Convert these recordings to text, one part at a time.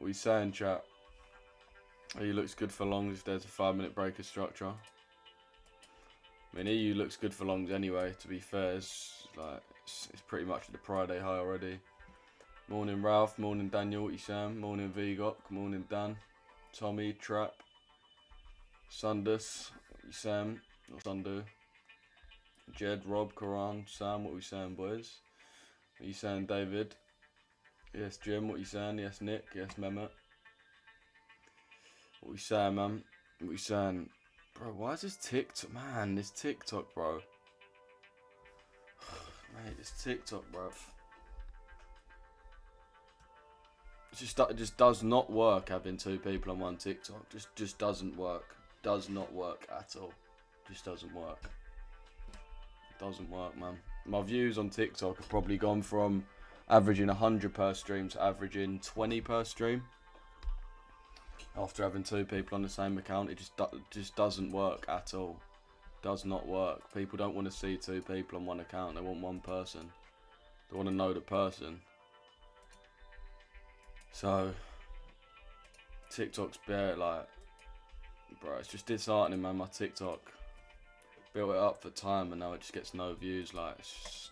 What are you saying, chat? EU looks good for longs if there's a 5-minute breaker structure. I mean, EU looks good for longs anyway, to be fair. It's pretty much at the Friday high already. Morning, Ralph. Morning, Daniel. What you saying? Morning, Vigok. Morning, Dan. Tommy, Trap. Sundus. What you saying? Or Sundu. Jed, Rob, Karan, Sam. What we saying, boys? What you saying, David? Yes, Jim. What you saying? Yes, Nick. Yes, Mehmet. What we saying, man? What we saying? Bro, why is this TikTok? Man, this TikTok, bro. Mate, this TikTok, bro. It just does not work having 2 people on one TikTok. Just doesn't work. Does not work at all. Just doesn't work. Doesn't work, man. My views on TikTok have probably gone from averaging 100 per stream to averaging 20 per stream. After having 2 people on the same account, it just doesn't work at all. Does not work. People don't want to see 2 people on one account. They want one person. They want to know the person. So TikTok's bare, like, bro, it's just disheartening, man. My TikTok built it up for time and now it just gets no views. Like, it's just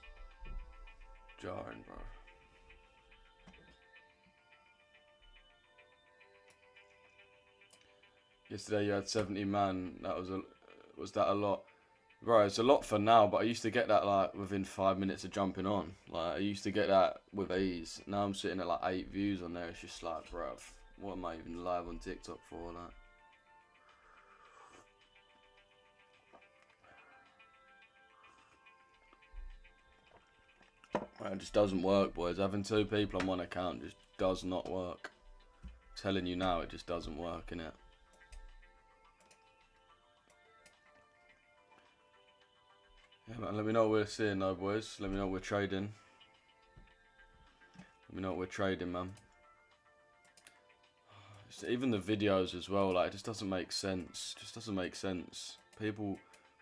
jarring, bro. Yesterday you had 70 man. That was that a lot? Bro, it's a lot for now, but I used to get that like within 5 minutes of jumping on. Like, I used to get that with ease. Now I'm sitting at like 8 views on there. It's just like, bruv, what am I even live on TikTok for? Like, it just doesn't work, boys. Having 2 people on one account just does not work. I'm telling you now, it just doesn't work, innit? Yeah, man, let me know what we're seeing though, boys. Let me know what we're trading. Let me know what we're trading, man. Even the videos as well, like, it just doesn't make sense. Just doesn't make sense. People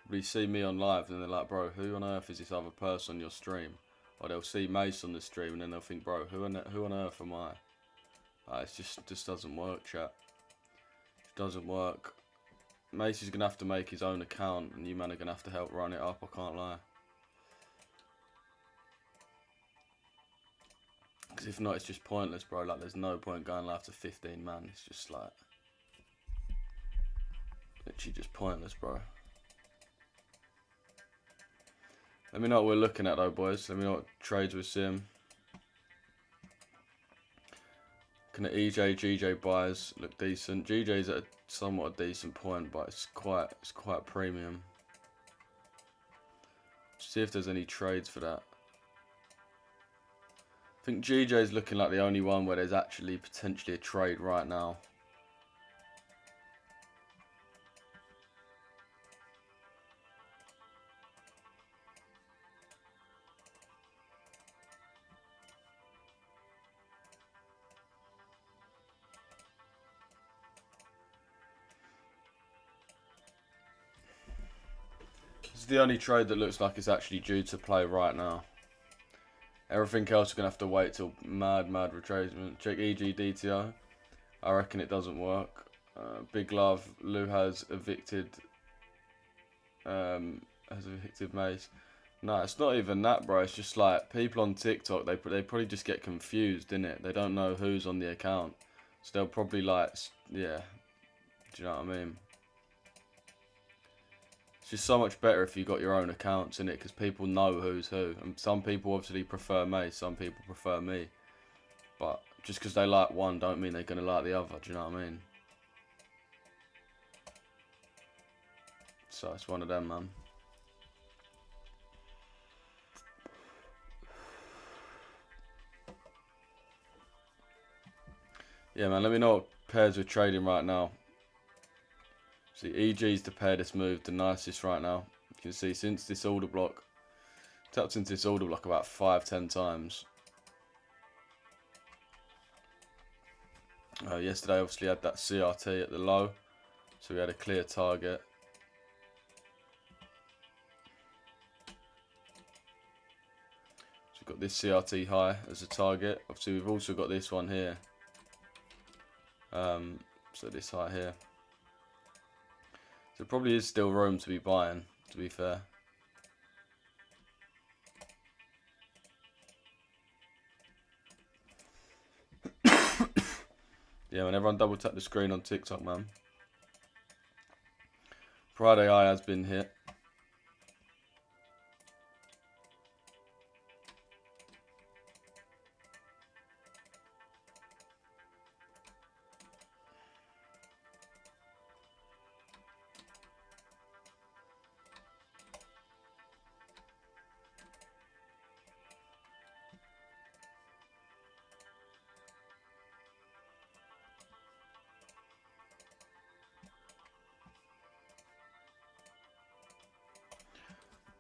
really see me on live and they're like, bro, who on earth is this other person on your stream? Or they'll see Mace on the stream and then they'll think, bro, who on earth am I? Like, it just doesn't work, chat. It doesn't work. Mace is going to have to make his own account and you man are going to have to help run it up, I can't lie. Because if not, it's just pointless, bro. Like, there's no point going live to 15 man. It's just like, literally just pointless, bro. Let me know what we're looking at though, boys. Let me know what trades we're seeing. Can the EJ, GJ buys look decent? GJ's at somewhat a decent point, but it's quite premium. See if there's any trades for that. I think GJ's looking like the only one where there's actually potentially a trade right now. This is the only trade that looks like it's actually due to play right now. Everything else is going to have to wait till mad retracement. Check EG DTO. I reckon it doesn't work. Big love. Lou has evicted Mace. No, it's not even that, bro. It's just like people on TikTok, they probably just get confused, innit? They don't know who's on the account. So they'll probably like, yeah. Do you know what I mean? It's just so much better if you got your own accounts, innit? Because people know who's who. And some people obviously prefer Mace, some people prefer me. But just because they like one don't mean they're going to like the other, do you know what I mean? So it's one of them, man. Yeah, man, let me know what pairs we're trading right now. See, EG's the pair that's moved the nicest right now. You can see since this order block, tapped into this order block about 5-10 times. Yesterday obviously had that CRT at the low, so we had a clear target. So we've got this CRT high as a target. Obviously we've also got this one here. So this high here. So probably is still room to be buying, to be fair. Yeah, man, everyone double tap the screen on TikTok, man. Friday high has been hit.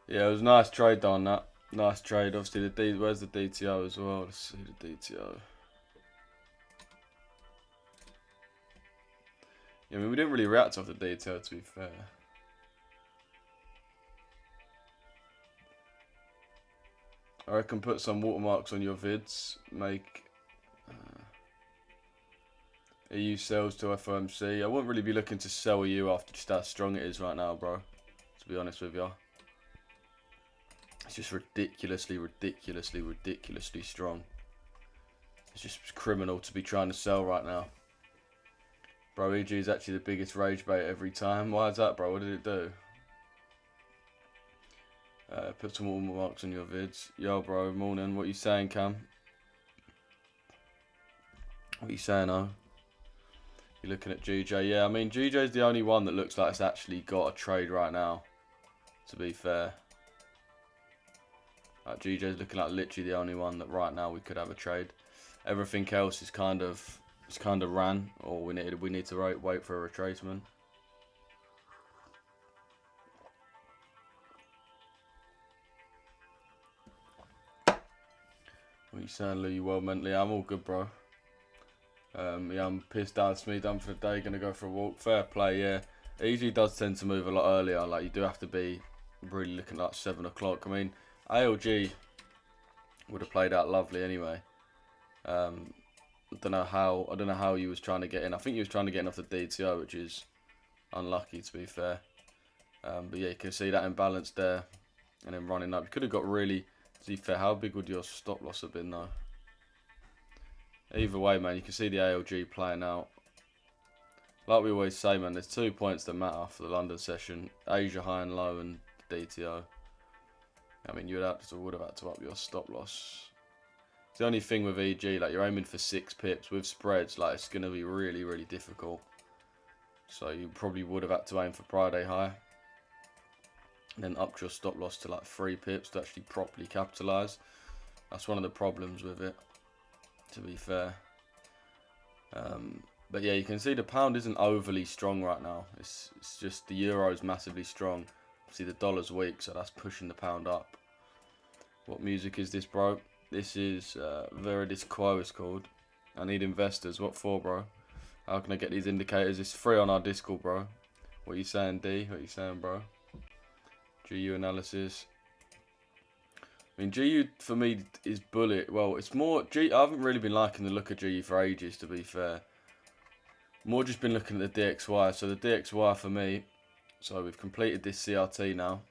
Yeah, it was a nice trade on that. Nice trade. Obviously, where's the DTO as well? Let's see the DTO. Yeah, I mean, we didn't really react off the DTO, to be fair. I reckon put some watermarks on your vids. Make EU sells to FOMC. I wouldn't really be looking to sell EU after just how strong it is right now, bro. To be honest with you. It's just ridiculously strong. It's just criminal to be trying to sell right now. Bro, EG is actually the biggest rage bait every time. Why is that, bro? What did it do? Put some watermarks on your vids. Yo, bro, morning. What you saying, Cam? What you saying, oh? You're looking at GJ. Yeah, I mean, GJ's the only one that looks like it's actually got a trade right now, to be fair. Like, GJ's looking like literally the only one that right now we could have a trade. Everything else is kind of ran, or we need to wait for a retracement. What are you saying, Lou? You well mentally? I'm all good, bro. Yeah, I'm pissed out. It's me done for the day. Gonna go for a walk. Fair play, yeah. It usually does tend to move a lot earlier. Like, you do have to be really looking like 7 o'clock. I mean, ALG would have played out lovely anyway. I don't know how you was trying to get in. I think you was trying to get in off the DTO, which is unlucky, to be fair. But yeah, you can see that imbalance there, and then running up. You could have got really. To be fair, how big would your stop loss have been though? Either way, man, you can see the ALG playing out. Like we always say, man, there's 2 points that matter for the London session: Asia high and low, and DTO. I mean, you would have had to up your stop loss. It's the only thing with EG, like, you're aiming for 6 pips with spreads. Like, it's going to be really difficult. So you probably would have had to aim for Friday high, and then up your stop loss to like 3 pips to actually properly capitalise. That's one of the problems with it, to be fair. But yeah, you can see the pound isn't overly strong right now. It's just the euro's massively strong. See, the dollar's weak, so that's pushing the pound up. What music is this, bro? This is Veridis Quo, it's called. I need investors. What for, bro? How can I get these indicators? It's free on our Discord, bro. What are you saying, D? What are you saying, bro? GU analysis. I mean, GU for me is bullet. Well, it's more. I haven't really been liking the look of GU for ages, to be fair. More just been looking at the DXY. So the DXY for me. So we've completed this CRT now.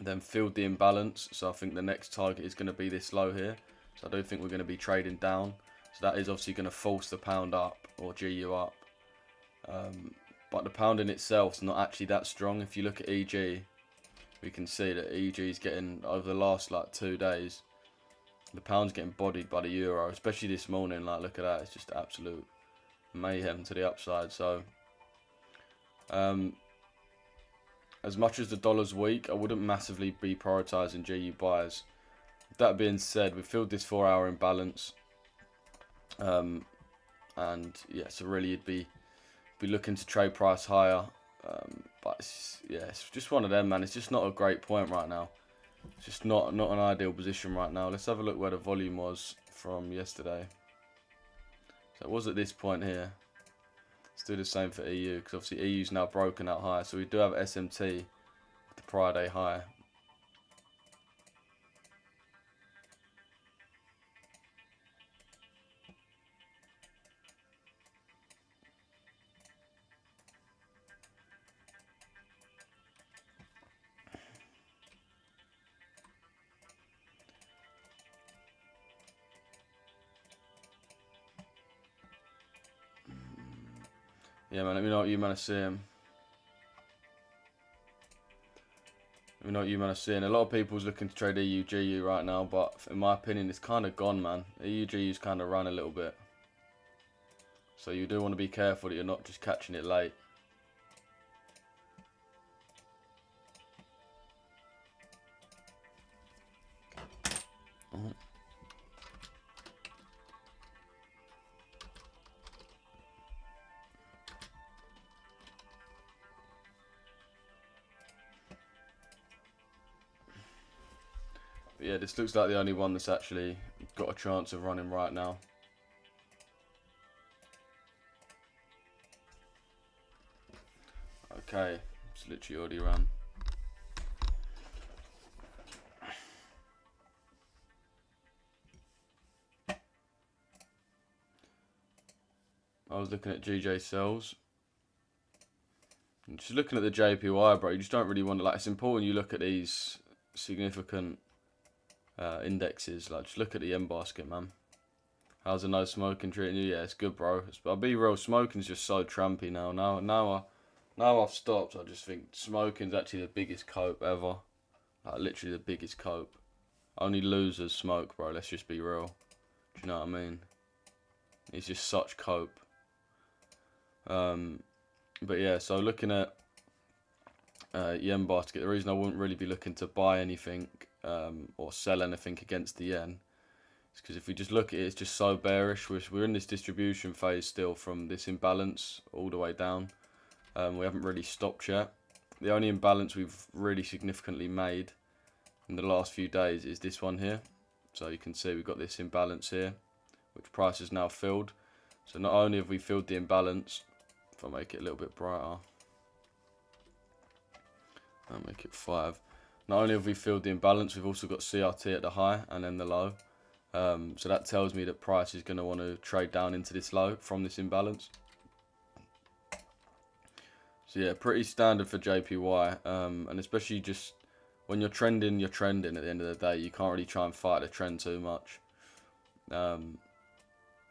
Then filled the imbalance. So I think the next target is going to be this low here. So I don't think we're going to be trading down. So that is obviously going to force the pound up, or GU up. But the pound in itself is not actually that strong. If you look at EG, we can see that EG is getting, over the last like 2 days, the pound's getting bodied by the euro, especially this morning. Like, look at that, it's just absolute mayhem to the upside. So as much as the dollar's weak, I wouldn't massively be prioritising GU buys. That being said, we've filled this 4-hour imbalance, and yeah, so really you'd be looking to trade price higher. But it's just one of them, man. It's just not a great point right now. It's just not an ideal position right now. Let's have a look where the volume was from yesterday. So it was at this point here. Let's do the same for EU, because obviously EU's now broken out high. So we do have SMT with the Friday high. Yeah, man, let me know what you man are seeing. Let me know what you man are seeing. A lot of people's looking to trade EU, GU right now, but in my opinion, it's kind of gone, man. EU, GU's kind of run a little bit. So you do want to be careful that you're not just catching it late. But yeah, this looks like the only one that's actually got a chance of running right now. Okay, it's literally already run. I was looking at GJ cells. Just looking at the JPY, bro, you just don't really want to, like, it's important you look at these significant indexes. Like, just look at the M basket, man. How's the no smoking treating you? Yeah, it's good, bro. I'll be real, smoking's just so trampy now. Now I've stopped. I just think smoking's actually the biggest cope ever. Like, literally the biggest cope. Only losers smoke, bro. Let's just be real. Do you know what I mean? It's just such cope. But yeah, so looking at yen basket, the reason I wouldn't really be looking to buy anything or sell anything against the yen is because if we just look at it, it's just so bearish. We're in this distribution phase still from this imbalance all the way down. We haven't really stopped yet. The only imbalance we've really significantly made in the last few days is this one here. So you can see we've got this imbalance here, which price has now filled. So not only have we filled the imbalance, if I make it a little bit brighter, I'll make it 5. Not only have we filled the imbalance, we've also got CRT at the high and then the low. So that tells me that price is going to want to trade down into this low from this imbalance. So yeah, pretty standard for JPY, and especially just when you're trending at the end of the day. You can't really try and fight the trend too much. And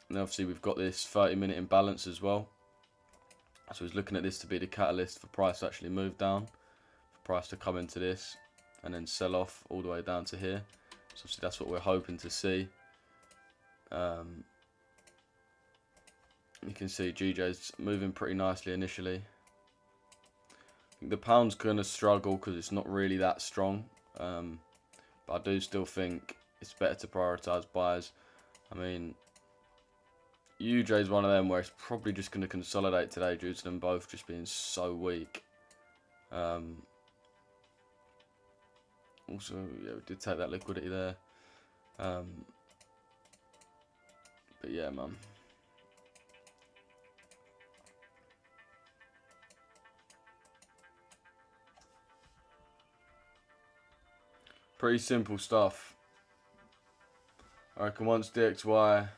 obviously we've got this 30-minute imbalance as well. So he's looking at this to be the catalyst for price to actually move down, for price to come into this and then sell off all the way down to here. So obviously that's what we're hoping to see. You can see GJ's moving pretty nicely initially. I think the pound's going to struggle because it's not really that strong. But I do still think it's better to prioritise buys. I mean, UJ is one of them where it's probably just going to consolidate today due to them both just being so weak. Also, yeah, we did take that liquidity there. But yeah, man. Pretty simple stuff. I reckon once DXY...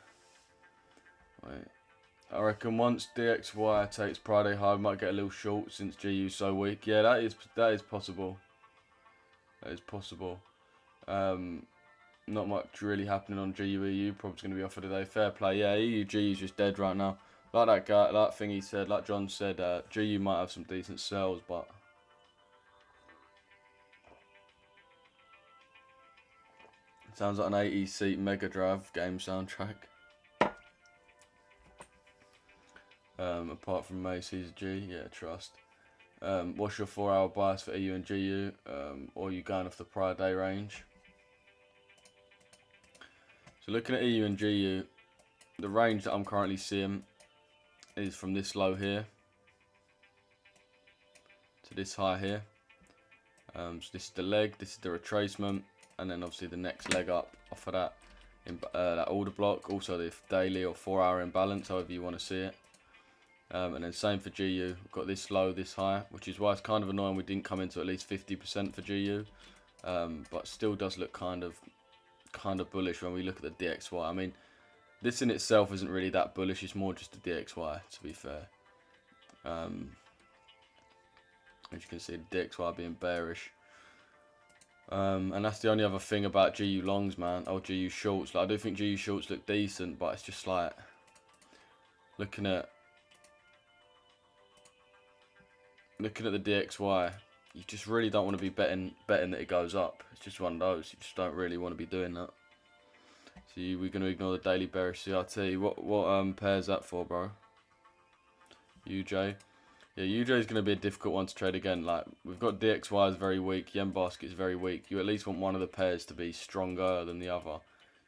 I reckon once DXY takes Friday high, we might get a little short since GU's so weak. Yeah, that is possible. That is possible. Not much really happening on GU. Probably going to be offered today. Fair play. Yeah, GU's just dead right now. Like that guy, that thing he said, like John said, GU might have some decent sells, but it sounds like an 80-seat Mega Drive game soundtrack. Apart from Macy's G, yeah, trust. What's your 4-hour bias for EU and GU? Or are you going off the prior day range? So looking at EU and GU, the range that I'm currently seeing is from this low here to this high here. So this is the leg, this is the retracement, and then obviously the next leg up off of that, that order block. Also the daily or 4-hour imbalance, however you want to see it. And then same for GU. We've got this low, this high, which is why it's kind of annoying we didn't come into at least 50% for GU. But still does look kind of bullish when we look at the DXY. I mean, this in itself isn't really that bullish. It's more just the DXY, to be fair. As you can see, the DXY being bearish. And that's the only other thing about GU longs, man. Or GU shorts. Like, I do think GU shorts look decent, but it's just like looking at looking at the DXY, you just really don't want to be betting that it goes up. It's just one of those. You just don't really want to be doing that. So we're going to ignore the daily bearish CRT. What pair is that for, bro? UJ. Yeah, UJ is going to be a difficult one to trade again. Like, we've got DXY is very weak, Yen basket is very weak. You at least want one of the pairs to be stronger than the other.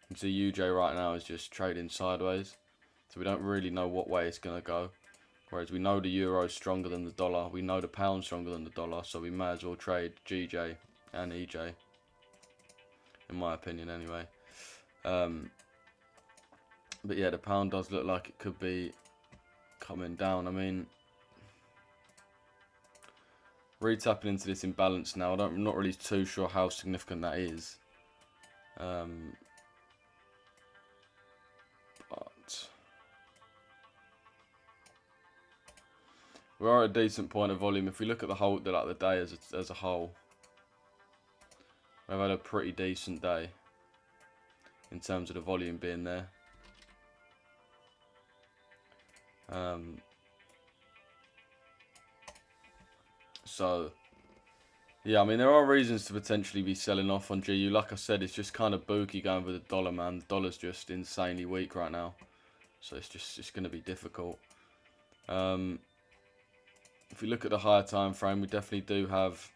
And so UJ right now is just trading sideways. So we don't really know what way it's going to go. Whereas we know the euro is stronger than the dollar. We know the pound stronger than the dollar. So we may as well trade GJ and EJ. In my opinion, anyway. But yeah, the pound does look like it could be coming down. I mean, retapping into this imbalance now. I'm not really too sure how significant that is. But we are at a decent point of volume. If we look at the day as a whole, we've had a pretty decent day in terms of the volume being there. So yeah, I mean, there are reasons to potentially be selling off on GU. Like I said, it's just kind of booky going with the dollar, man. The dollar's just insanely weak right now, so it's going to be difficult. If we look at the higher time frame, we definitely do have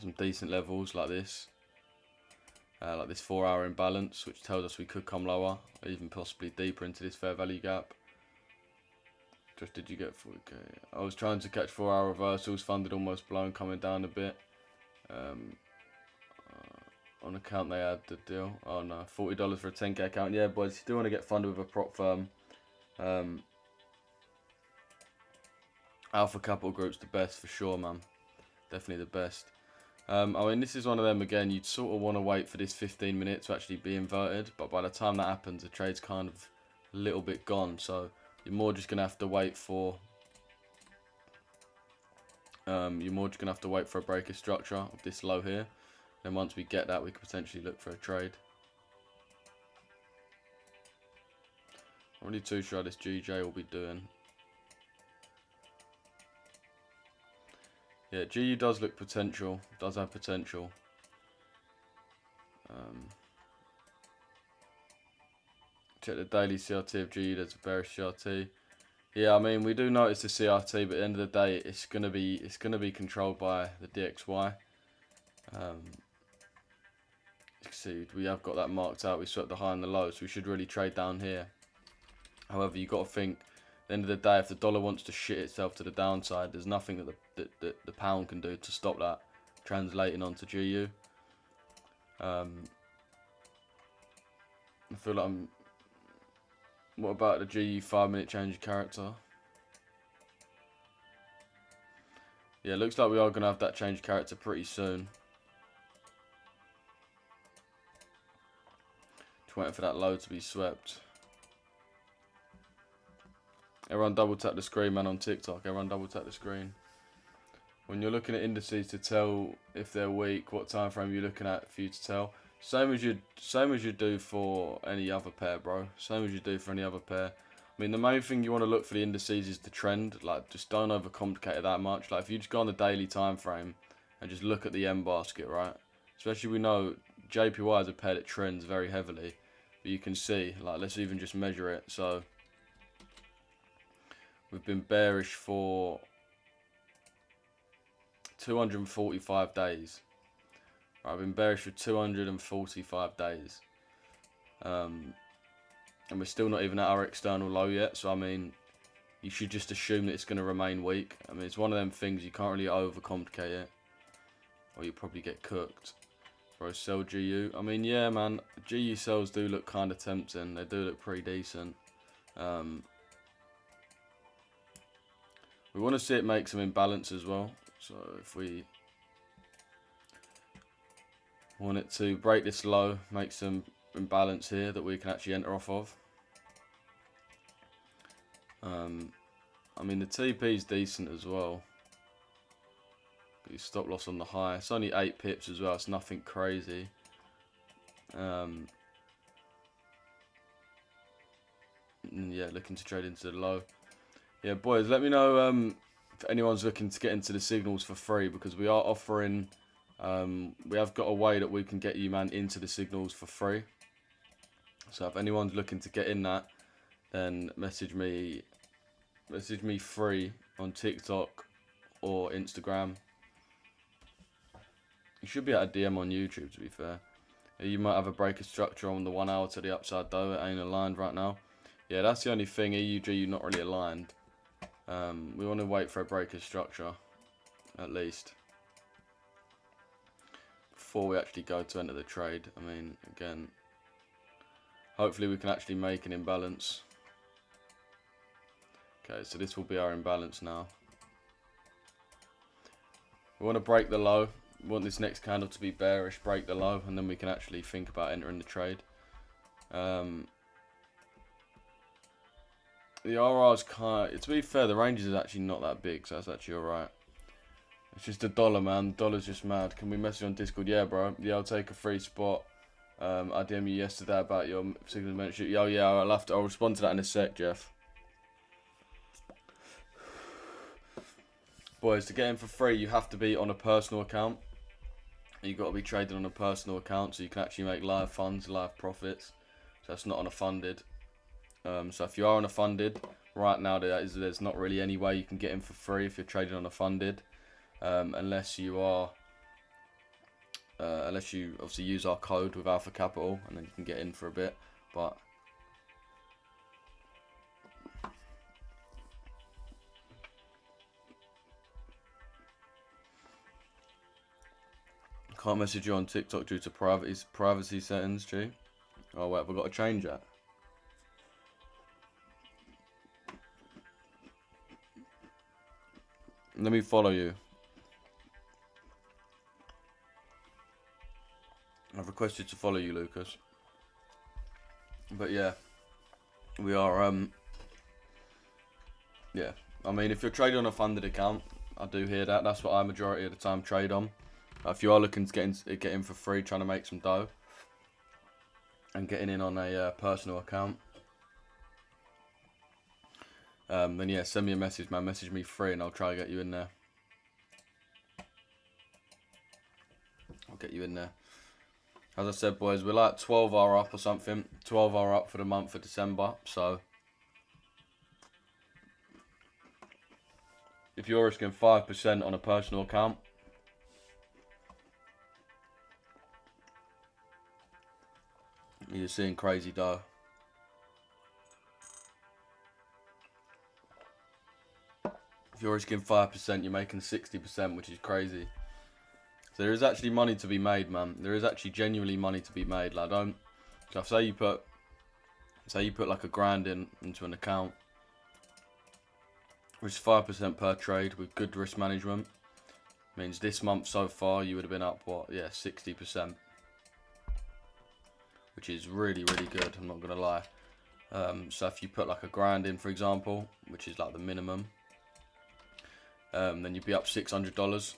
some decent levels like this 4-hour imbalance, which tells us we could come lower, or even possibly deeper into this fair value gap. Just did you get 40k? I was trying to catch 4-hour reversals, funded almost blown, coming down a bit. On account they had the deal. Oh no, $40 for a 10k account. Yeah, boys, if you do want to get funded with a prop firm, Alpha Capital Group's the best for sure, man. Definitely the best. I mean, this is one of them again. You'd sort of want to wait for this 15 minutes to actually be inverted, but by the time that happens, the trade's kind of a little bit gone. So you're more just gonna have to wait for. A breaker structure of this low here. Then once we get that, we could potentially look for a trade. I'm really too sure how this GJ will be doing. Yeah, GU does look potential. Does have potential. Check the daily CRT of GU. There's a bearish CRT. Yeah, I mean, we do notice the CRT, but at the end of the day, it's gonna be controlled by the DXY. You can see we have got that marked out. We swept the high and the low, so we should really trade down here. However, you got to think, at the end of the day, if the dollar wants to shit itself to the downside, there's nothing that the pound can do to stop that translating onto GU. I feel like I'm. What about the GU 5-minute change of character? Yeah, it looks like we are going to have that change of character pretty soon. Just waiting for that low to be swept. Everyone double tap the screen, man, on TikTok. Everyone double tap the screen. When you're looking at indices to tell if they're weak, what time frame you're looking at for you to tell. Same as you do for any other pair, bro. Same as you do for any other pair. I mean, the main thing you want to look for the indices is the trend. Like, just don't overcomplicate it that much. Like, if you just go on the daily time frame and just look at the M basket, right? Especially we know JPY is a pair that trends very heavily, but you can see, like, let's even just measure it. So we've been bearish for 245 days. I've been bearish for 245 days. And we're still not even at our external low yet. So, I mean, you should just assume that it's going to remain weak. I mean, it's one of them things, you can't really overcomplicate it, or you probably get cooked. Bro, sell GU. I mean, yeah, man, GU sells do look kind of tempting. They do look pretty decent. We want to see it make some imbalance as well. So, if we want it to break this low, make some imbalance here that we can actually enter off of. I mean, the TP is decent as well. Stop loss on the high. It's only 8 pips as well. It's nothing crazy. And yeah, looking to trade into the low. Yeah, boys, let me know if anyone's looking to get into the signals for free, because we are offering, we have got a way that we can get you, man, into the signals for free. So if anyone's looking to get in that, then message me free on TikTok or Instagram. You should be at a DM on YouTube, to be fair. You might have a breaker structure on the 1 hour to the upside though. It ain't aligned right now. Yeah, that's the only thing. EUG, you're not really aligned. We want to wait for a breaker structure, at least, before we actually go to enter the trade. I mean, again, hopefully we can actually make an imbalance. Okay, so this will be our imbalance now. We want to break the low. We want this next candle to be bearish, break the low, and then we can actually think about entering the trade. The RR's kind of, to be fair, the ranges is actually not that big, so that's actually alright. It's just the dollar, man. The dollar's just mad. Can we message on Discord? Yeah, bro. Yeah, I'll take a free spot. I DM'd you yesterday about your signal mentorship. Oh, yeah, I'll respond to that in a sec, Jeff. Boys, to get in for free, you have to be on a personal account. You've got to be trading on a personal account so you can actually make live funds, live profits. So that's not on a funded. So if you are on a funded, right now there's not really any way you can get in for free if you're trading on a funded. Unless you obviously use our code with Alpha Capital, and then you can get in for a bit. But can't message you on TikTok due to privacy settings, G. Oh wait, we've got to change that. Let me follow you. I've requested to follow you, Lucas. But yeah, we are, yeah. I mean, if you're trading on a funded account, I do hear that. That's what I majority of the time trade on. If you are looking to get in for free, trying to make some dough, and getting in on a personal account, then yeah, send me a message, man. Message me free, and I'll try to get you in there. I'll get you in there. As I said, boys, we're like 12 hour up or something. 12 hour up for the month of December. So if you're risking 5% on a personal account, you're seeing crazy dough. If you're risking 5%, you're making 60%, which is crazy. So there is actually money to be made, man. There is actually genuinely money to be made. Like, so say you put like $1,000 into an account, which is 5% per trade with good risk management. Means this month so far you would have been up what? Yeah, 60%. Which is really, really good, I'm not gonna lie. So if you put like $1,000 in, for example, which is like the minimum, then you'd be up $600.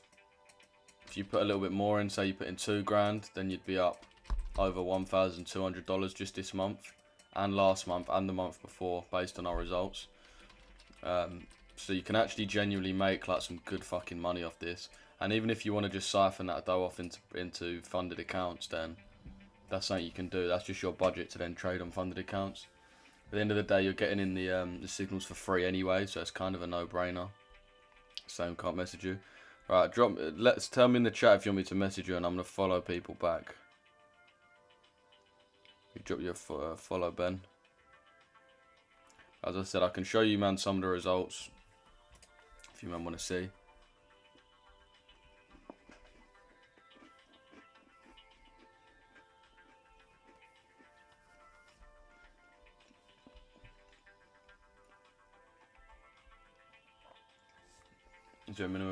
If you put a little bit more in, say you put in $2,000, then you'd be up over $1,200 just this month, and last month, and the month before, based on our results. So you can actually genuinely make like some good fucking money off this. And even if you want to just siphon that dough off into funded accounts, then that's something you can do. That's just your budget to then trade on funded accounts. At the end of the day, you're getting in the signals for free anyway, so it's kind of a no-brainer. Same, can't message you. Alright, tell me in the chat if you want me to message you, and I'm gonna follow people back. You drop your follow, Ben. As I said, I can show you, man, some of the results if you, man, want to see.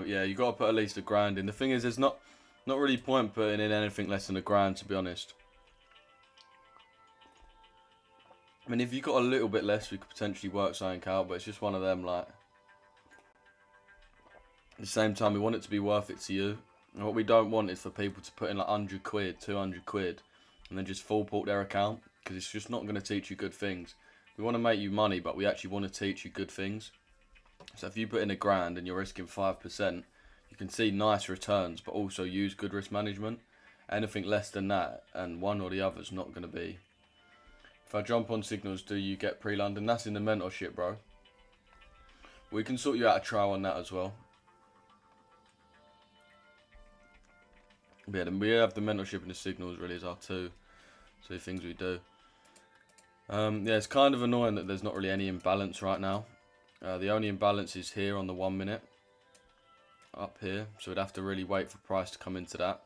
Yeah, you got to put at least $1,000 in. The thing is, there's not really point putting in anything less than $1,000, to be honest. I mean, if you got a little bit less, we could potentially work something out, but it's just one of them, like, at the same time, we want it to be worth it to you. And what we don't want is for people to put in like 100 quid, 200 quid, and then just full port their account, because it's just not going to teach you good things. We want to make you money, but we actually want to teach you good things. So if you put in £1,000 and you're risking 5%, you can see nice returns, but also use good risk management. Anything less than that, and one or the other is not going to be. If I jump on signals, do you get pre-London? That's in the mentorship, bro. We can sort you out a trial on that as well. But yeah, then we have the mentorship and the signals really as our two things we do. Yeah, it's kind of annoying that there's not really any imbalance right now. The only imbalance is here on the 1 minute. Up here. So we'd have to really wait for price to come into that.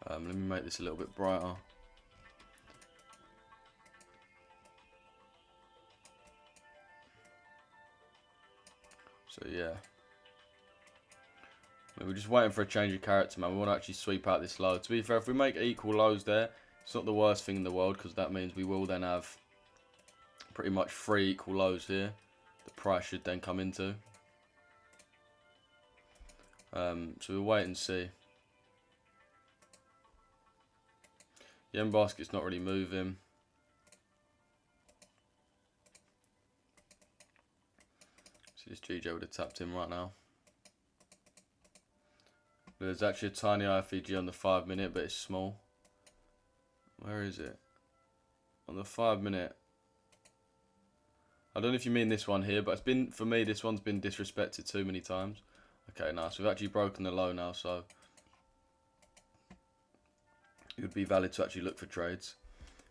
Let me make this a little bit brighter. So yeah. We're just waiting for a change of character, man. We want to actually sweep out this low. To be fair, if we make equal lows there, it's not the worst thing in the world, because that means we will then have pretty much 3 equal lows here. The price should then come into. So we'll wait and see. Yen basket's not really moving. So this GJ would have tapped in right now. There's actually a tiny IFEG on the 5 minute, but it's small. Where is it? On the 5 minute. I don't know if you mean this one here, but it's been, for me, this one's been disrespected too many times. Okay, nice. We've actually broken the low now, so it would be valid to actually look for trades.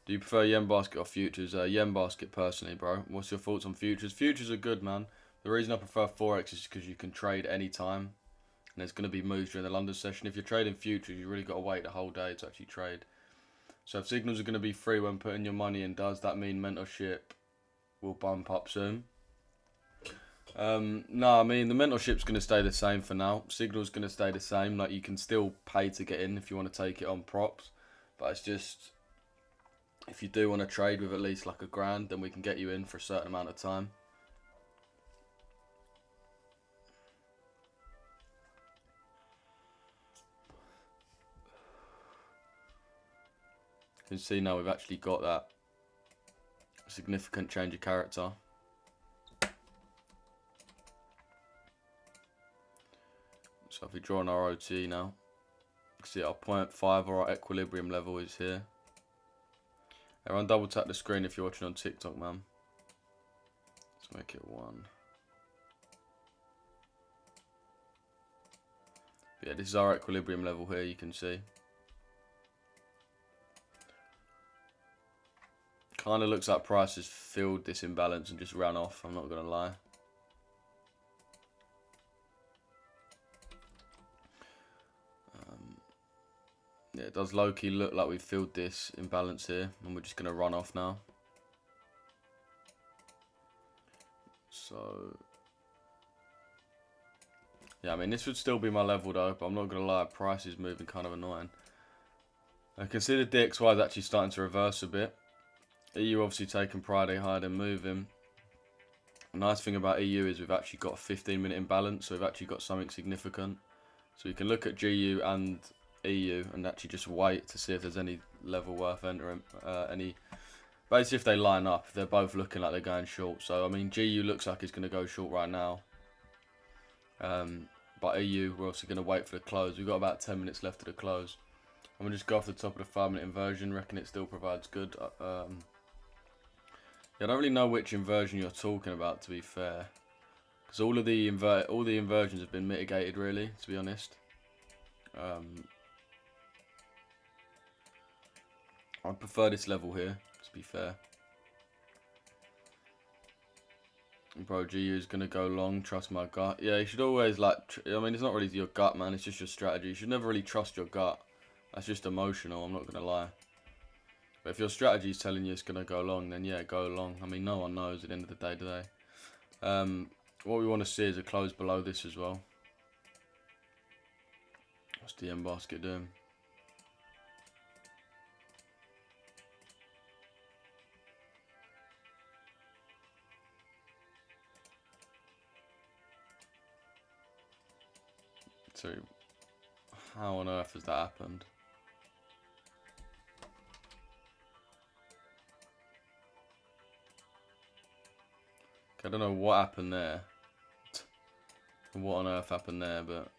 Do you prefer yen basket or futures? Yen basket personally, bro. What's your thoughts on futures? Futures are good, man. The reason I prefer Forex is because you can trade any time. And there's going to be moves during the London session. If you're trading futures, you really got to wait the whole day to actually trade. So if signals are going to be free when putting your money in, does that mean mentorship will bump up soon? No, I mean, the mentorship's going to stay the same for now. Signal's going to stay the same. Like, you can still pay to get in if you want to take it on props. But it's just, if you do want to trade with at least like £1,000, then we can get you in for a certain amount of time. You can see now we've actually got that significant change of character. So if we draw on our OT now, you can see our 0.5 or our equilibrium level is here. Everyone double tap the screen if you're watching on TikTok, man. Let's make it 1. But yeah, this is our equilibrium level here, you can see. Kind of looks like price has filled this imbalance and just ran off, I'm not going to lie. Yeah, it does low-key look like we've filled this imbalance here, and we're just going to run off now. So, yeah, I mean, this would still be my level though, but I'm not going to lie, price is moving kind of annoying. I can see the DXY is actually starting to reverse a bit. EU obviously taking Friday higher than moving. The nice thing about EU is we've actually got a 15-minute imbalance, so we've actually got something significant. So you can look at GU and EU and actually just wait to see if there's any level worth entering. Basically, if they line up, if they're both looking like they're going short. So I mean, GU looks like it's going to go short right now. But EU, we're also going to wait for the close. We've got about 10 minutes left of the close. I'm going to just go off the top of the 5-minute inversion. Reckon it still provides good. Yeah, I don't really know which inversion you're talking about, to be fair, because all the inversions have been mitigated, really, to be honest. I prefer this level here, to be fair. Bro, GU is going to go long, trust my gut. Yeah, you should always, like, I mean, it's not really your gut, man, it's just your strategy. You should never really trust your gut. That's just emotional, I'm not going to lie. But if your strategy is telling you it's going to go long, then yeah, go long. I mean, no one knows at the end of the day, do they? What we want to see is a close below this as well. What's the yen basket doing? So, how on earth has that happened? I don't know what happened there. What on earth happened there, but...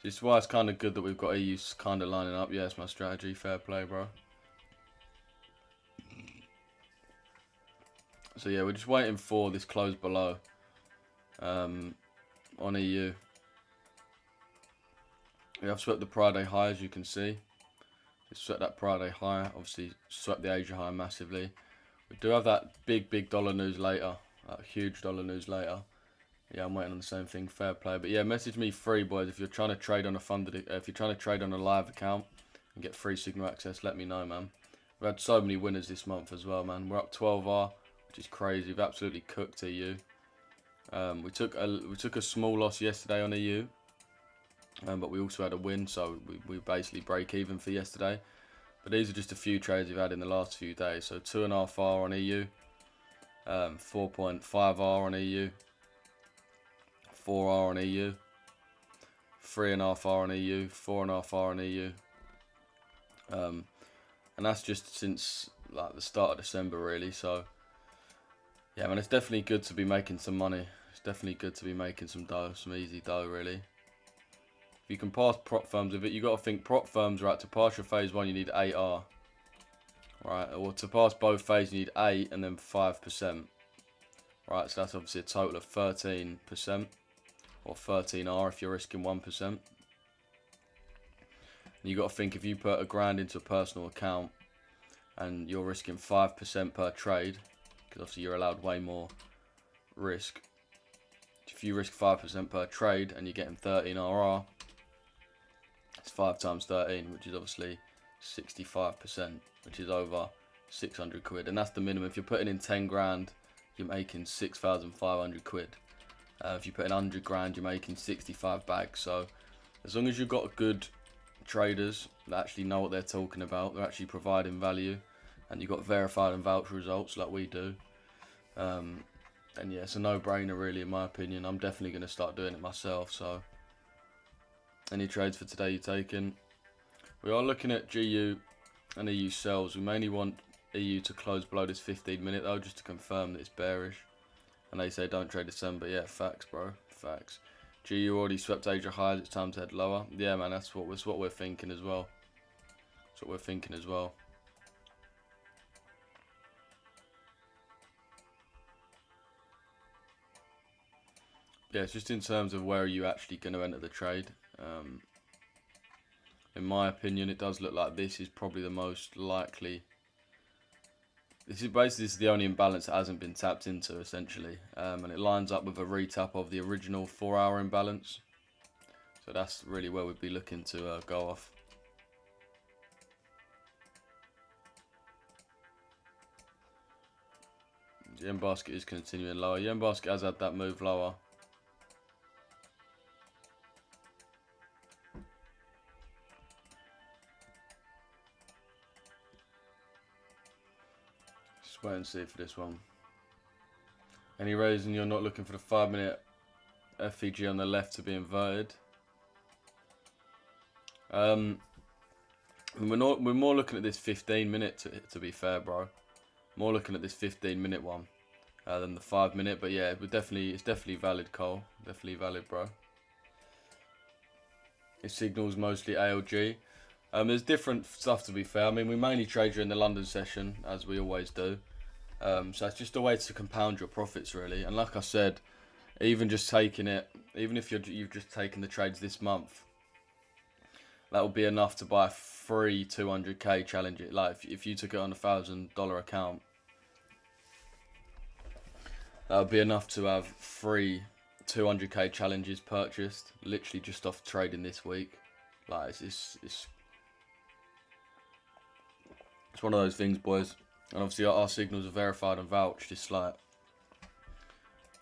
This is why it's kind of good that we've got EU kind of lining up. Yeah, it's my strategy. Fair play, bro. So yeah, we're just waiting for this close below on EU. We have swept the Friday high, as you can see. We swept that Friday high, obviously swept the Asia high massively. We do have that big dollar news later, that huge dollar news later. Yeah, I'm waiting on the same thing. Fair play, but yeah, message me free, boys, if you're trying to trade on a funded, if you're trying to trade on a live account and get free signal access. Let me know, man. We've had so many winners this month as well, man. We're up 12R, which is crazy. We've absolutely cooked EU. We took a small loss yesterday on EU. But we also had a win, so we basically break even for yesterday. But these are just a few trades we've had in the last few days. So 2.5R on EU, 4.5R on EU, 4R on EU, 3.5R on EU, 4.5R on EU. And that's just since like the start of December, really. So yeah, man, it's definitely good to be making some money. It's definitely good to be making some dough, some easy dough, really. If you can pass prop firms with it, you got to think prop firms, right? To pass your phase 1, you need 8R, right? Or to pass both phases, you need 8 and then 5%, right? So that's obviously a total of 13%, or 13R if you're risking 1%. And you got to think if you put £1,000 into a personal account and you're risking 5% per trade, because obviously you're allowed way more risk. If you risk 5% per trade and you're getting 13RR, it's 5 times 13, which is obviously 65%, which is over 600 quid. And that's the minimum. If you're putting in 10 grand, you're making 6,500 quid. If you put in 100 grand, you're making 65 bags. So as long as you've got good traders that actually know what they're talking about, they're actually providing value, and you've got verified and voucher results like we do, then yeah, it's a no-brainer really, in my opinion. I'm definitely going to start doing it myself. So any trades for today you're taking? We are looking at GU and EU sells. We mainly want EU to close below this 15 minute though, just to confirm that it's bearish. And they say don't trade December. Yeah, facts, bro. Facts. GU already swept Asia highs. It's time to head lower. Yeah, man, that's what we're thinking as well. That's what we're thinking as well. Yeah, it's just in terms of where are you actually going to enter the trade. In my opinion, it does look like this is probably the most likely. This is the only imbalance that hasn't been tapped into, essentially. And it lines up with a retap of the original 4-hour imbalance. So that's really where we'd be looking to go off. The yen basket is continuing lower. Yen basket has had that move lower. Just wait and see for this one. Any reason you're not looking for the 5-minute FVG on the left to be inverted? We're more looking at this 15-minute to be fair, bro. More looking at this 15-minute one than the 5-minute. But yeah, it's definitely valid, Cole. Definitely valid, bro. It signals mostly ALG. There's different stuff, to be fair. I mean, we mainly trade during the London session, as we always do. So it's just a way to compound your profits, really. And like I said, even just taking it, even if you've just taken the trades this month, that will be enough to buy a free 200k challenge. Like if you took it on $1,000 account, that would be enough to have free 200k challenges purchased, literally just off trading this week. Like it's one of those things, boys. And obviously our signals are verified and vouched. It's like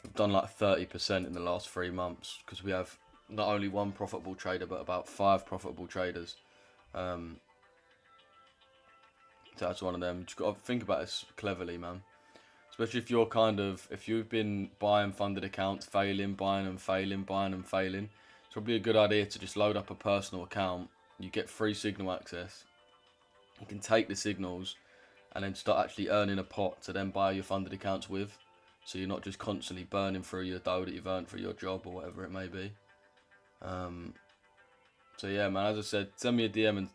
we've done like 30% in the last 3 months because we have not only one profitable trader but about 5 profitable traders. So that's one of them. You just got to think about this cleverly, man. Especially if you've been buying funded accounts, failing, buying and failing, buying and failing. probably a good idea to just load up a personal account. You get free signal access. You can take the signals and then start actually earning a pot to then buy your funded accounts with. So you're not just constantly burning through your dough that you've earned through your job or whatever it may be. So yeah, man, as I said, send me a DM and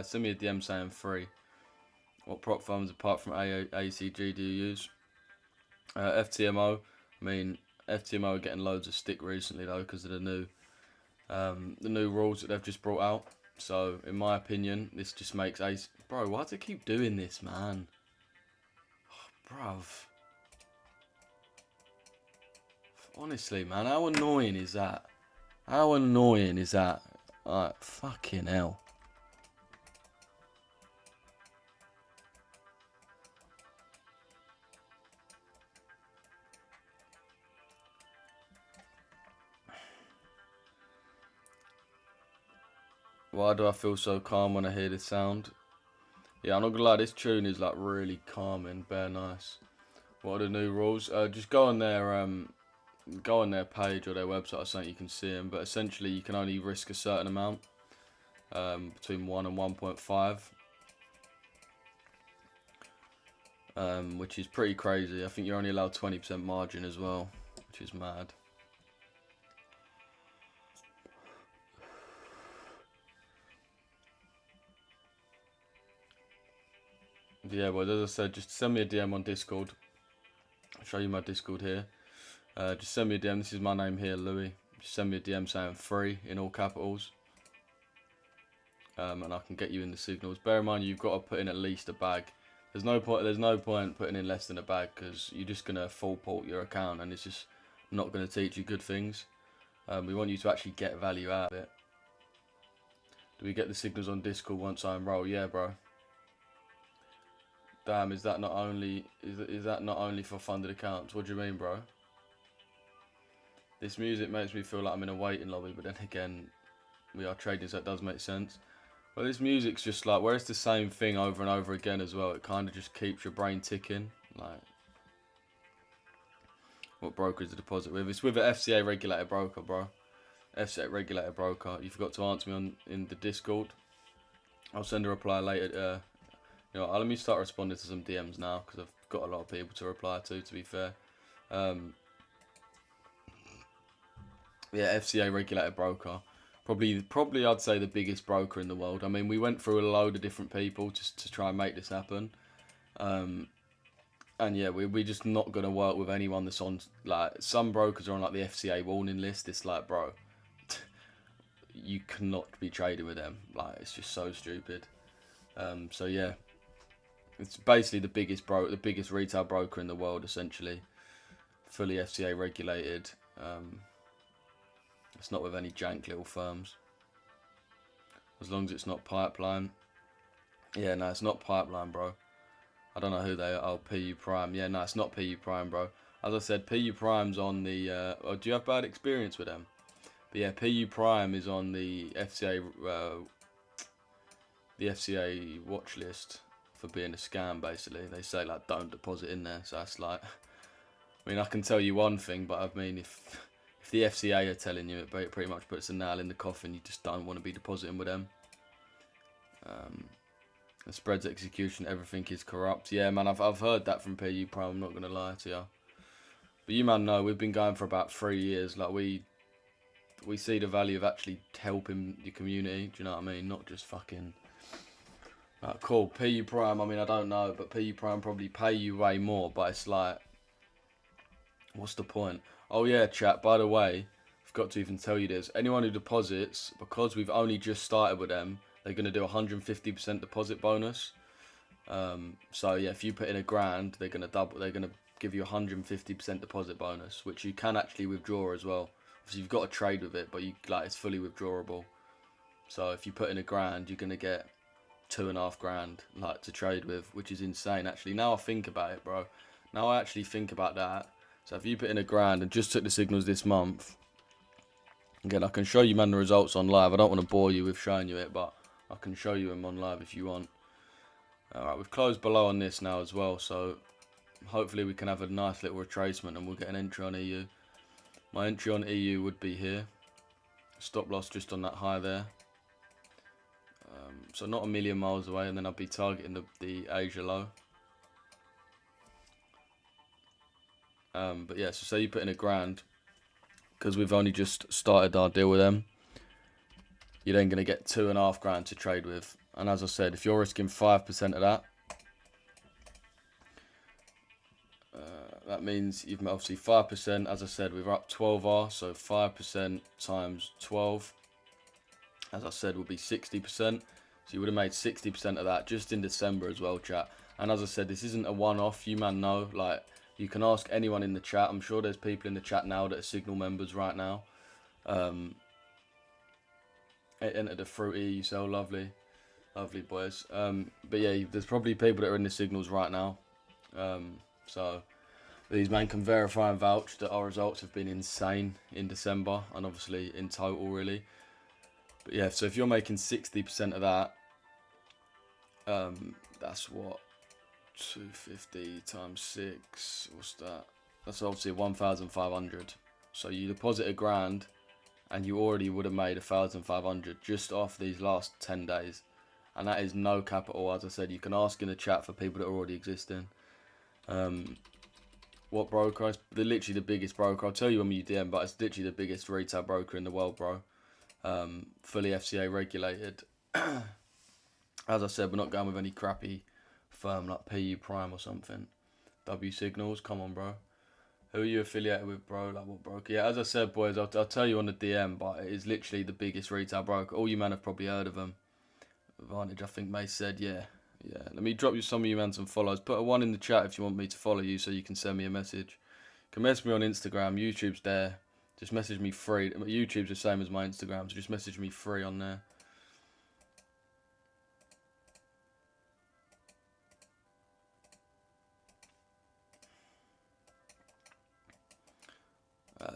send me a DM saying free. What prop firms apart from ACG do you use? FTMO. I mean, FTMO are getting loads of stick recently though because of the new rules that they've just brought out. So in my opinion, this just makes Bro, why do they keep doing this, man? Oh, bruv. Honestly, man, how annoying is that? How annoying is that? Like, fucking hell. Why do I feel so calm when I hear this sound? Yeah, I'm not gonna lie, this tune is like really calming, bare nice. What are the new rules? Just go on their page or their website or something, you can see them. But essentially, you can only risk a certain amount, between 1 and 1.5, which is pretty crazy. I think you're only allowed 20% margin as well, which is mad. Yeah, well, as I said, just send me a DM on Discord. I'll show you my Discord here. Just send me a DM. This is my name here, Louis. Just send me a DM saying free in all capitals. And I can get you in the signals. Bear in mind, you've got to put in at least a bag. There's no point putting in less than a bag because you're just gonna full port your account and it's just not gonna teach you good things. We want you to actually get value out of it. Do we get the signals on Discord once I enroll? Yeah, bro. Damn, is that not only for funded accounts? What do you mean, bro? This music makes me feel like I'm in a waiting lobby, but then again, we are trading, so it does make sense. Well, this music's just like, where it's the same thing over and over again as well, it kind of just keeps your brain ticking. Like, what broker is the deposit with? It's with an FCA regulated broker, bro. FCA regulated broker. You forgot to answer me in the Discord. I'll send a reply later. You know, let me start responding to some DMs now because I've got a lot of people to reply to be fair. Yeah, FCA regulated broker. Probably I'd say the biggest broker in the world. I mean, we went through a load of different people just to try and make this happen. And yeah, we're just not going to work with anyone that's on, like, some brokers are on like the FCA warning list. It's like, bro, you cannot be trading with them. Like, it's just so stupid. So yeah. It's basically the biggest retail broker in the world, essentially. Fully FCA regulated. It's not with any jank little firms. As long as it's not pipeline. Yeah, no, it's not pipeline, bro. I don't know who they are. Oh, PU Prime. Yeah, no, it's not PU Prime, bro. As I said, PU Prime's on the... oh, do you have bad experience with them? But yeah, PU Prime is on the FCA watch list for being a scam, basically. They say, like, don't deposit in there. So that's like... I mean, I can tell you one thing, but I mean, if the FCA are telling you, it pretty much puts a nail in the coffin. You just don't want to be depositing with them. The spreads execution, everything is corrupt. Yeah, man, I've heard that from PU Prime. I'm not going to lie to you. But you, man, know we've been going for about 3 years. Like, we see the value of actually helping your community. Do you know what I mean? Not just fucking... Like, cool, PU Prime, I mean, I don't know, but PU Prime probably pay you way more, but it's like, what's the point? Oh yeah, chat, by the way, I forgot to even tell you this. Anyone who deposits, because we've only just started with them, they're going to do 150% deposit bonus. So yeah, if you put in $1,000, they're going to give you 150% deposit bonus, which you can actually withdraw as well. So you've got to trade with it, but it's fully withdrawable. So if you put in $1,000, you're going to get $2,500 like to trade with, which is insane. Actually, now I think about it, bro. Now I actually think about that. So if you put in $1,000 and just took the signals this month, again, I can show you, man, the results on live. I don't want to bore you with showing you it, but I can show you them on live if you want. Alright, we've closed below on this now as well, so hopefully we can have a nice little retracement and we'll get an entry on EU. My entry on EU would be here. Stop loss just on that high there. So not a million miles away, and then I'll be targeting the Asia low. But yeah, so say you put in $1,000, because we've only just started our deal with them, you're then going to get $2,500 to trade with. And as I said, if you're risking 5% of that, that means you've obviously 5%. As I said, we're up 12R, so 5% times 12, as I said, will be 60%. So you would have made 60% of that just in December as well, chat. And as I said, this isn't a one-off. You man know, like, you can ask anyone in the chat. I'm sure there's people in the chat now that are Signal members right now. Enter the fruity, you sell, lovely boys. But yeah, there's probably people that are in the Signals right now. So these men can verify and vouch that our results have been insane in December, and obviously in total, really. But yeah, so if you're making 60% of that, that's what, 250 times 6, what's that? That's obviously 1,500. So you deposit $1,000, and you already would have made 1,500 just off these last 10 days. And that is no capital. As I said, you can ask in the chat for people that are already existing. What broker? It's literally the biggest broker. I'll tell you when you DM, but it's literally the biggest retail broker in the world, bro. Fully FCA regulated. As I said, we're not going with any crappy firm like PU Prime or something. W Signals, come on, bro. Who are you affiliated with, bro? Like, what broker? Yeah, as I said, boys, I'll tell you on the DM, but it is literally the biggest retail broker. All you men have probably heard of them. Advantage, I think May said, yeah. Let me drop you some of you men some follows. Put a 1 in the chat if you want me to follow you, so you can send me a message. You can message me on Instagram. YouTube's there. Just message me free. YouTube's the same as my Instagram, so just message me free on there.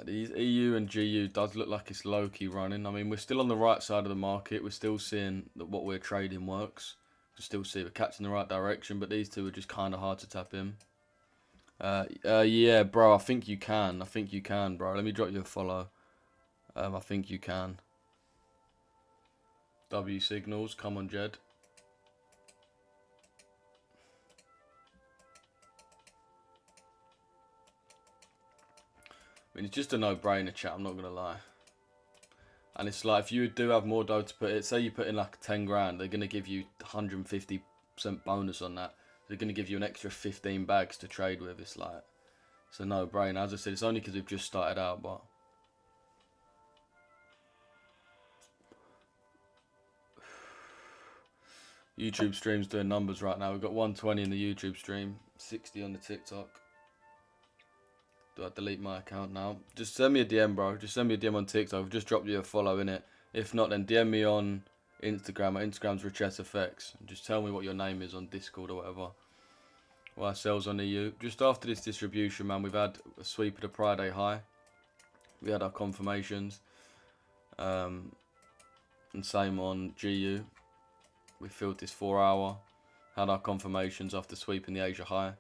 These EU and GU does look like it's low-key running. I mean, we're still on the right side of the market. We're still seeing that what we're trading works. We still see we're catching the right direction, but these two are just kind of hard to tap in. Yeah, bro, I think you can. I think you can, bro. Let me drop you a follow. I think you can. W Signals, come on, Jed. I mean, it's just a no-brainer, chat, I'm not going to lie. And it's like, if you do have more dough to put it, say you put in like 10 grand, they're going to give you 150% bonus on that. They're going to give you an extra 15 bags to trade with. It's like, it's a no-brainer. As I said, it's only because we've just started out, but... YouTube stream's doing numbers right now. We've got 120 in the YouTube stream, 60 on the TikTok. Do I delete my account now? Just send me a DM, bro. Just send me a DM on TikTok. I've just dropped you a follow in it. If not, then DM me on Instagram. My Instagram's Richesse FX. Just tell me what your name is on Discord or whatever. Why sells on EU. Just after this distribution, man, we've had a sweep of the Friday high. We had our confirmations. And same on GU. We filled this 4 hour. Had our confirmations after sweeping the Asia high.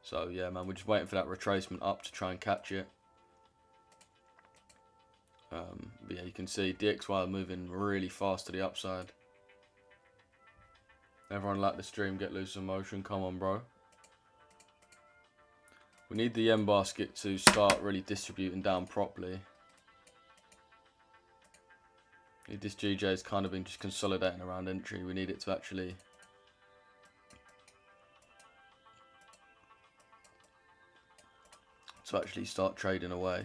So yeah, man, we're just waiting for that retracement up to try and catch it. But yeah, you can see DXY moving really fast to the upside. Everyone like the stream, get loose in motion. Come on, bro. We need the yen basket to start really distributing down properly. This GJ has kind of been just consolidating around entry. We need it to actually... start trading away.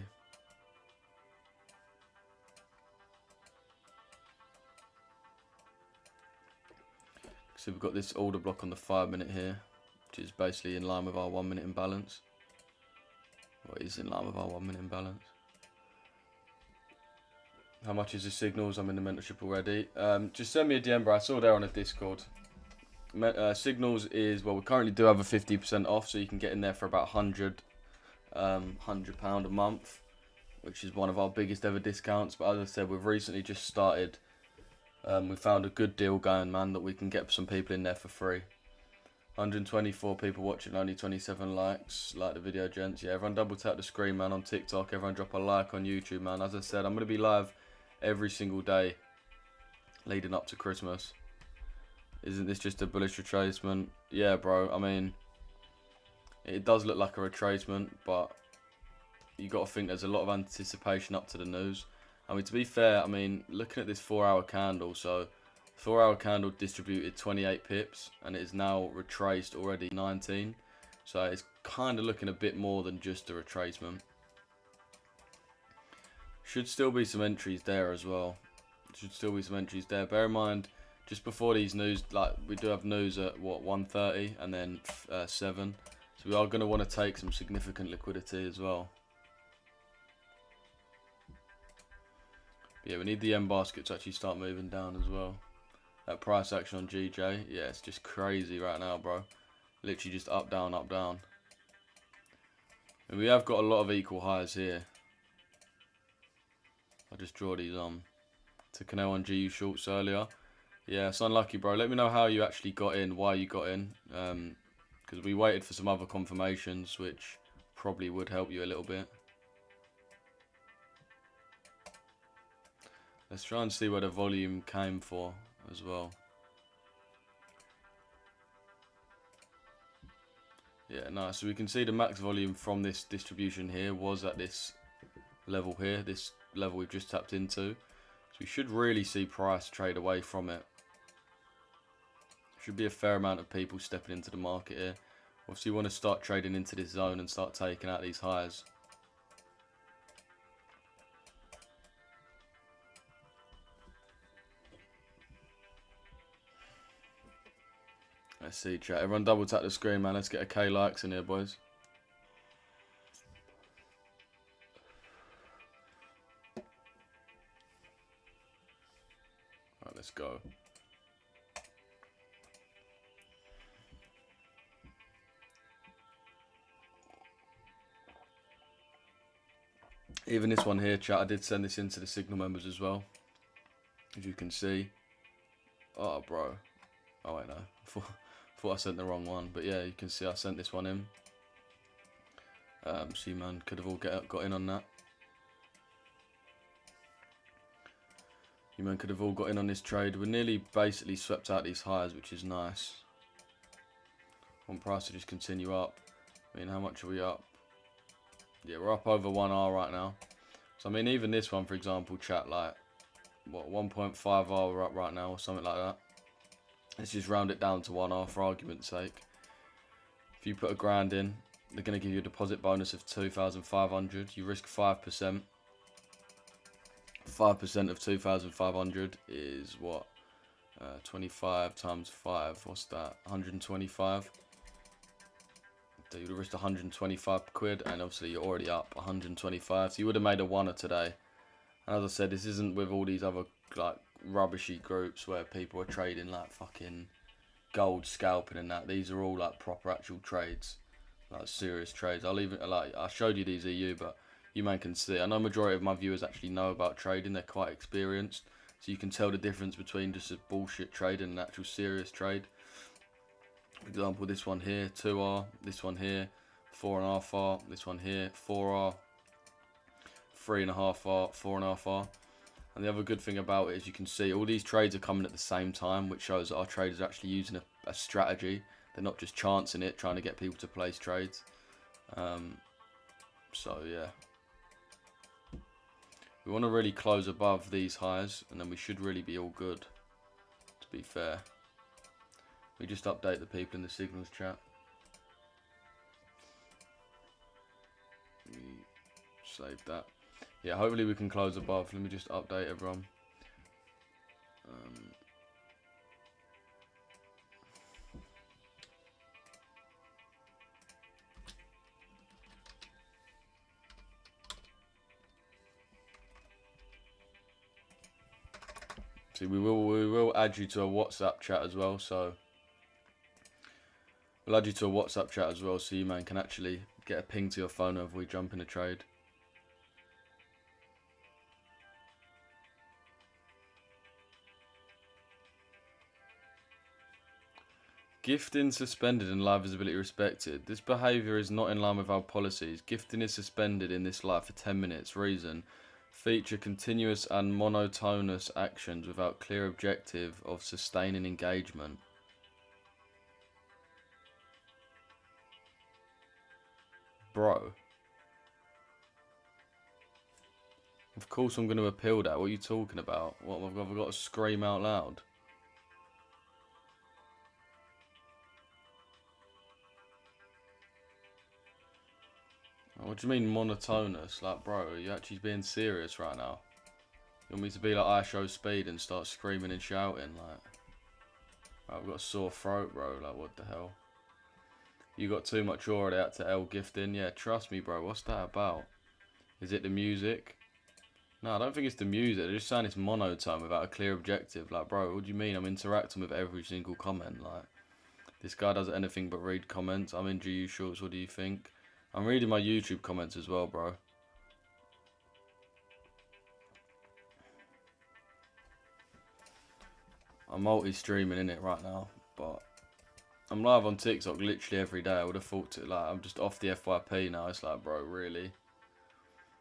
So we've got this order block on the 5 minute here, which is basically in line with our 1 minute imbalance. Well, it is in line with our 1 minute imbalance. How much is the signals? I'm in the mentorship already. Just send me a DM, bro. I saw there on the Discord. Signals is, well, we currently do have a 50% off, so you can get in there for about £100 a month, which is one of our biggest ever discounts. But as I said, we've recently just started. We found a good deal going, man, that we can get some people in there for free. 124 people watching, only 27 likes. Like the video, gents. Yeah, everyone double tap the screen, man, on TikTok. Everyone drop a like on YouTube, man. As I said, I'm going to be live every single day leading up to Christmas. Isn't this just a bullish retracement? Yeah, bro. I mean, it does look like a retracement, but you got to think there's a lot of anticipation up to the news. I mean, to be fair, I mean, looking at this 4-hour candle, so 4-hour candle distributed 28 pips, and it is now retraced already 19. So it's kind of looking a bit more than just a retracement. Should still be some entries there as well. Should still be some entries there. Bear in mind, just before these news, like we do have news at what 1:30 and then 7. So we are going to want to take some significant liquidity as well. But yeah, we need the M basket to actually start moving down as well. That price action on GJ, yeah, it's just crazy right now, bro. Literally just up, down, up, down. And we have got a lot of equal highs here. I'll just draw these on. To Canal on GU shorts earlier. Yeah, it's unlucky, bro. Let me know how you actually got in, why you got in. Because we waited for some other confirmations, which probably would help you a little bit. Let's try and see where the volume came for as well. Yeah, nice. So we can see the max volume from this distribution here was at this level here, this level we've just tapped into. So we should really see price trade away from it. Should be a fair amount of people stepping into the market here. Obviously you want to start trading into this zone and start taking out these highs. Let's see, chat. Everyone double tap the screen, man. Let's get a K likes in here, boys. Alright, let's go. Even this one here, chat, I did send this into the Signal members as well. As you can see. Oh, bro. Oh, wait, no. Thought I sent the wrong one, but yeah, you can see I sent this one in. So you man could have all got in on that. You man could have all got in on this trade. We're nearly basically swept out these highs, which is nice. Want price to just continue up. I mean, how much are we up? Yeah, we're up over 1R right now. So I mean, even this one, for example, chat, like what 1.5R we're up right now, or something like that. Let's just round it down to 1R for argument's sake. If you put a grand in, they're going to give you a deposit bonus of 2,500. You risk 5%. 5% of 2,500 is what? 25 times 5. What's that? 125. So you would have risked 125 quid, and obviously you're already up 125. So you would have made a winner today. And as I said, this isn't with all these other like rubbishy groups where people are trading like fucking gold scalping and that. These are all like proper actual trades, like serious trades. I'll even like I showed you these EU, but you man can see. I know majority of my viewers actually know about trading. They're quite experienced, so you can tell the difference between just a bullshit trade and an actual serious trade. For example, this one here, 2R. This one here, 4.5R. This one here, 4R. 3.5R, 4.5R. And the other good thing about it is you can see all these trades are coming at the same time, which shows that our traders are actually using a strategy. They're not just chancing it, trying to get people to place trades. So yeah, we want to really close above these highs, and then we should really be all good, to be fair. We just update the people in the signals chat. Save that. Yeah, hopefully we can close above. Let me just update everyone. See, we will add you to a WhatsApp chat as well. So we'll add you to a WhatsApp chat as well, so you man can actually get a ping to your phone whenever we jump in a trade. Gifting suspended and live visibility respected. This behaviour is not in line with our policies. Gifting is suspended in this live for 10 minutes. Reason: Feature continuous and monotonous actions without clear objective of sustaining engagement. Bro. Of course I'm going to appeal that. What are you talking about? What have I got to scream out loud? What do you mean monotonous? Like, bro, are you actually being serious right now? You want me to be like I show speed and start screaming and shouting? Like, I've got a sore throat, bro. Like, what the hell? You got too much already out to L gifting. Yeah, trust me, bro. What's that about? Is it the music? No, I don't think it's the music. They're just saying it's monotone without a clear objective. Like, bro, what do you mean? I'm interacting with every single comment. Like, this guy does anything but read comments. I'm in GU Shorts. What do you think? I'm reading my YouTube comments as well, bro. I'm multi-streaming in it right now, but I'm live on TikTok literally every day. I would have thought to, like, I'm just off the FYP now. It's like, bro, really?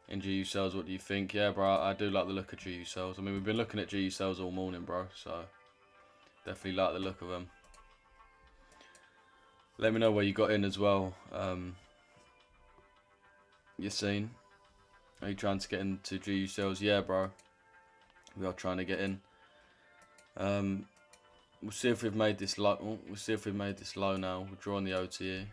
In GU Cells, what do you think? Yeah, bro, I do like the look of GU Cells. I mean, we've been looking at GU Cells all morning, bro, so definitely like the look of them. Let me know where you got in as well. You seen? Are you trying to get into GU Cells? Yeah, bro. We are trying to get in. We'll see if we've made this low. Oh, we'll see if we've made this low now. We're drawing the OTE.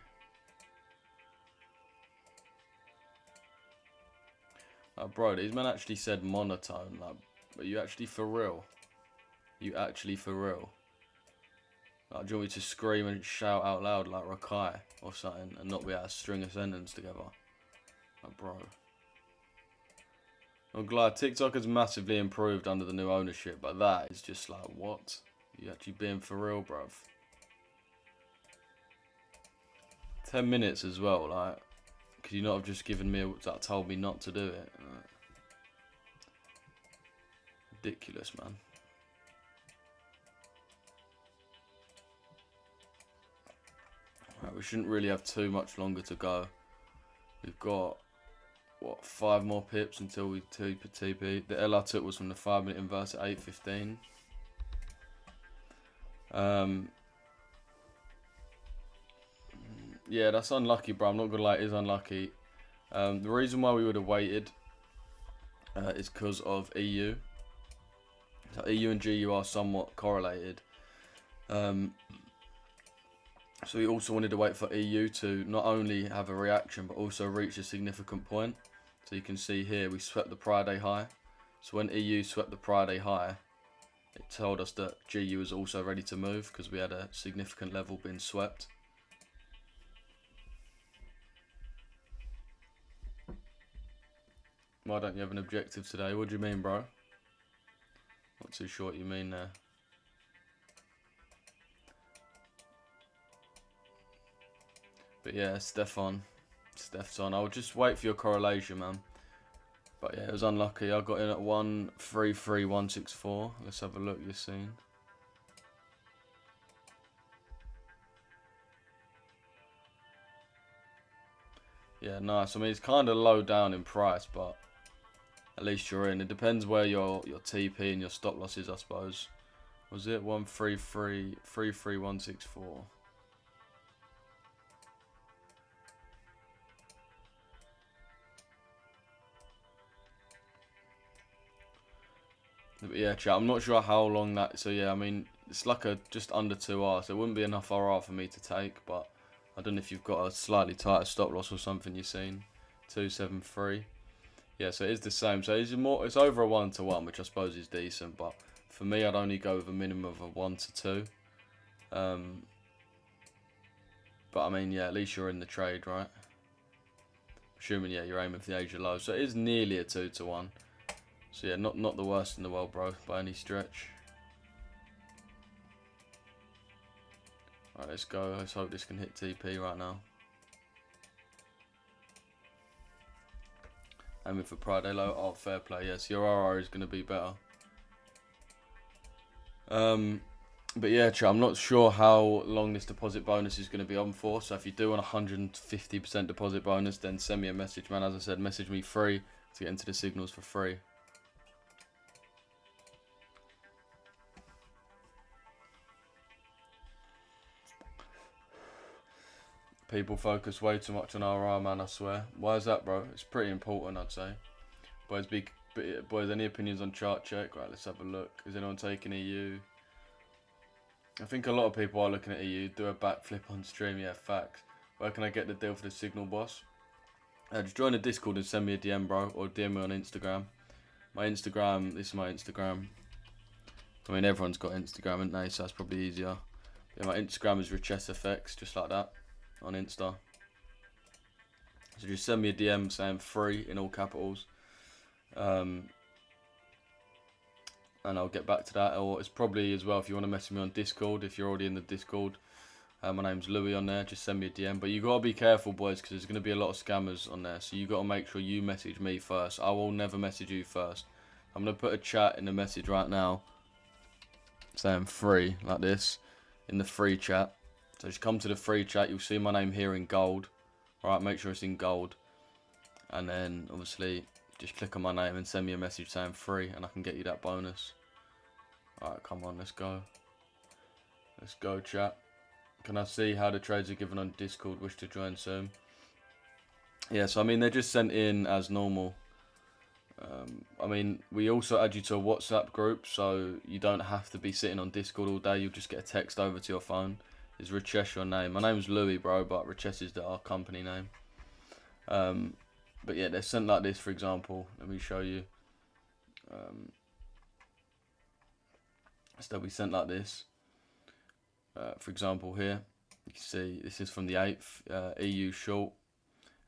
Bro, these men actually said monotone. Like, are you actually for real? You actually for real? Like, do you want me to scream and shout out loud like Richesse or something and not be able to string a sentence together? Like, bro. I'm glad TikTok has massively improved under the new ownership, but that is just like, what? You actually being for real, bruv? 10 minutes as well, like, could you not have just given me, that told me not to do it? Like, ridiculous, man. Right, we shouldn't really have too much longer to go. We've got, what, 5 more pips until we TP. The L I took was from the 5-minute inverse at 8:15. Yeah, that's unlucky, bro. I'm not gonna lie, it is unlucky. The reason why we would have waited is because of EU. So EU and GU are somewhat correlated. So we also wanted to wait for EU to not only have a reaction, but also reach a significant point. So you can see here, we swept the Friday high. So when EU swept the Friday high, it told us that GU was also ready to move because we had a significant level being swept. Why don't you have an objective today? What do you mean, bro? Not too sure what you mean there. But yeah, Steph's on. I'll just wait for your correlation, man. But yeah, it was unlucky. I got in at 133,164. Let's have a look. You've seen. Yeah, nice. I mean, it's kind of low down in price, but at least you're in. It depends where your TP and your stop loss is, I suppose. Was it 133,164? But yeah, chat, I'm not sure how long that. So yeah, I mean, it's like a just under 2 hours. So it wouldn't be enough RR for me to take, but I don't know if you've got a slightly tighter stop loss or something you've seen. 273. Yeah, so it is the same. So it's more. It's over a 1-to-1, which I suppose is decent. But for me, I'd only go with a minimum of a 1-to-2. But I mean, yeah, at least you're in the trade, right? Assuming, yeah, you're aiming for the Asia low. So it is nearly a 2-to-1. So yeah, not the worst in the world, bro, by any stretch. Alright, let's go. Let's hope this can hit TP right now. Aiming for Friday low. Oh, fair play. Yes, your RR is going to be better. But yeah, chat, I'm not sure how long this deposit bonus is going to be on for. So if you do want 150% deposit bonus, then send me a message, man. As I said, message me free to get into the signals for free. People focus way too much on RR, man, I swear. Why is that, bro? It's pretty important, I'd say. Boys, any opinions on chart check? Right, let's have a look. Is anyone taking EU? I think a lot of people are looking at EU. Do a backflip on stream, yeah, facts. Where can I get the deal for the signal, boss? Just join the Discord and send me a DM, bro, or DM me on Instagram. My Instagram, this is my Instagram. I mean, everyone's got Instagram, haven't they? So that's probably easier. Yeah, my Instagram is Richesse, just like that, on Insta. So just send me a DM saying free in all capitals. And I'll get back to that. Or it's probably as well, if you want to message me on Discord, if you're already in the Discord. My name's Louis on there, just send me a DM. But you got to be careful, boys, because there's going to be a lot of scammers on there. So you got to make sure you message me first. I will never message you first. I'm going to put a chat in the message right now saying free, like this, in the free chat. So just come to the free chat. You'll see my name here in gold. Alright, make sure it's in gold. And then, obviously, just click on my name and send me a message saying free, and I can get you that bonus. Alright, come on, let's go. Let's go, chat. Can I see how the trades are given on Discord? Wish to join soon. Yeah, so I mean, they're just sent in as normal. I mean, we also add you to a WhatsApp group, so you don't have to be sitting on Discord all day. You'll just get a text over to your phone. Is Richesse your name? My name's Louis, bro, but Richesse is our company name. But yeah, they're sent like this, for example. Let me show you. So they'll be sent like this. For example, here, you can see this is from the 8th. EU short,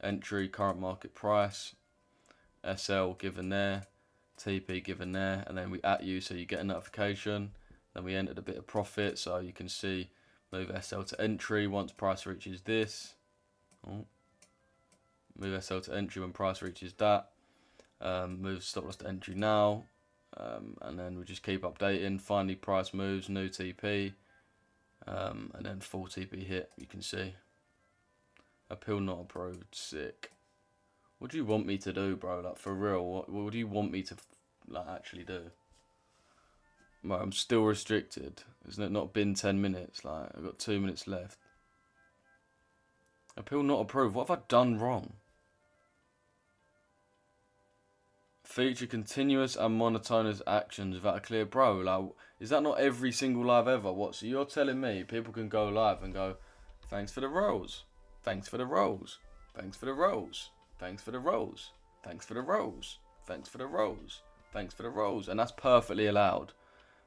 entry, current market price, SL given there, TP given there, and then we at you, so you get a notification. Then we entered a bit of profit, so you can see move SL to entry once price reaches this. Oh. Move SL to entry when price reaches that. Move stop loss to entry now. And then we just keep updating. Finally, price moves, new TP. And then full TP hit, you can see. Appeal not approved, sick. What do you want me to do, bro? Like, for real, what do you want me to, like, actually do? Right, I'm still restricted. Isn't it not been 10 minutes? Like, I've got 2 minutes left. Appeal not approved. What have I done wrong? Feature continuous and monotonous actions without a clear, bro. Like, is that not every single live ever? What? So you're telling me people can go live and go, thanks for the rolls, thanks for the rolls, thanks for the rolls, thanks for the rolls, thanks for the rolls, thanks for the rolls, thanks for the rolls, and that's perfectly allowed.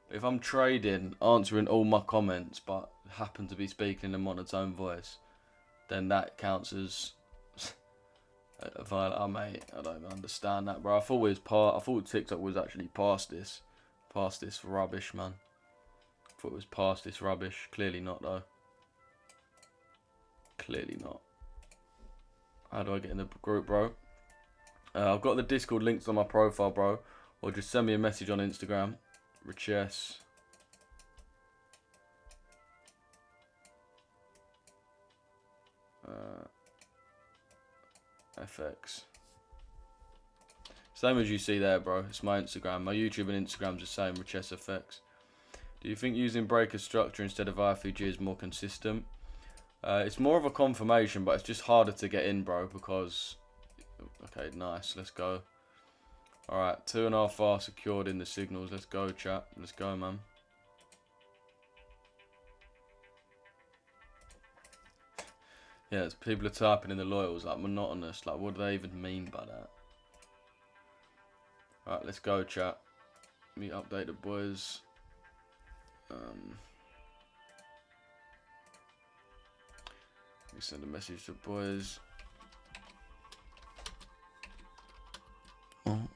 But if I'm trading, answering all my comments, but happen to be speaking in a monotone voice, then that counts as violent. Oh, mate, I don't even understand that, bro. I thought I thought TikTok was actually past this rubbish, man. I thought it was past this rubbish. Clearly not, though. Clearly not. How do I get in the group, bro? I've got the Discord links on my profile, bro. Or just send me a message on Instagram. Richesse. FX. Same as you see there, bro. It's my Instagram. My YouTube and Instagram's the same, Richesse FX. Do you think using breaker structure instead of IFG is more consistent? It's more of a confirmation, but it's just harder to get in, bro, because... Okay, nice. Let's go. Alright, 2.5 hours secured in the signals. Let's go, chat. Let's go, man. Yeah, people are typing in the loyals, like, monotonous. Like, what do they even mean by that? Alright, let's go, chat. Let me update the boys. Let me send a message to the boys. Oh.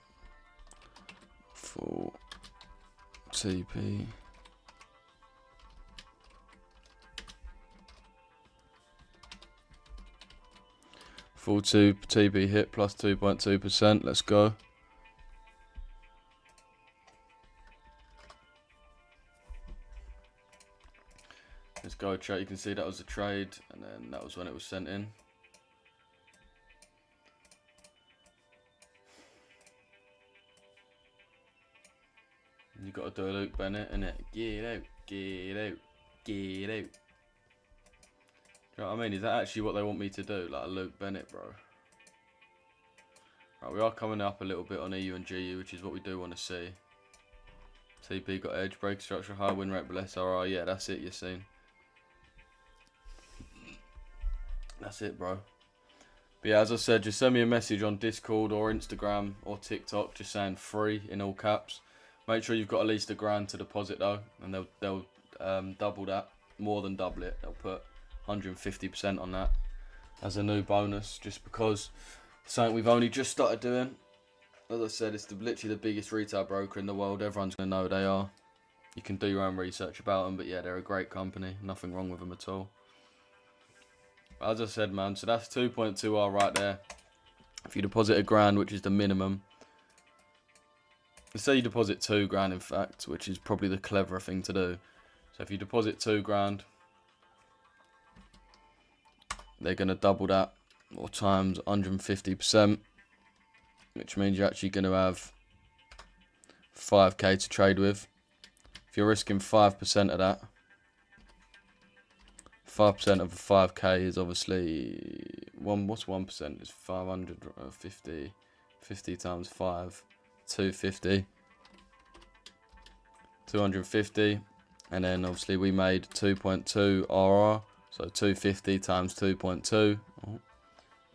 Full TP. Full TP hit plus 2.2%. Let's go. Let's go, chat. You can see that was a trade, and then that was when it was sent in. You got to do a Luke Bennett, innit? Get out, get out, get out. Do you know what I mean? Is that actually what they want me to do? Like a Luke Bennett, bro. Right, we are coming up a little bit on EU and GU, which is what we do want to see. TP got edge, break structure, high win rate, but less RR. Yeah, that's it, you're seeing. That's it, bro. But yeah, as I said, just send me a message on Discord or Instagram or TikTok, just saying free in all caps. Make sure you've got at least £1,000 to deposit though, and they'll double that, more than double it. They'll put 150% on that as a new bonus, just because it's something we've only just started doing. As I said, it's literally the biggest retail broker in the world. Everyone's going to know they are. You can do your own research about them, but yeah, they're a great company. Nothing wrong with them at all. But as I said, man, so that's 2.2R right there. If you deposit £1,000, which is the minimum. Let's say you deposit £2,000, in fact, which is probably the cleverer thing to do. So if you deposit £2,000, they're going to double that, or times 150%. Which means you're actually going to have 5k to trade with. If you're risking 5% of that, 5% of 5k is obviously what's 1%? It's 550. 50 times 5, 250. 250, and then obviously we made 2.2 RR, so 250 times 2.2,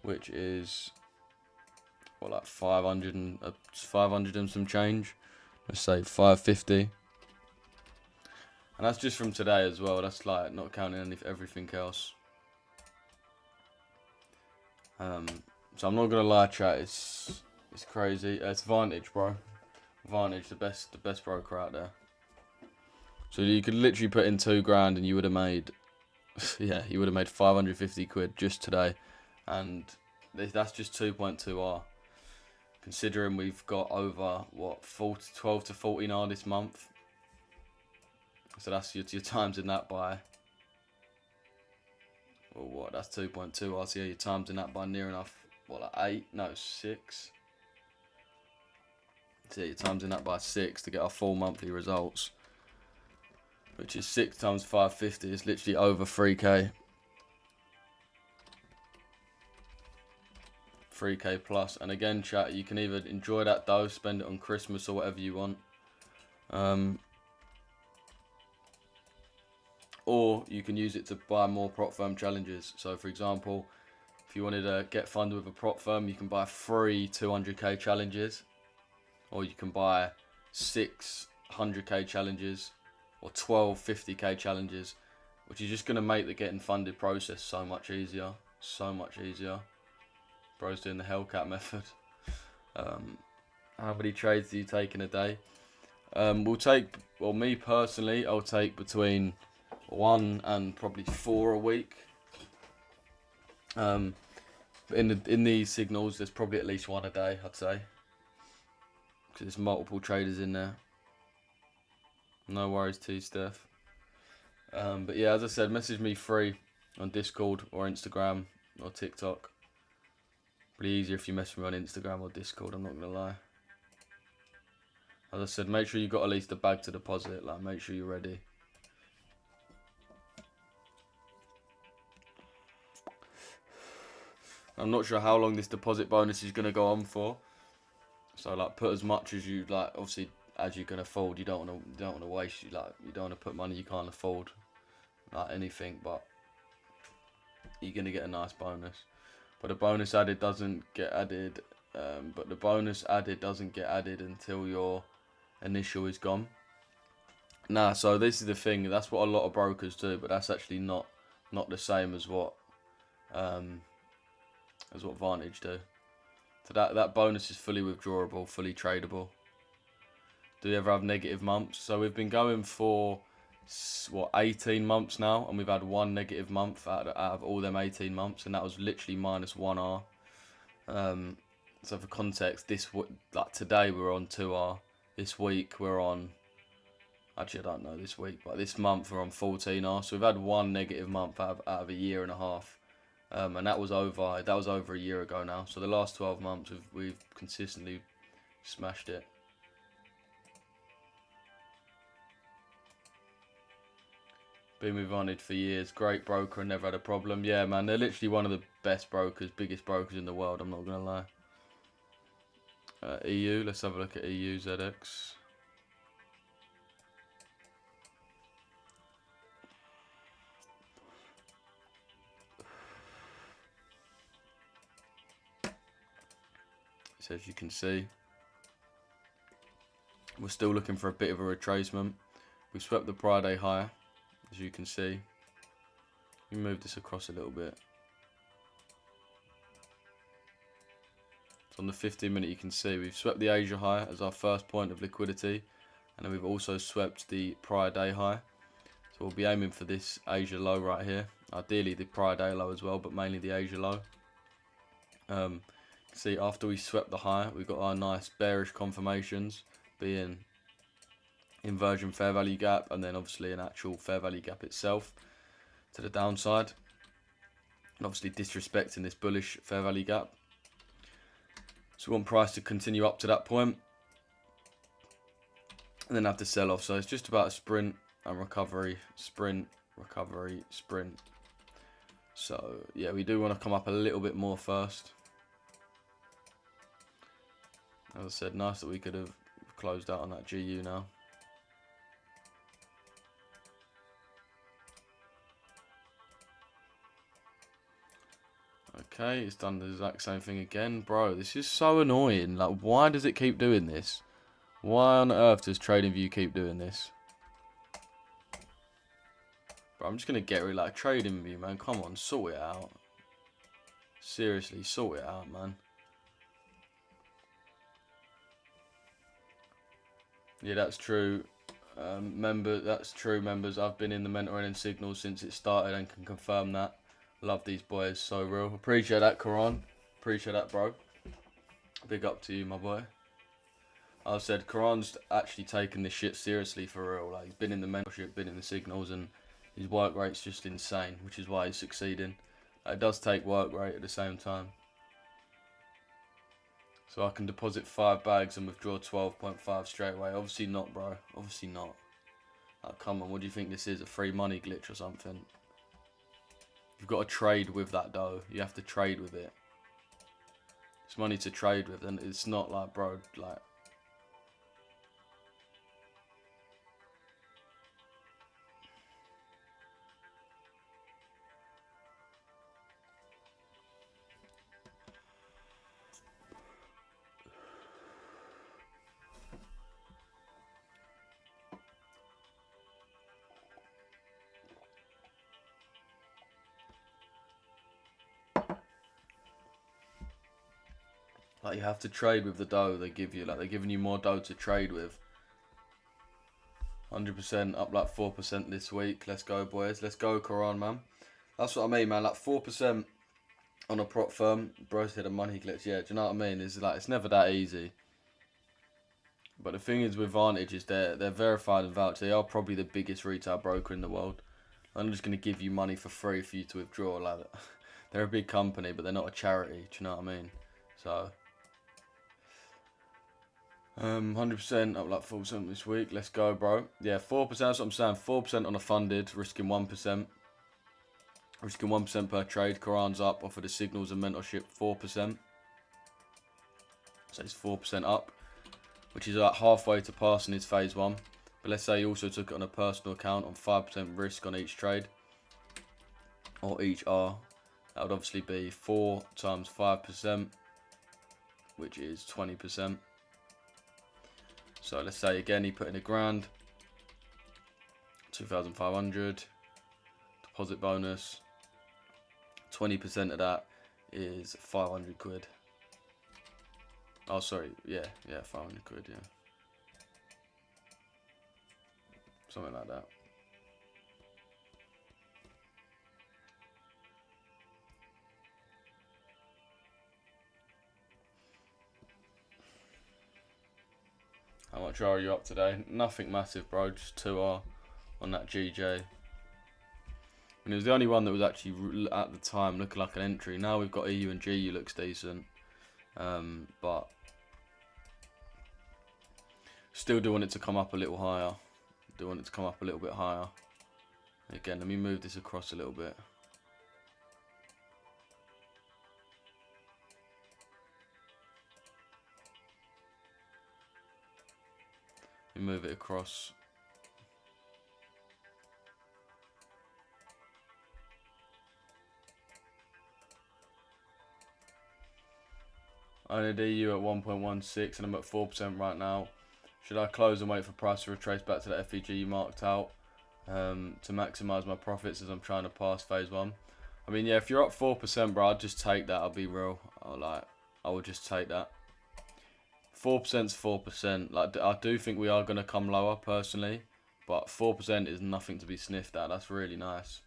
which is what, like 500 and some change. Let's say 550, and that's just from today as well. That's like not counting everything else. So I'm not gonna lie, chat. It's crazy. It's Vantage, bro. Vantage, the best broker out there. So you could literally put in £2,000 and you would have made, yeah, you would have made 550 quid just today, and that's just 2.2R. Considering we've got over, what, 12 to 14R this month. So that's your times in that by, or what, that's 2.2R. So yeah, your times in that by near enough, what, like 8? No, 6. So yeah, your times in that by 6 to get our full monthly results. Which is 6 times 550. It's literally over 3k. 3k plus, and again, chat, you can either enjoy that dough, spend it on Christmas or whatever you want, or you can use it to buy more prop firm challenges. So for example, if you wanted to get funded with a prop firm, you can buy 3 200k challenges, or you can buy 6 100k challenges, or 12 50k challenges, which is just going to make the getting funded process so much easier. Bro's doing the Hellcat method. How many trades do you take in a day? Me personally, I'll take between 1 and probably 4 a week. In these signals, there's probably at least 1 a day, I'd say, because there's multiple traders in there. No worries, T-Steph. But yeah, as I said, message me free on Discord or Instagram or TikTok. Pretty easier if you message me on Instagram or Discord, I'm not going to lie. As I said, make sure you got at least a bag to deposit. Like, make sure you're ready. I'm not sure how long this deposit bonus is going to go on for. So, like, put as much as you, like, obviously, as you can afford. You don't want to waste, you don't want to put money you can't afford, like anything, but you're going to get a nice bonus. But the bonus added doesn't get added. Until your initial is gone. Nah, so this is the thing. That's what a lot of brokers do, but that's actually not the same as what Vantage do. So that bonus is fully withdrawable, fully tradable. Do you ever have negative months? So we've been going for, what, 18 months now, and we've had 1 negative month out of all them 18 months, and that was literally minus 1R. So for context, today we're on 2R. This week we're on, actually I don't know this week, but this month we're on 14R. So we've had 1 negative month out of a year and a half, and that was over a year ago now. So the last 12 months we've consistently smashed it. But Been with Vonage for years. Great broker and never had a problem. Yeah, man, they're literally one of the best brokers, biggest brokers in the world. I'm not gonna lie. EU. Let's have a look at EU ZX. So as you can see, we're still looking for a bit of a retracement. We've swept the prior day higher, as you can see. We move this across a little bit. So on the 15-minute, you can see we've swept the Asia high as our first point of liquidity, and then we've also swept the prior day high. So we'll be aiming for this Asia low right here. Ideally the prior day low as well, but mainly the Asia low. See, after we swept the high, we've got our nice bearish confirmations, being inversion fair value gap, and then obviously an actual fair value gap itself to the downside, and obviously disrespecting this bullish fair value gap. So we want price to continue up to that point and then have to sell off. So it's just about a sprint and recovery, sprint, recovery, sprint. So yeah, we do want to come up a little bit more first. As I said, nice that we could have closed out on that GU now. Okay, it's done the exact same thing again. Bro, this is so annoying. Like, why does it keep doing this? Why on earth does TradingView keep doing this? Bro, I'm just going to get rid of like TradingView, man. Come on, sort it out. Seriously, sort it out, man. Yeah, that's true. That's true, members. I've been in the mentoring and signals since it started and can confirm that. Love these boys, so real. Appreciate that, Karan. Appreciate that, bro. Big up to you, my boy. I said, Karan's actually taken this shit seriously for real. Like, he's been in the mentorship, been in the signals, and his work rate's just insane, which is why he's succeeding. It does take work rate at the same time. So I can deposit 5 bags and withdraw 12.5 straight away. Obviously not, bro. Obviously not. Like, come on, what do you think this is? A free money glitch or something? You've got to trade with that dough. You have to trade with it. It's money to trade with, and it's not like, bro, like... Like, you have to trade with the dough they give you. Like, they're giving you more dough to trade with. 100% up like 4% this week. Let's go, boys. Let's go, Karan, man. That's what I mean, man. Like 4% on a prop firm. Bro's hit a money glitch. Yeah, do you know what I mean? It's like, it's never that easy. But the thing is with Vantage is they're verified and vouched. They are probably the biggest retail broker in the world. I'm just going to give you money for free for you to withdraw. Like, they're a big company, but they're not a charity. Do you know what I mean? So... 100% up like 4% this week. Let's go, bro. Yeah, 4%. That's what I'm saying. 4% on a funded, risking 1%. Risking 1% per trade. Karan's up off of the signals and mentorship, 4%. So it's 4% up, which is like halfway to passing his phase 1. But let's say he also took it on a personal account on 5% risk on each trade, or each R. That would obviously be 4 times 5%, which is 20%. So let's say again he put in $1,000, 2,500 deposit bonus. 20% of that is 500 quid. Oh, sorry, yeah, 500 quid, yeah, something like that. How much are you up today? Nothing massive, bro. Just 2R on that GJ. And it was the only one that was actually, at the time, looking like an entry. Now we've got EU and GU looks decent. But still do want it to come up a little higher. Do want it to come up a little bit higher. Again, let me move this across a little bit. Let me move it across. I need EU at 1.16 and I'm at 4% right now. Should I close and wait for price to retrace back to the FEG you marked out to maximise my profits as I'm trying to pass phase 1? I mean, yeah, if you're up 4%, bro, I'd just take that. I'll be real. I would just take that. 4%'s 4%. Like, I do think we are going to come lower, personally. But 4% is nothing to be sniffed at. That's really nice.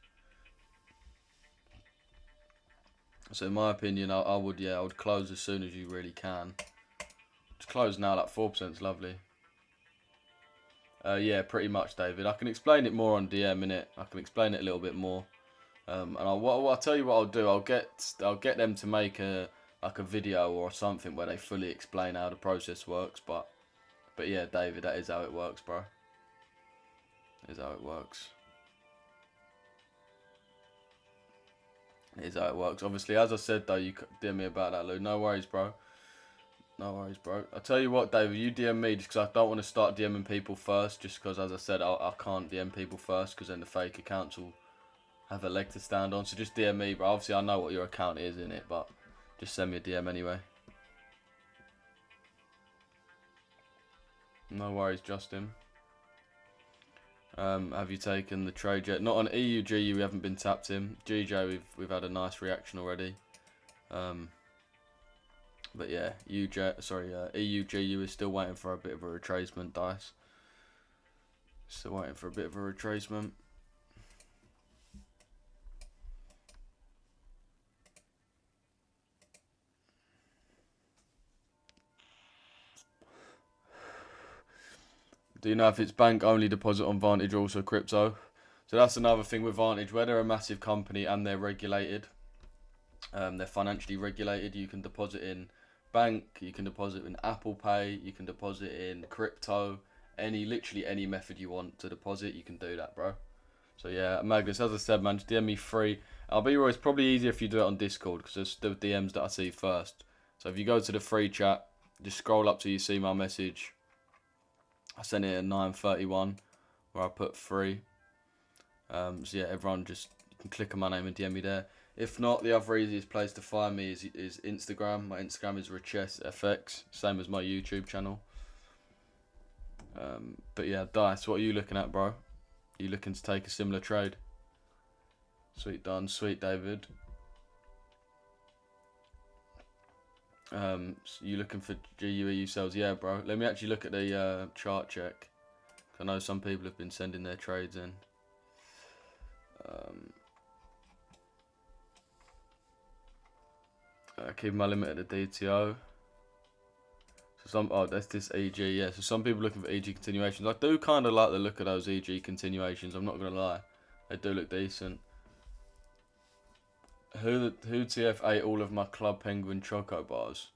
So in my opinion, I would close as soon as you really can. Just close now, like 4%'s lovely. Yeah, pretty much, David. I can explain it more on DM, innit? I can explain it a little bit more. And I'll tell you what I'll do. I'll get them to make a video or something where they fully explain how the process works. But yeah, David, that is how it works, bro. That is how it works. It is how it works. Obviously, as I said, though, you DM me about that, Lou. No worries, bro. No worries, bro. I'll tell you what, David, you DM me just because I don't want to start DMing people first. Just because, as I said, I can't DM people first because then the fake accounts will have a leg to stand on. So just DM me, bro. Obviously, I know what your account is in it, but just send me a DM anyway. No worries, Justin. Have you taken the trade yet? Not on EU GU, we haven't been tapped in. GJ, we've had a nice reaction already. But yeah, EU GU is still waiting for a bit of a retracement, Dice. Still waiting for a bit of a retracement. Do you know if it's bank only deposit on Vantage or also crypto? So that's another thing with Vantage, where they're a massive company and they're regulated. They're financially regulated. You can deposit in bank, you can deposit in Apple Pay, you can deposit in crypto, literally any method you want to deposit, you can do that, bro. So yeah, Magnus, as I said, man, just DM me free. I'll be real, it's probably easier if you do it on Discord because there's the DMs that I see first. So if you go to the free chat, just scroll up till you see my message. I sent it at 9:31 where I put free. So yeah, everyone just can click on my name and DM me there. If not, the other easiest place to find me is Instagram. My Instagram is Richesse FX, same as my YouTube channel. But yeah, Dice, what are you looking at, bro? Are you looking to take a similar trade? Sweet done, sweet David. So you looking for GUEU sales? Yeah, bro. Let me actually look at the chart check. I know some people have been sending their trades in. Keep my limit at the DTO. So that's this EG. Yeah. So some people looking for EG continuations. I do kind of like the look of those EG continuations. I'm not gonna lie, they do look decent. Who TF ate all of my Club Penguin Choco bars?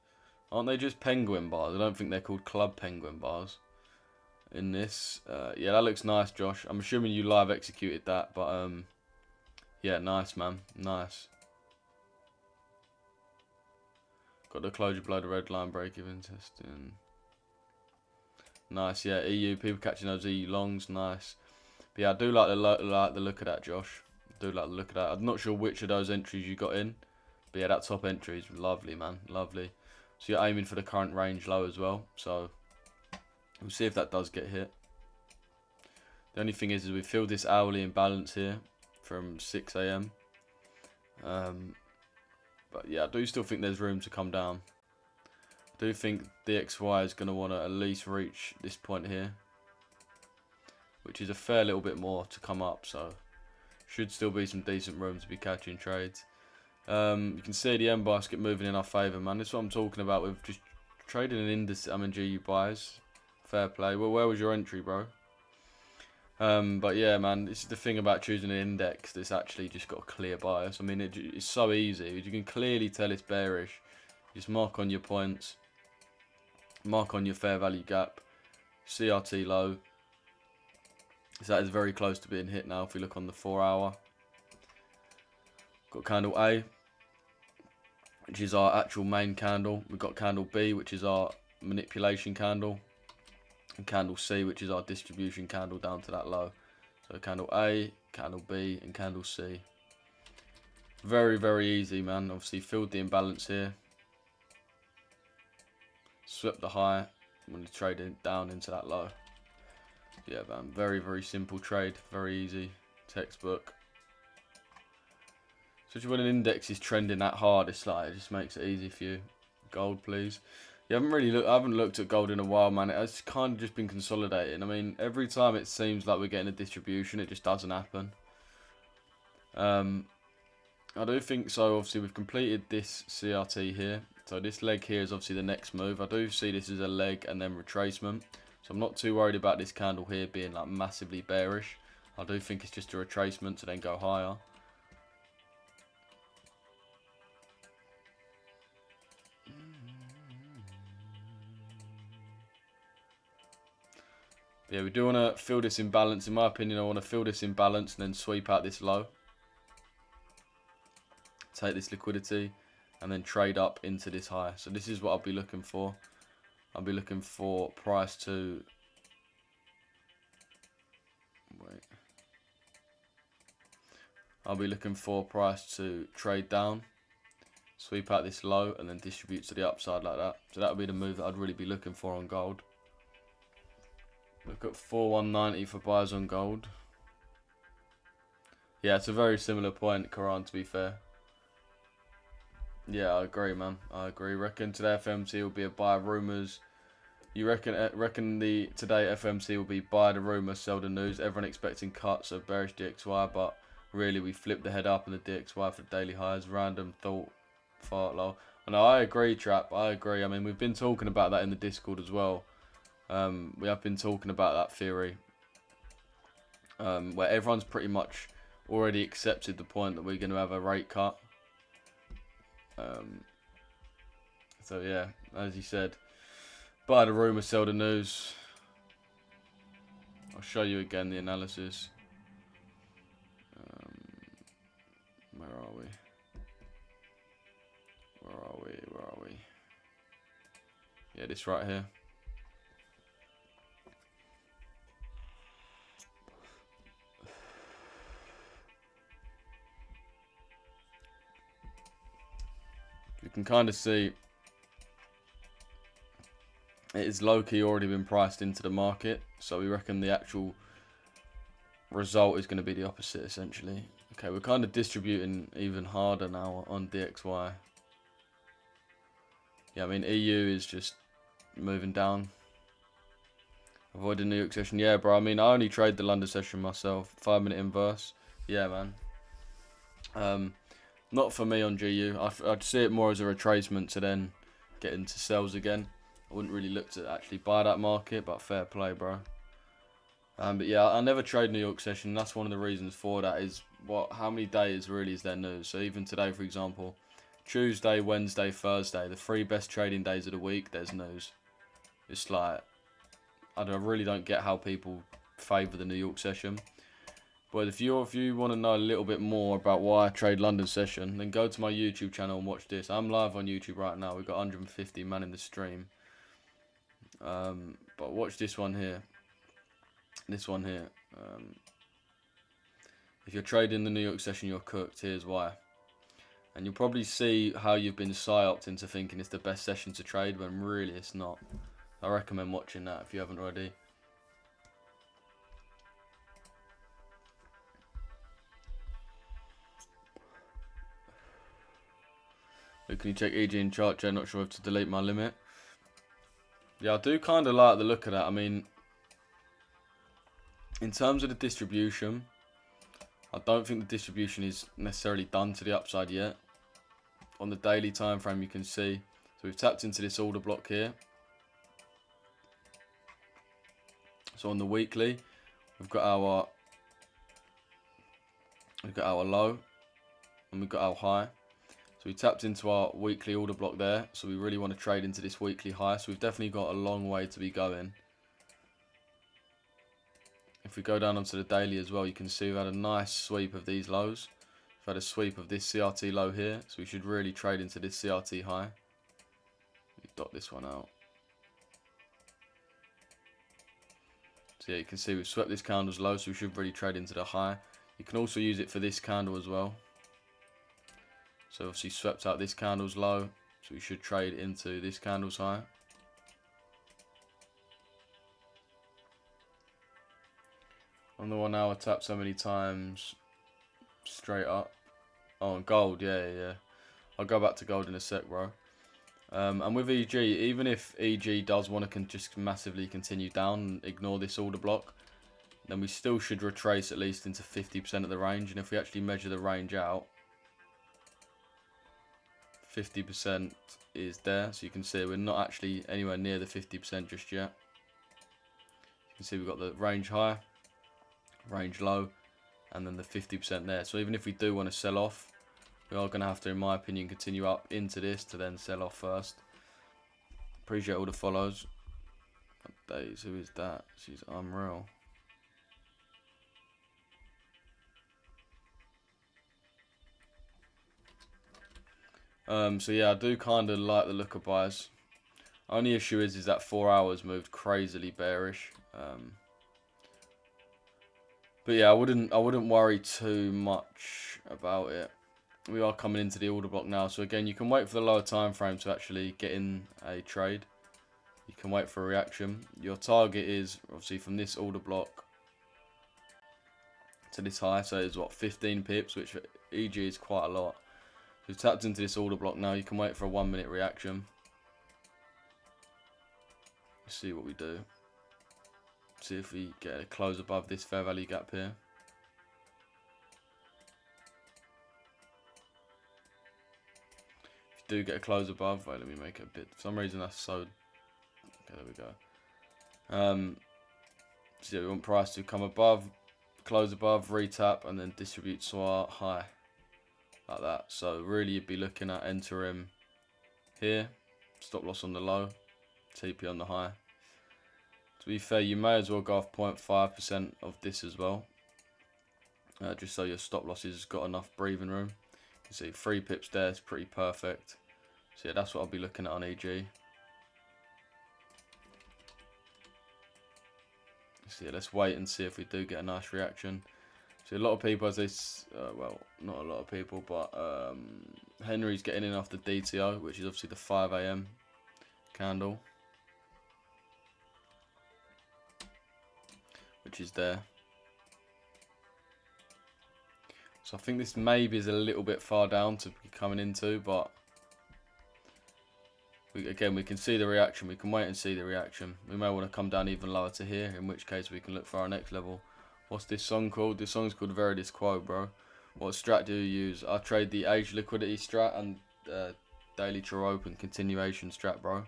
Aren't they just Penguin bars? I don't think they're called Club Penguin bars. In this, yeah, that looks nice, Josh. I'm assuming you live executed that, but yeah, nice, man, nice. Got the closure below the red line, break even testing. Nice, yeah. EU people catching those EU longs, nice. But yeah, I do like the look of that, Josh. I do like the look of that. I'm not sure which of those entries you got in, but yeah, that top entry is lovely, man, lovely. So you're aiming for the current range low as well. So we'll see if that does get hit. The only thing is we filled this hourly imbalance here from 6 AM. But yeah, I do still think there's room to come down. I do think DXY is going to want to at least reach this point here, which is a fair little bit more to come up. So should still be some decent room to be catching trades. You can see the M basket moving in our favour, man. This is what I'm talking about with just trading an indices. I mean, GU buys. Fair play. Well, where was your entry, bro? But yeah, man, this is the thing about choosing an index that's actually just got a clear bias. I mean, it's so easy. You can clearly tell it's bearish. You just mark on your points, mark on your fair value gap, CRT low, So that is very close to being hit now if we look on the 4 hour. Got candle A, which is our actual main candle. We've got candle B, which is our manipulation candle. And candle C, which is our distribution candle down to that low. So candle A, candle B, and candle C. Very, very easy, man. Obviously filled the imbalance here. Swept the high. I'm going to trade it down into that low. Yeah, man. Very, very simple trade. Very easy. Textbook. Especially when an index is trending that hard, it's like, it just makes it easy for you. Gold, please. I haven't looked at gold in a while, man. It's kind of just been consolidating. I mean, every time it seems like we're getting a distribution, it just doesn't happen. I do think so. Obviously, we've completed this CRT here. So this leg here is obviously the next move. I do see this as a leg and then retracement. So I'm not too worried about this candle here being like massively bearish. I do think it's just a retracement to then go higher. But yeah, we do want to fill this imbalance. In my opinion, I want to fill this imbalance and then sweep out this low. Take this liquidity and then trade up into this high. So this is what I'll be looking for. I'll be looking for price to... Wait. I'll be looking for price to trade down, sweep out this low, and then distribute to the upside like that. So that would be the move that I'd really be looking for on gold. Look at 4190 for buys on gold. Yeah, it's a very similar point, Karan, to be fair. Yeah, I agree, man. I agree. Reckon today FMC will be a buy rumours. You reckon the today FMC will be buy the rumour, sell the news. Everyone expecting cuts of bearish DXY, but really we flipped the head up in the DXY for the daily highs. Random thought, fart low. And I agree, Trap. I agree. I mean, we've been talking about that in the Discord as well. We have been talking about that theory, where everyone's pretty much already accepted the point that we're going to have a rate cut. So yeah, as you said, buy the rumour, sell the news. I'll show you again the analysis. Where are we? Where are we? Where are we? Yeah, this right here. You can kind of see it is low-key already been priced into the market, so we reckon the actual result is going to be the opposite, essentially. Okay, we're kind of distributing even harder now on DXY. Yeah, I mean, EU is just moving down. Avoid the New York session. Yeah, bro, I mean, I only trade the London session myself. 5-minute inverse. Yeah, man. Not for me on GU. I'd see it more as a retracement to then get into sells again. I wouldn't really look to actually buy that market, but fair play, bro. But yeah, I never trade New York session. That's one of the reasons for that is how many days really is there news. So even today, for example, Tuesday, Wednesday, Thursday, the 3 best trading days of the week, there's news. It's like, I really don't get how people favour the New York session. But if you want to know a little bit more about why I trade London session, then go to my YouTube channel and watch this. I'm live on YouTube right now. We've got 150 man in the stream. But watch this one here. This one here. If you're trading the New York session, you're cooked. Here's why. And you'll probably see how you've been psyoped into thinking it's the best session to trade when really it's not. I recommend watching that if you haven't already. Can you check EG and chart, Jay? Not sure if to delete my limit. Yeah, I do kind of like the look of that. I mean, in terms of the distribution, I don't think the distribution is necessarily done to the upside yet. On the daily time frame, you can see. So we've tapped into this order block here. So on the weekly, we've got our low and we've got our high. So we tapped into our weekly order block there. So we really want to trade into this weekly high. So we've definitely got a long way to be going. If we go down onto the daily as well, you can see we've had a nice sweep of these lows. We've had a sweep of this CRT low here, so we should really trade into this CRT high. We dot this one out. So yeah, you can see we've swept this candle's low, so we should really trade into the high. You can also use it for this candle as well. So obviously swept out this candle's low, so we should trade into this candle's high. On the 1 hour tap so many times, straight up. Oh, and gold, yeah. I'll go back to gold in a sec, bro. And with EG, even if EG does want to just massively continue down and ignore this order block, then we still should retrace at least into 50% of the range. And if we actually measure the range out, 50% is there. So you can see we're not actually anywhere near the 50% just yet. You can see we've got the range high, range low, and then the 50% there. So even if we do want to sell off, we are going to have to, in my opinion, continue up into this to then sell off first. Appreciate all the follows. Days, who is that? She's unreal. So yeah, I do kind of like the look of buys. Only issue is that 4 hours moved crazily bearish. But yeah, I wouldn't worry too much about it. We are coming into the order block now, so again, you can wait for the lower time frame to actually get in a trade. You can wait for a reaction. Your target is obviously from this order block to this high, so it's what, 15 pips, which for EG is quite a lot. We've tapped into this order block now. You can wait for a 1 minute reaction. Let's see what we do. See if we get a close above this fair value gap here. If you do get a close above, wait, let me make it a bit. For some reason that's so. Okay, there we go. So yeah, we want price to come above, close above, retap, and then distribute SWAR high. Like that. So really you'd be looking at entering here, stop loss on the low, TP on the high. To be fair, you may as well go off 0.5% of this as well, just so your stop loss has got enough breathing room. You can see 3 pips there, it's pretty perfect. So yeah, that's what I'll be looking at on EG. So yeah, let's wait and see if we do get a nice reaction. So a lot of people, as this, well, not a lot of people, but Henry's getting in off the DTO, which is obviously the 5 AM candle, which is there. So I think this maybe is a little bit far down to be coming into, but again, we can see the reaction. We can wait and see the reaction. We may want to come down even lower to here, in which case we can look for our next level. What's this song called? This song's called Veridis Quo, bro. What strat do you use? I trade the age liquidity strat and daily true open continuation strat, bro.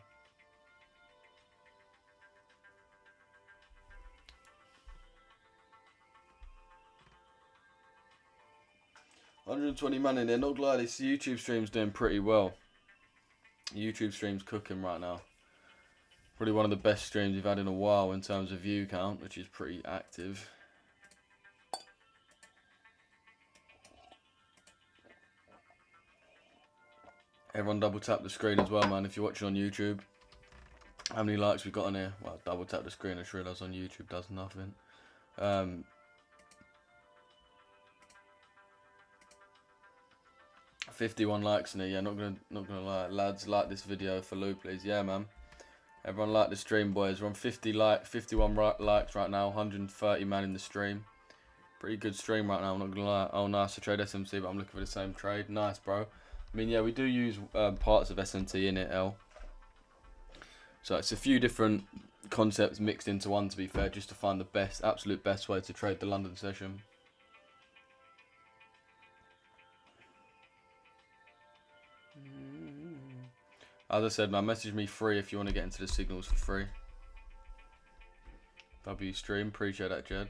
$120 man in there. Not gonna lie, this YouTube stream's doing pretty well. YouTube stream's cooking right now. Probably one of the best streams we've had in a while in terms of view count, which is pretty active. Everyone double tap the screen as well, man, if you're watching on YouTube. How many likes we got on here? Well, double tap the screen, I just realised on YouTube does nothing. 51 likes in it, yeah, not gonna lie. Lads, like this video for Lou, please. Yeah, man. Everyone like the stream, boys. We're on 51 likes right now, 130 man in the stream. Pretty good stream right now, I'm not gonna lie. Oh, nice, I trade SMT, but I'm looking for the same trade. Nice, bro. I mean, yeah, we do use parts of SMT in it, L. So it's a few different concepts mixed into one, to be fair, just to find the best, absolute best way to trade the London session. As I said, man, message me free if you want to get into the signals for free. W stream, appreciate that, Jed.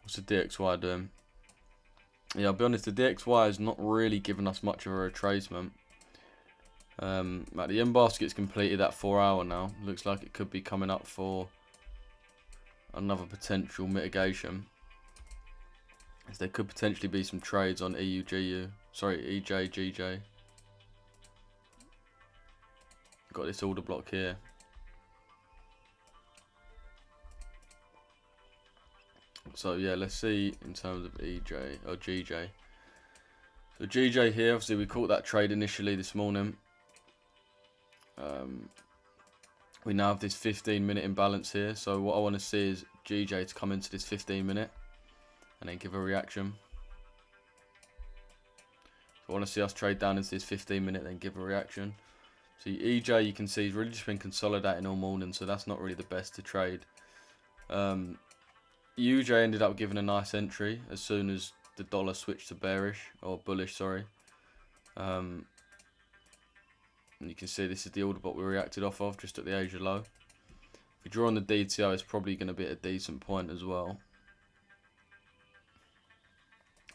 What's the DXY doing? Yeah, I'll be honest, the DXY is not really giving us much of a retracement. The end basket's completed that 4 hour now. Looks like it could be coming up for another potential mitigation. As there could potentially be some trades on EJ, GJ. Got this order block here. So yeah, let's see in terms of EJ or GJ. So GJ here, obviously we caught that trade initially this morning. We now have this 15-minute imbalance here. So what I want to see is GJ to come into this 15-minute and then give a reaction. So I want to see us trade down into this 15-minute, then give a reaction. So EJ, you can see, he's really just been consolidating all morning, so that's not really the best to trade. UJ ended up giving a nice entry as soon as the dollar switched to bearish, or bullish, sorry. And you can see this is the order block we reacted off of, just at the Asia low. If we draw on the DTO, it's probably going to be at a decent point as well.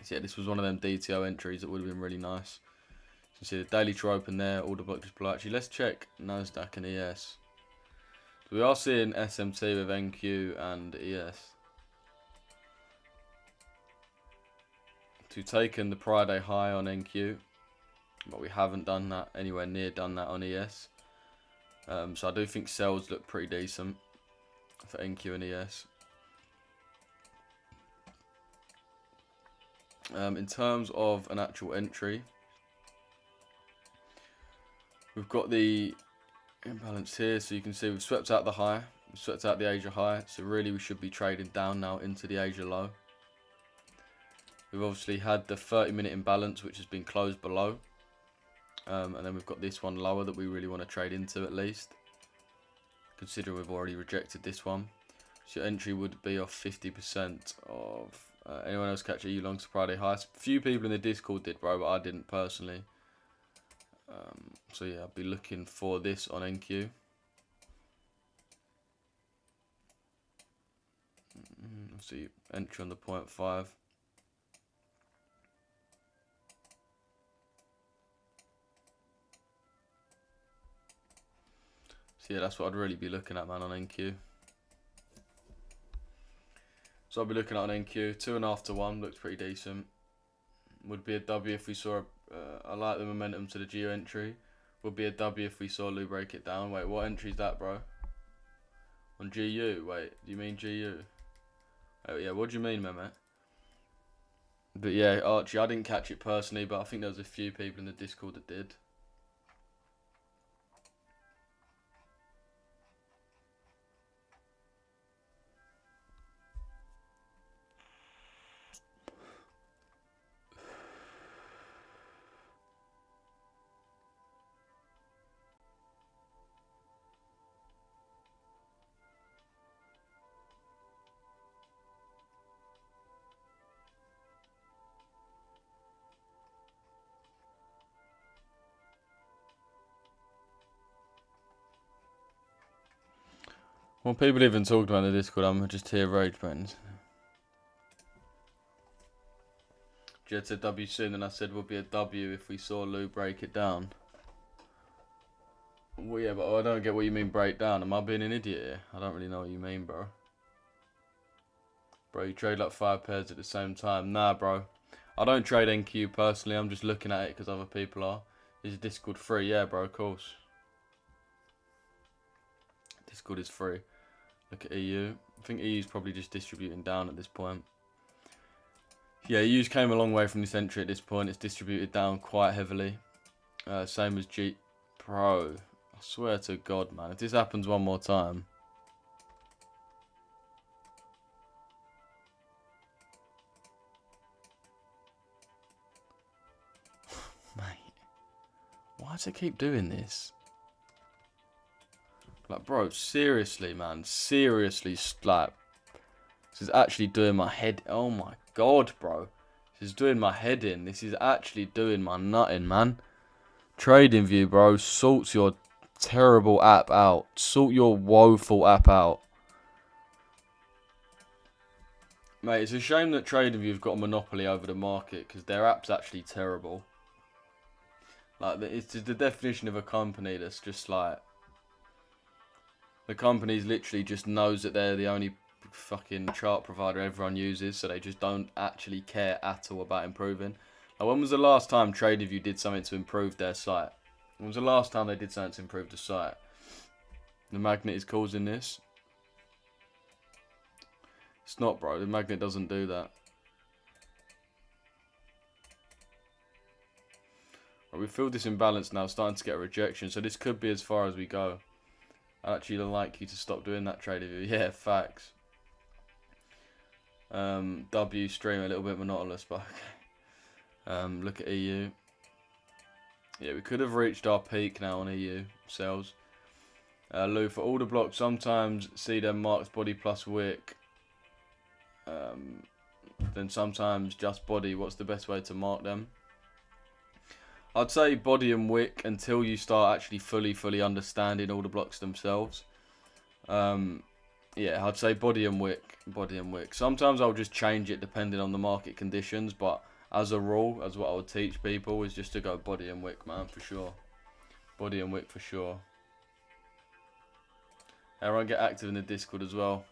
So yeah, this was one of them DTO entries that would have been really nice. You can see the daily to open there, order block just below. Actually, let's check Nasdaq and ES. So we are seeing SMT with NQ and ES. So we've taken the prior day high on NQ, but we haven't done that, anywhere near done that on ES. So I do think sells look pretty decent for NQ and ES. In terms of an actual entry, we've got the imbalance here, so you can see we've swept out the high, we've swept out the Asia high, so really we should be trading down now into the Asia low. We've obviously had the 30-minute imbalance, which has been closed below. And then we've got this one lower that we really want to trade into at least, considering we've already rejected this one. So your entry would be off 50% of... anyone else catch a EU long to Friday high? A few people in the Discord did, bro, but I didn't personally. So yeah, I'll be looking for this on NQ. See, entry on the 0.5. So yeah, that's what I'd really be looking at, man, on NQ. So I'll be looking at on NQ. 2.5 to 1 looks pretty decent. Would be a W if we saw. I like the momentum to the Geo entry. Would be a W if we saw Lou break it down. Wait, what entry is that, bro? On GU? Wait, do you mean GU? Oh yeah, what do you mean, man? But yeah, Archie, I didn't catch it personally, but I think there was a few people in the Discord that did. Well, people even talked about the Discord. I'm just here rage friends. Jed said W soon, and I said would be a W if we saw Lou break it down. Well, yeah, but I don't get what you mean break down. Am I being an idiot here? I don't really know what you mean, bro. Bro, you trade like 5 pairs at the same time. Nah, bro. I don't trade NQ personally. I'm just looking at it because other people are. Is Discord free? Yeah, bro, of course. Discord is free. Look at EU. I think EU's probably just distributing down at this point. Yeah, EU's came a long way from this entry at this point. It's distributed down quite heavily. Same as G. Bro, I swear to God, man. If this happens one more time. Mate. Why does it keep doing this? Like, bro, seriously, man. Seriously, like, this is actually doing my head. Oh my God, bro. This is doing my head in. This is actually doing my nut in, man. Trading View, bro. Sort your terrible app out. Sort your woeful app out. Mate, it's a shame that TradingView have got a monopoly over the market because their app's actually terrible. Like, it's the definition of a company that's just like... The company's literally just knows that they're the only fucking chart provider everyone uses, so they just don't actually care at all about improving. Now, when was the last time TradingView did something to improve their site? When was the last time they did something to improve the site? The magnet is causing this. It's not, bro. The magnet doesn't do that. Right, we filled this imbalance now, starting to get a rejection, so this could be as far as we go. I'd actually like you to stop doing that, TradingView. Yeah, facts. W stream a little bit monotonous, but okay. Look at EU. Yeah, we could have reached our peak now on EU sales. Lou, for order blocks, sometimes see them marks body plus wick. Then sometimes just body. What's the best way to mark them? I'd say body and wick until you start actually fully understanding order blocks themselves. Yeah, I'd say body and wick. Body and wick. Sometimes I'll just change it depending on the market conditions, but as a rule, as what I would teach people, is just to go body and wick, man, for sure. Body and wick for sure. Everyone get active in the Discord as well.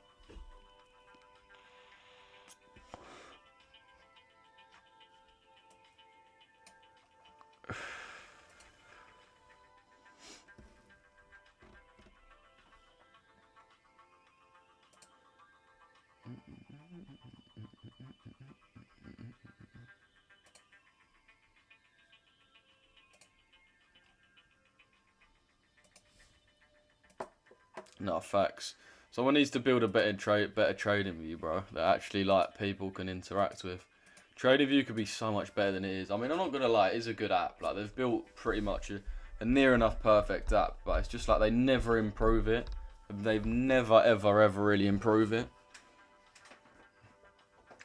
No, facts. Someone needs to build a better trading view, bro, that actually like people can interact with. Trading view could be so much better than it is. I mean, I'm not gonna lie, it is a good app. Like, they've built pretty much a near enough perfect app, but it's just like they never improve it. They've never ever really improve it.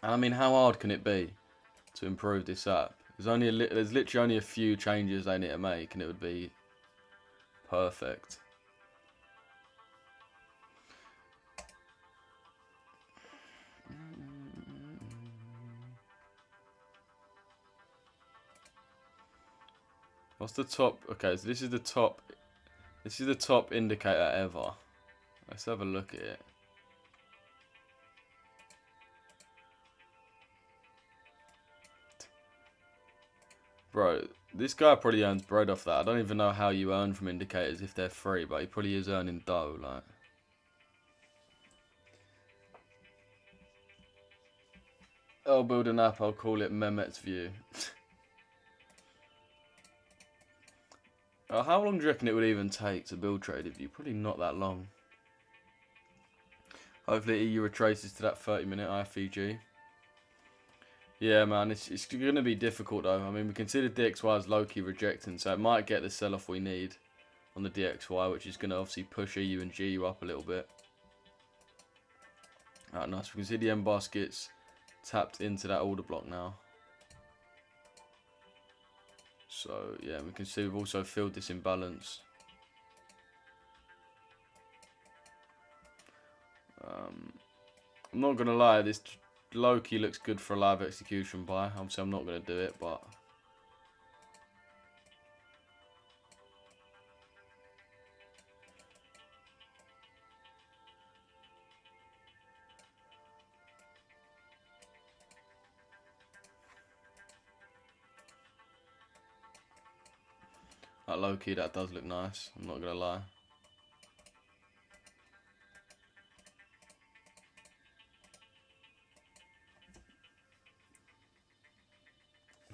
And I mean, how hard can it be to improve this app? There's literally only a few changes they need to make, and it would be perfect. What's the top? Okay, so this is the top. This is the top indicator ever. Let's have a look at it. Bro, this guy probably earns bread off that. I don't even know how you earn from indicators if they're free, but he probably is earning dough, like. I'll build an app, I'll call it Mehmet's View. How long do you reckon it would even take to build Trading View? Probably not that long. Hopefully EU retraces to that 30-minute IFVG. Yeah, man, it's going to be difficult, though. I mean, we considered DXY as low-key rejecting, so it might get the sell-off we need on the DXY, which is going to obviously push EU and GU up a little bit. Alright, nice. We can see the M baskets tapped into that order block now. So, yeah, we can see we've also filled this imbalance. I'm not going to lie, this low-key looks good for a live execution buy. Obviously, I'm not going to do it, but... Like, low-key, that does look nice. I'm not going to lie.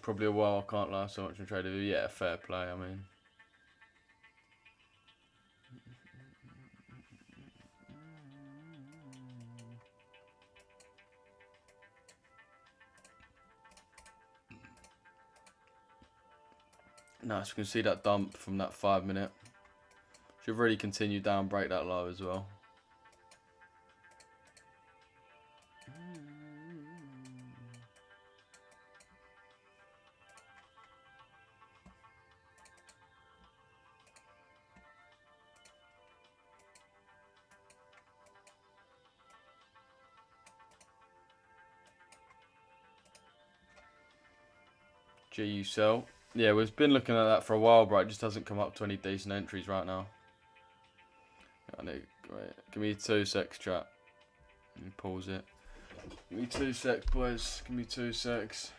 Probably a while, I can't lie so much in Trader View. Yeah, fair play, I mean. Nice, we can see that dump from that 5-minute. Should really continue down, break that low as well. GU sell. Yeah, we've been looking at that for a while, bro. It just hasn't come up to any decent entries right now. Wait, give me 2 secs, chat. Let me pause it. Give me 2 secs, boys. Give me 2 secs.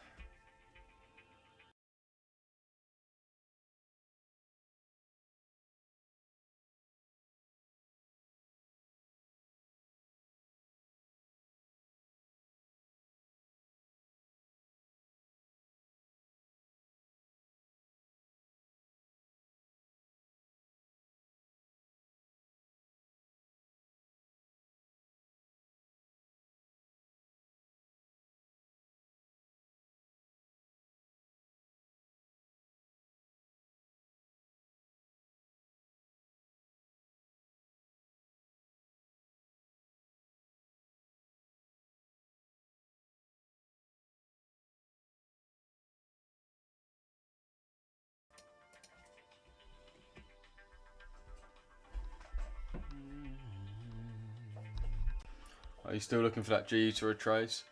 Are you still looking for that GU to retrace?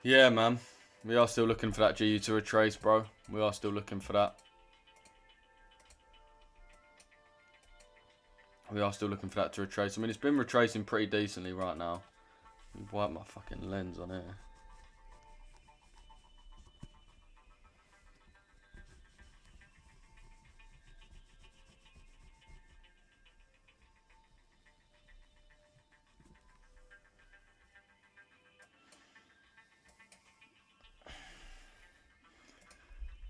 Yeah, man. We are still looking for that GU to retrace, bro. We are still looking for that. We are still looking for that to retrace. I mean, it's been retracing pretty decently right now. Wipe my fucking lens on here.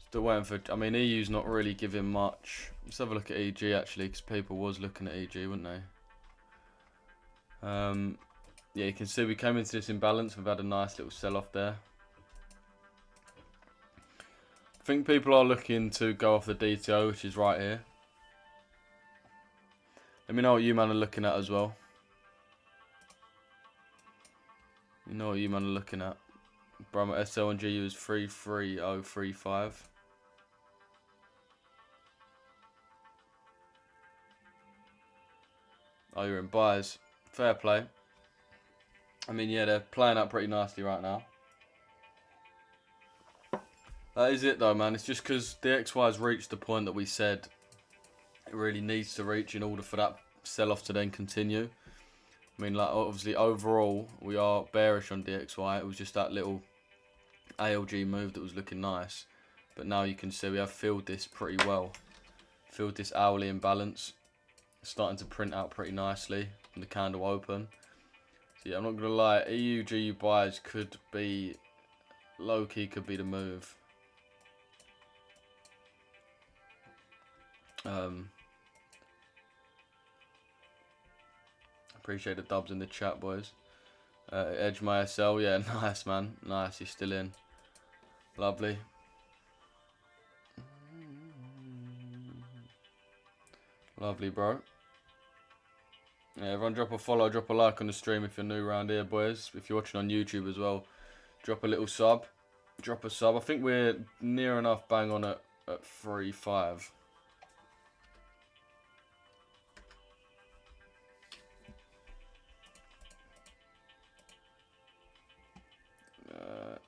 Still waiting for... I mean, EU's not really giving much. Let's have a look at EG, actually, because people was looking at EG, wouldn't they? Yeah, you can see we came into this imbalance. We've had a nice little sell-off there. I think people are looking to go off the DTO, which is right here. Let me know what you man are looking at as well. You know what you man are looking at. Brahma SL and GU is 33035. Oh, you're in buys. Fair play. I mean, yeah, they're playing out pretty nicely right now. That is it, though, man. It's just because the XY has reached the point that we said it really needs to reach in order for that sell-off to then continue. I mean, like, obviously, overall, we are bearish on DXY. It was just that little ALG move that was looking nice. But now you can see we have filled this pretty well. Filled this hourly imbalance. Starting to print out pretty nicely from the candle open. So yeah, I'm not going to lie, EU GU buys could be, low-key could be the move. Appreciate the dubs in the chat, boys. Edge my SL, yeah, nice, man. Nice, he's still in. Lovely. Lovely, bro. Yeah, everyone drop a follow, drop a like on the stream if you're new around here, boys. If you're watching on YouTube as well, drop a little sub. Drop a sub. I think we're near enough bang on at 3.5.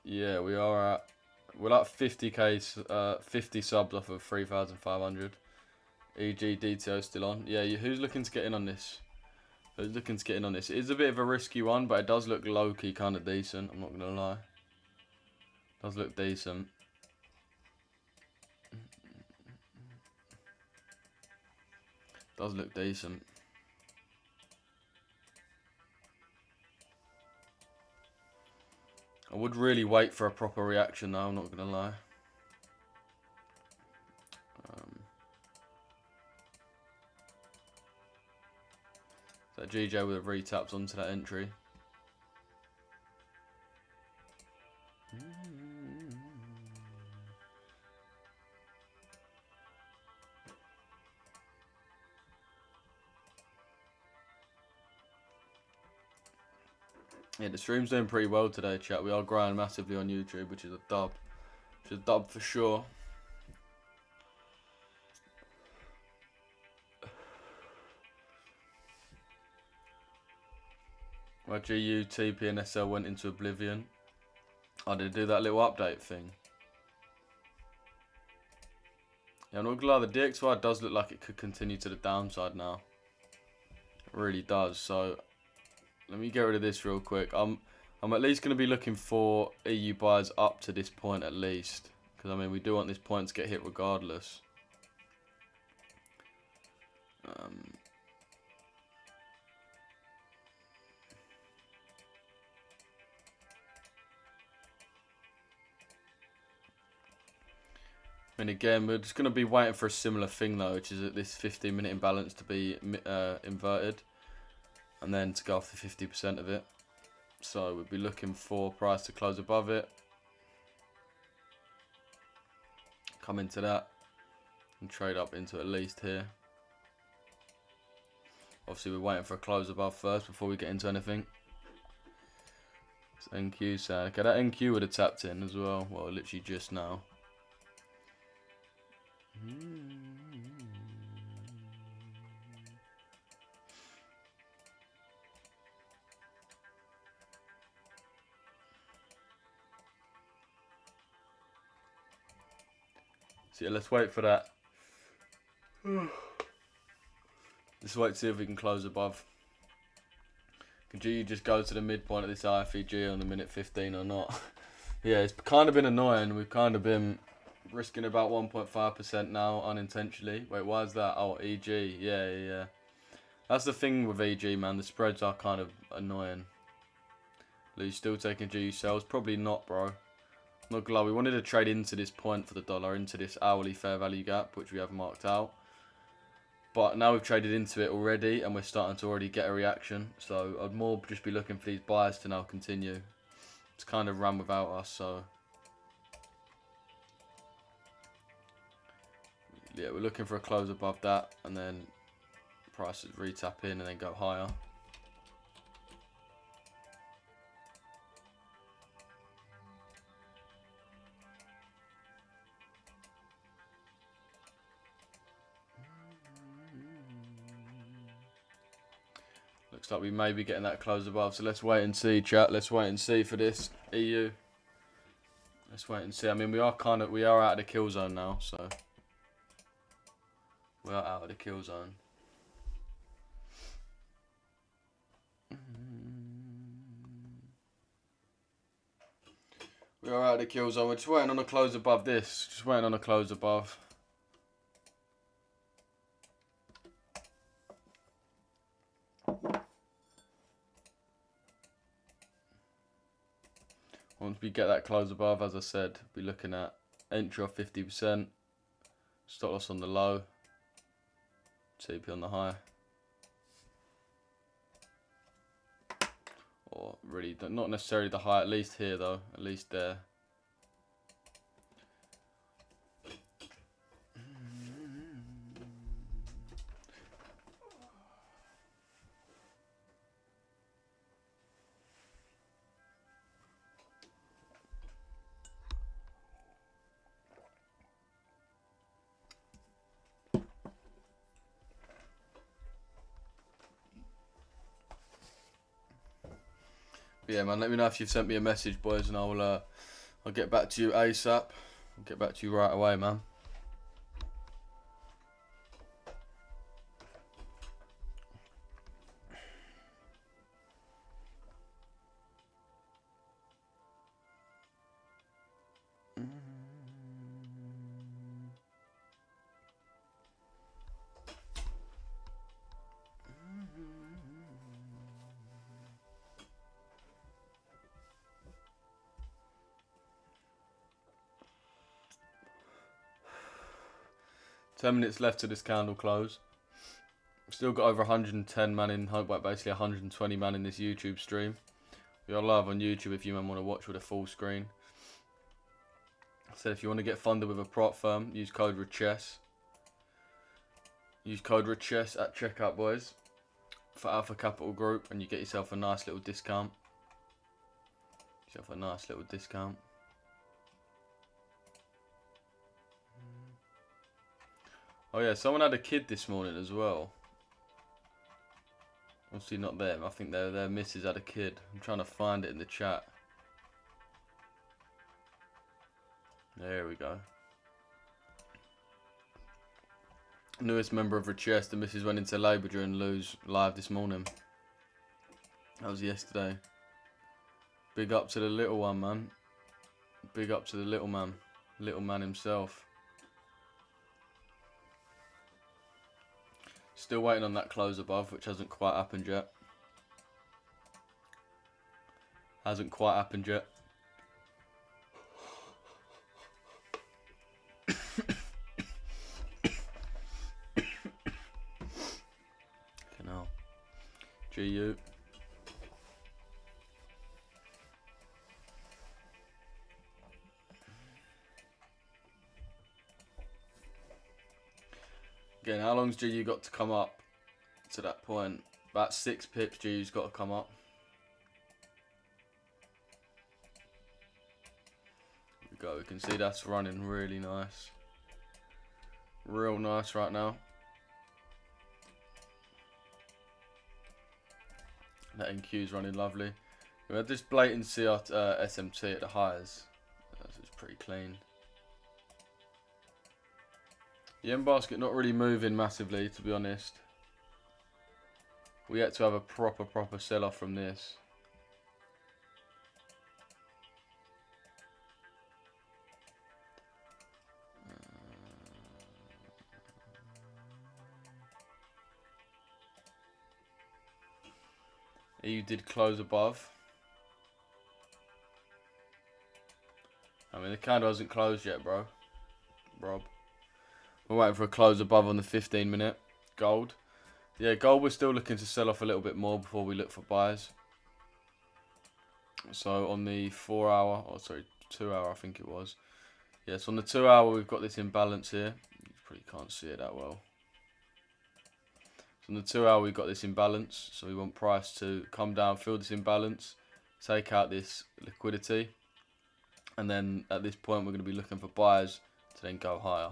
Yeah, we are at... We're at 50k, 50 subs off of 3,500. EG DTO still on. Yeah, who's looking to get in on this? Who's looking to get in on this? It is a bit of a risky one, but it does look low-key kind of decent. I'm not going to lie. It does look decent. Does look decent. I would really wait for a proper reaction though, I'm not going to lie. That GJ with a retaps onto that entry. Yeah, the stream's doing pretty well today, chat. We are growing massively on YouTube, which is a dub. Which is a dub for sure. My GU, TP and SL went into oblivion. Oh, did they do that little update thing? Yeah, I'm not gonna lie, the DXY does look like it could continue to the downside now. It really does. So let me get rid of this real quick. I'm at least going to be looking for EU buys up to this point at least. Because, I mean, we do want this point to get hit regardless. And again, we're just going to be waiting for a similar thing though, which is that this 15-minute imbalance to be inverted. And then to go off the 50% of it. So we'll be looking for price to close above it. Come into that. And trade up into at least here. Obviously we're waiting for a close above first before we get into anything. It's NQ sad. Okay, that NQ would have tapped in as well. Well, literally just now. So yeah, let's wait for that. Let's wait to see if we can close above. Can GU just go to the midpoint of this IFEG on the minute 15 or not? Yeah, it's kind of been annoying. We've kind of been risking about 1.5% now unintentionally. Wait, why is that? Oh, EG. Yeah. That's the thing with EG, man. The spreads are kind of annoying. Are you still taking GU sells? Probably not, bro. Not gonna lie, we wanted to trade into this point for the dollar, into this hourly fair value gap, which we have marked out. But now we've traded into it already, and we're starting to already get a reaction. So I'd more just be looking for these buyers to now continue. It's kind of run without us, so... Yeah, we're looking for a close above that, and then prices re-tap in and then go higher. Looks like we may be getting that close above, so let's wait and see, chat. Let's wait and see for this EU. Let's wait and see. I mean, we are out of the kill zone now, so we are out of the kill zone. We are out of the kill zone. We're just waiting on a close above this. Just waiting on a close above. Once we get that close above, as I said, we'll be looking at entry of 50%, stop loss on the low, TP on the high. Or really, not necessarily the high, at least here though, at least there. 'But yeah, man, let me know if you've sent me a message, boys, and I'll get back to you ASAP. I'll get back to you right away, man. Ten minutes left to this candle close. We've still got over 110 man in, basically 120 man in this YouTube stream. We are live on YouTube if you man want to watch with a full screen. I said if you want to get funded with a prop firm, use code Richesse. Use code Richesse at checkout, boys, for Alpha Capital Group, and you get yourself a nice little discount. Oh yeah, someone had a kid this morning as well. Obviously not them. I think their missus had a kid. I'm trying to find it in the chat. There we go. Newest member of Richesse, the missus went into labour during Lou's live this morning. That was yesterday. Big up to the little one, man. Big up to the little man. Little man himself. Still waiting on that close above, which hasn't quite happened yet. Hasn't quite happened yet. Genau. GU. Again, how long's GU got to come up to that point? About 6 pips GU's got to come up. Here we go, we can see that's running really nice. Real nice right now. That NQ's running lovely. We had this blatant CR, SMT at the highs. It's pretty clean. The M basket not really moving massively, to be honest. We had to have a proper sell-off from this. EU did close above. I mean, the candle hasn't closed yet, bro. Rob. We're waiting for a close above on the 15-minute. Gold. Yeah, gold we're still looking to sell off a little bit more before we look for buys. So on the 4 hour, or sorry, 2 hour I think it was. Yeah, so on the 2 hour we've got this imbalance here. You probably can't see it that well. So on the 2 hour we've got this imbalance. So we want price to come down, fill this imbalance, take out this liquidity. And then at this point we're going to be looking for buyers to then go higher.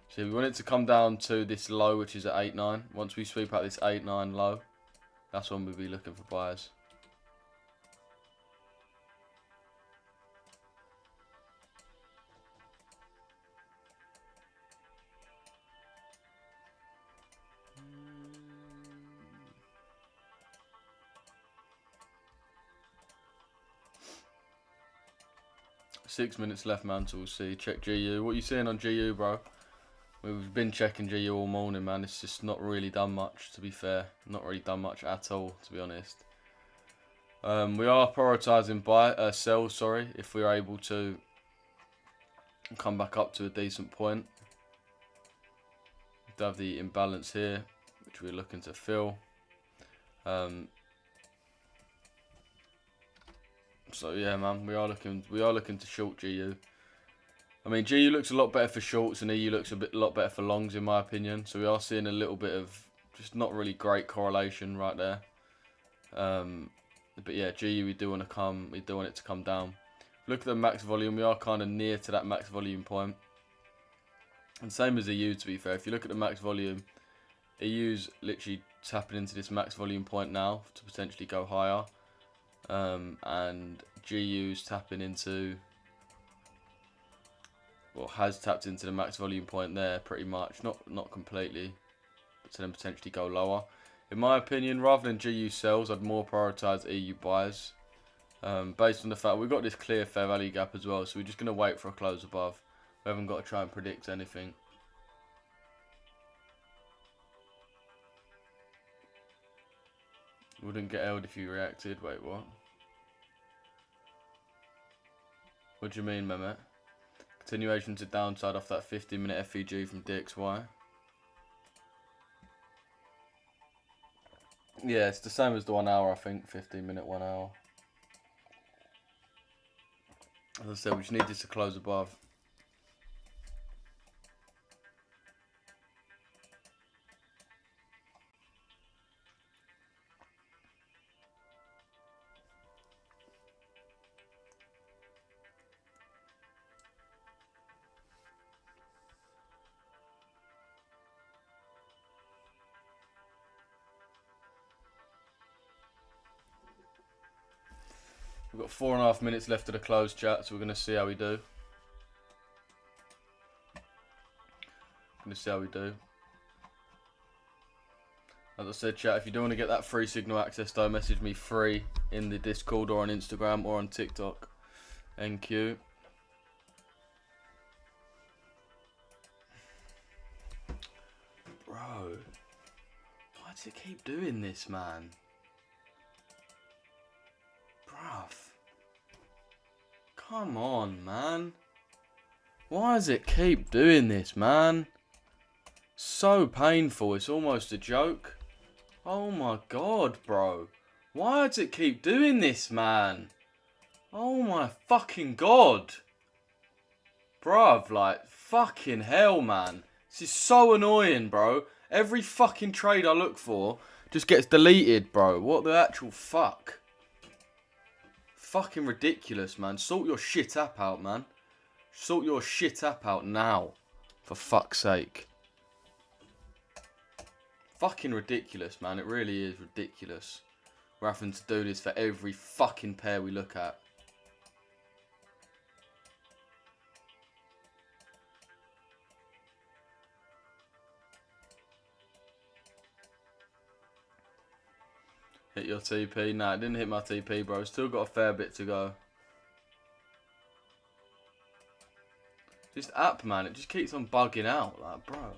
So we want it to come down to this low, which is at 8.9. Once we sweep out this 8.9 low, that's when we'll be looking for buyers. Six minutes left, man, so we'll see. Check GU. What are you seeing on GU, bro? We've been checking GU all morning, man. It's just not really done much, to be fair. Not really done much at all, to be honest. We are prioritising sells, sorry, if we're able to come back up to a decent point. We have the imbalance here, which we're looking to fill. So yeah, man, we are looking to short GU. I mean, GU looks a lot better for shorts and EU looks a lot better for longs in my opinion. So we are seeing a little bit of just not really great correlation right there. But yeah, GU we do want it to come down. Look at the max volume, we are kind of near to that max volume point. And same as EU, to be fair. If you look at the max volume, EU's literally tapping into this max volume point now to potentially go higher. And GU's tapping into, well, has tapped into the max volume point there pretty much, not completely, but to then potentially go lower. In my opinion, rather than GU sells, I'd more prioritise EU buys, based on the fact we've got this clear fair value gap as well, so we're just going to wait for a close above. We haven't got to try and predict anything. Wouldn't get held if you reacted. Wait, what? What do you mean, Mehmet? Continuation to downside off that 15-minute FEG from DXY. Yeah, it's the same as the 1 hour, I think. 15-minute, 1 hour. As I said, we just need this to close above. We've got 4.5 minutes left of the close, chat, so we're going to see how we do. As I said, chat, if you do want to get that free signal access though, message me free in the Discord or on Instagram or on TikTok. NQ. Bro. Why does it keep doing this, man? Bruv. Come on, man. Why does it keep doing this, man? So painful, it's almost a joke. Oh my god, bro. Why does it keep doing this, man? Oh my fucking god. Bruv, like, fucking hell, man. This is so annoying, bro. Every fucking trade I look for just gets deleted, bro. What the actual fuck? Fucking ridiculous, man. Sort your shit app out, man. Sort your shit app out now. For fuck's sake. Fucking ridiculous, man. It really is ridiculous. We're having to do this for every fucking pair we look at. Hit your TP. Nah, it didn't hit my TP, bro. Still got a fair bit to go. This app, man, it just keeps on bugging out. Like, bro.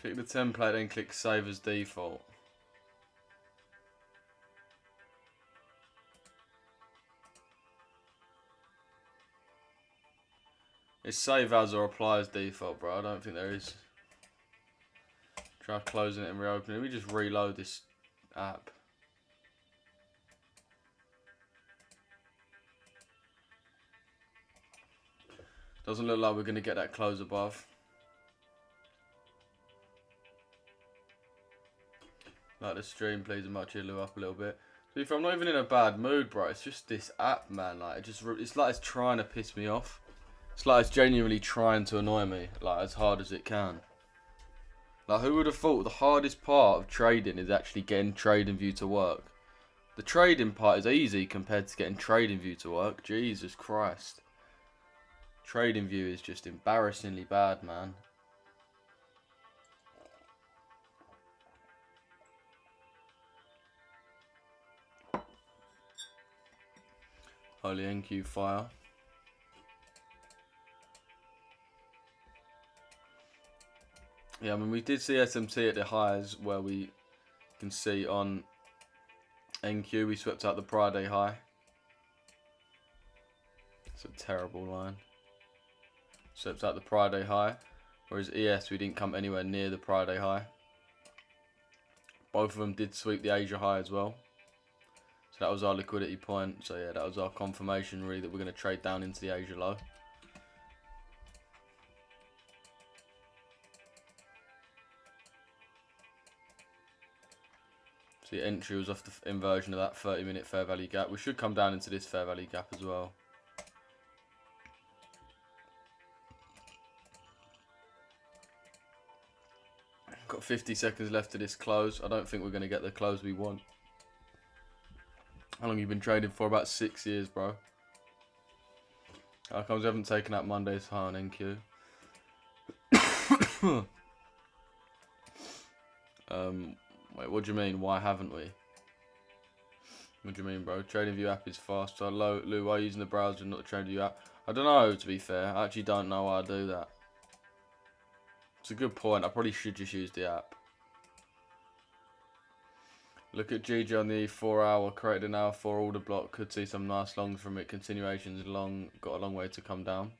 Click the template, then click save as default. It's save as or apply as default, bro. I don't think there is. Try closing it and reopening it. Let me just reload this app. Doesn't look like we're going to get that close above. Like the stream, please, and much Ilu up a little bit. So if I'm not even in a bad mood, bro, it's just this app, man. Like it's like it's trying to piss me off. It's like it's genuinely trying to annoy me, like as hard as it can. Like who would have thought the hardest part of trading is actually getting TradingView to work? The trading part is easy compared to getting TradingView to work. Jesus Christ. TradingView is just embarrassingly bad, man. Holy NQ fire. Yeah, I mean, we did see SMT at the highs where we can see on NQ we swept out the prior day high. It's a terrible line. Swept out the prior day high. Whereas ES, we didn't come anywhere near the prior day high. Both of them did sweep the Asia high as well. So that was our liquidity point. So yeah, that was our confirmation really that we're going to trade down into the Asia low. So the entry was off the inversion of that 30-minute fair value gap. We should come down into this fair value gap as well. Got 50 seconds left to this close. I don't think we're going to get the close we want. How long have you been trading for? About 6 years, bro. How comes we haven't taken out Monday's high on NQ? Wait, what do you mean? Why haven't we? What do you mean, bro? TradingView app is fast. So, Lou, why are you using the browser and not the TradingView app? I don't know, to be fair. I actually don't know why I do that. It's a good point. I probably should just use the app. Look at GG on the 4 hour, created an hour 4 order block. Could see some nice longs from it. Continuations long, got a long way to come down.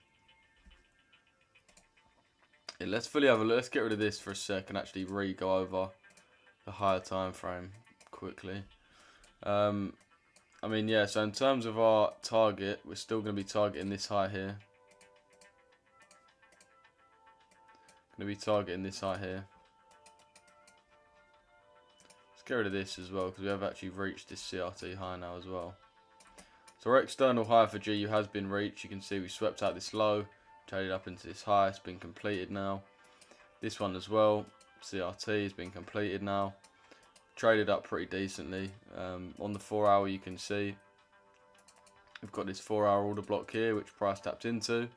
Yeah, let's fully have a look. Let's get rid of this for a sec and actually go over the higher time frame quickly. I mean, yeah, so in terms of our target, we're still going to be targeting this high here. Going to be targeting this high here. Let's get rid of this as well because we have actually reached this CRT high now as well. So our external high for GU has been reached. You can see we swept out this low, traded up into this high. It's been completed now. This one as well, CRT has been completed now. Traded up pretty decently. On the 4 hour you can see we've got this 4 hour order block here which price tapped into.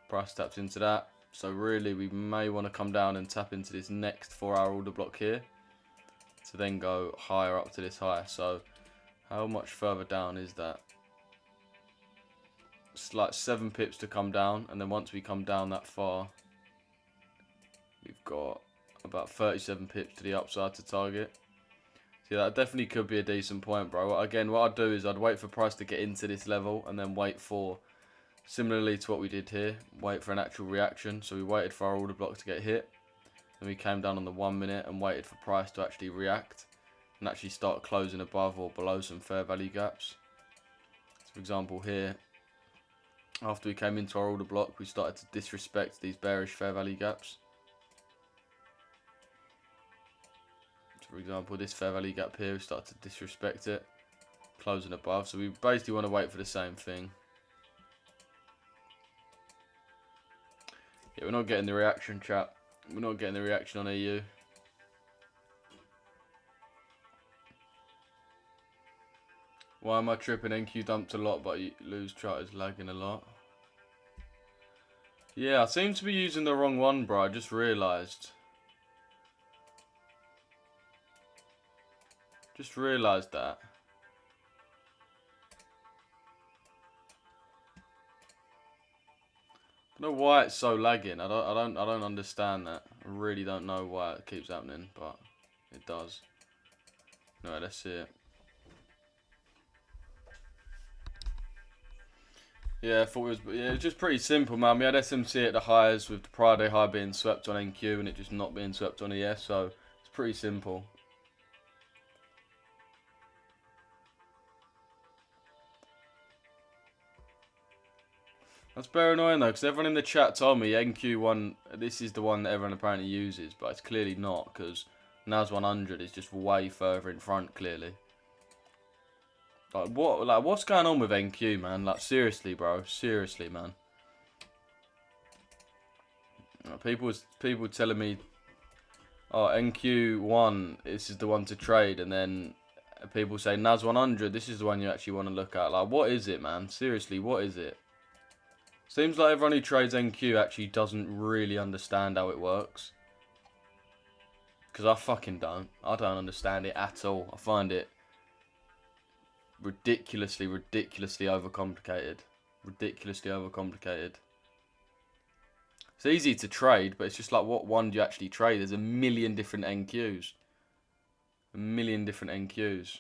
Price tapped into that. So really, we may want to come down and tap into this next 4-hour order block here to then go higher up to this high. So how much further down is that? It's like 7 pips to come down, and then once we come down that far, we've got about 37 pips to the upside to target. So yeah, that definitely could be a decent point, bro. Again, what I'd do is I'd wait for price to get into this level and then wait for, similarly to what we did here, wait for an actual reaction. So we waited for our order block to get hit. Then we came down on the 1 minute and waited for price to actually react and actually start closing above or below some fair value gaps. So for example here, after we came into our order block, we started to disrespect these bearish fair value gaps. So for example, this fair value gap here, we started to disrespect it, closing above. So we basically want to wait for the same thing. Yeah, we're not getting the reaction, chat. We're not getting the reaction on EU. Why am I tripping? NQ dumped a lot, but lose chart is lagging a lot. Yeah, I seem to be using the wrong one, bro. I just realised. Just realised that. I don't know why it's so lagging. I don't understand that. I really don't know why it keeps happening, but it does. Anyway, let's see it. Yeah, I thought it was just pretty simple, man. We had SMC at the highs with the Friday high being swept on NQ and it just not being swept on ES, so it's pretty simple. That's very annoying though, because everyone in the chat told me NQ1, this is the one that everyone apparently uses, but it's clearly not, because NAS 100 is just way further in front, clearly. What's going on with NQ, man? Like, seriously, bro. Seriously, man. People telling me, oh, NQ1, this is the one to trade, and then people say NAS 100, this is the one you actually want to look at. Like, what is it, man? Seriously, what is it? Seems like everyone who trades NQ actually doesn't really understand how it works. Because I fucking don't. I don't understand it at all. I find it ridiculously overcomplicated. Ridiculously overcomplicated. It's easy to trade, but it's just like, what one do you actually trade? There's a million different NQs. A million different NQs.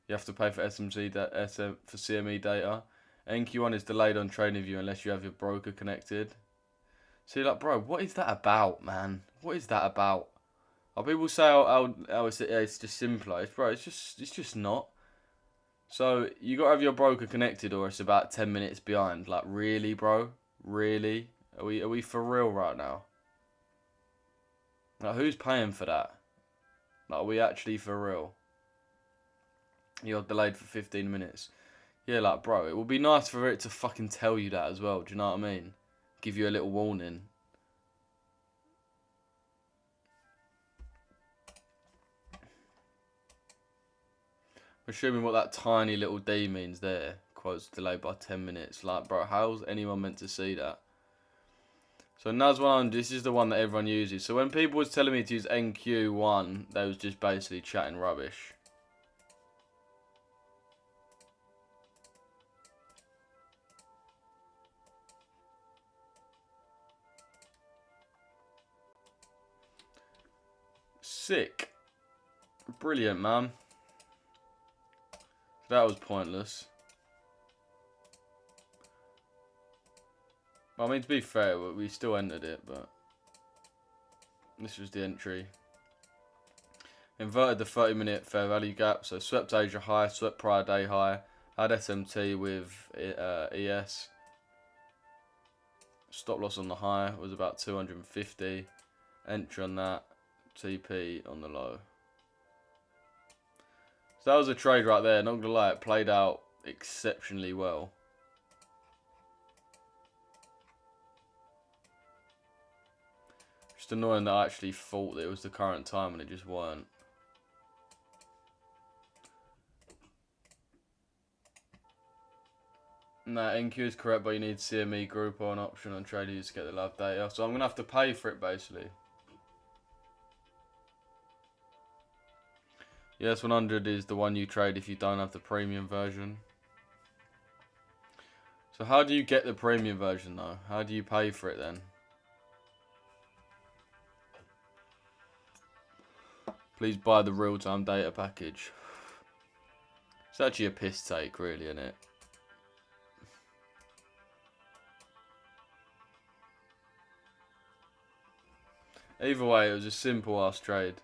You have to pay for SMC for CME data. NQ1 is delayed on TradingView unless you have your broker connected. See, like, bro, what is that about, man? What is that about? People say how it's just simpler. It's just not. So you gotta have your broker connected, or it's about 10 minutes behind. Like, really, bro? Really? Are we for real right now? Like, who's paying for that? Like, are we actually for real? You're delayed for 15 minutes. Yeah, like, bro, it would be nice for it to fucking tell you that as well. Do you know what I mean? Give you a little warning. Assuming what that tiny little D means there. Quotes delayed by 10 minutes. Like, bro, how's anyone meant to see that? So NAS 100, this is the one that everyone uses. So when people was telling me to use NQ1, they was just basically chatting rubbish. Sick. Brilliant, man. That was pointless. I mean, to be fair, we still entered it, but this was the entry. Inverted the 30-minute fair value gap, so swept Asia high, swept prior day high, had SMT with ES. Stop loss on the high was about 250. Entry on that, TP on the low. So that was a trade right there. Not gonna lie, it played out exceptionally well. Just annoying that I actually thought that it was the current time and it just weren't. No, NQ is correct, but you need CME group or an option on TradingView to get the live data. So I'm going to have to pay for it, basically. Yes, 100 is the one you trade if you don't have the premium version. So how do you get the premium version, though? How do you pay for it, then? Please buy the real-time data package. It's actually a piss take, really, isn't it? Either way, it was a simple ass trade.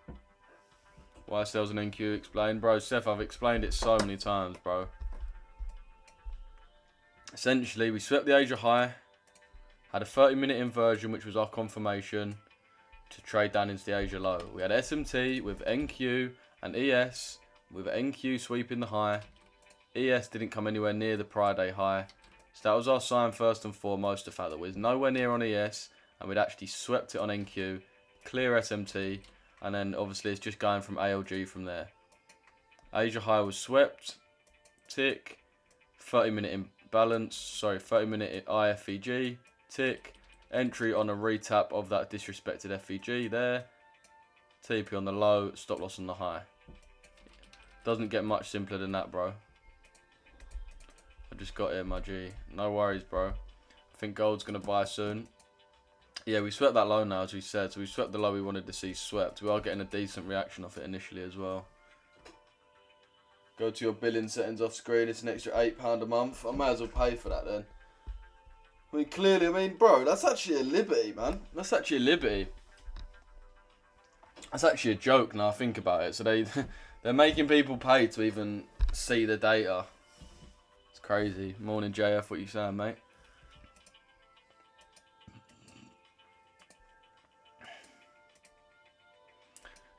Why sells an NQ explained? Bro, Seth, I've explained it so many times, bro. Essentially, we swept the Asia high, had a 30-minute inversion, which was our confirmation to trade down into the Asia low. We had SMT with NQ and ES with NQ sweeping the high. ES didn't come anywhere near the prior day high. So that was our sign first and foremost, the fact that we was nowhere near on ES and we'd actually swept it on NQ, clear SMT, and then obviously it's just going from ALG from there. Asia high was swept, tick, 30-minute imbalance, 30-minute IFEG, tick, entry on a retap of that disrespected FEG there, TP on the low, stop loss on the high. Doesn't get much simpler than that, bro. I just got here, my G. No worries, bro. I think gold's going to buy soon. Yeah, we swept that low now, as we said. So we swept the low we wanted to see swept. We are getting a decent reaction off it initially as well. Go to your billing settings off screen. It's an extra £8 a month. I might as well pay for that then. I mean, clearly, bro, that's actually a liberty, man. That's actually a liberty. That's actually a joke now I think about it. So they're making people pay to even see the data. It's crazy. Morning, JF. What you saying, mate?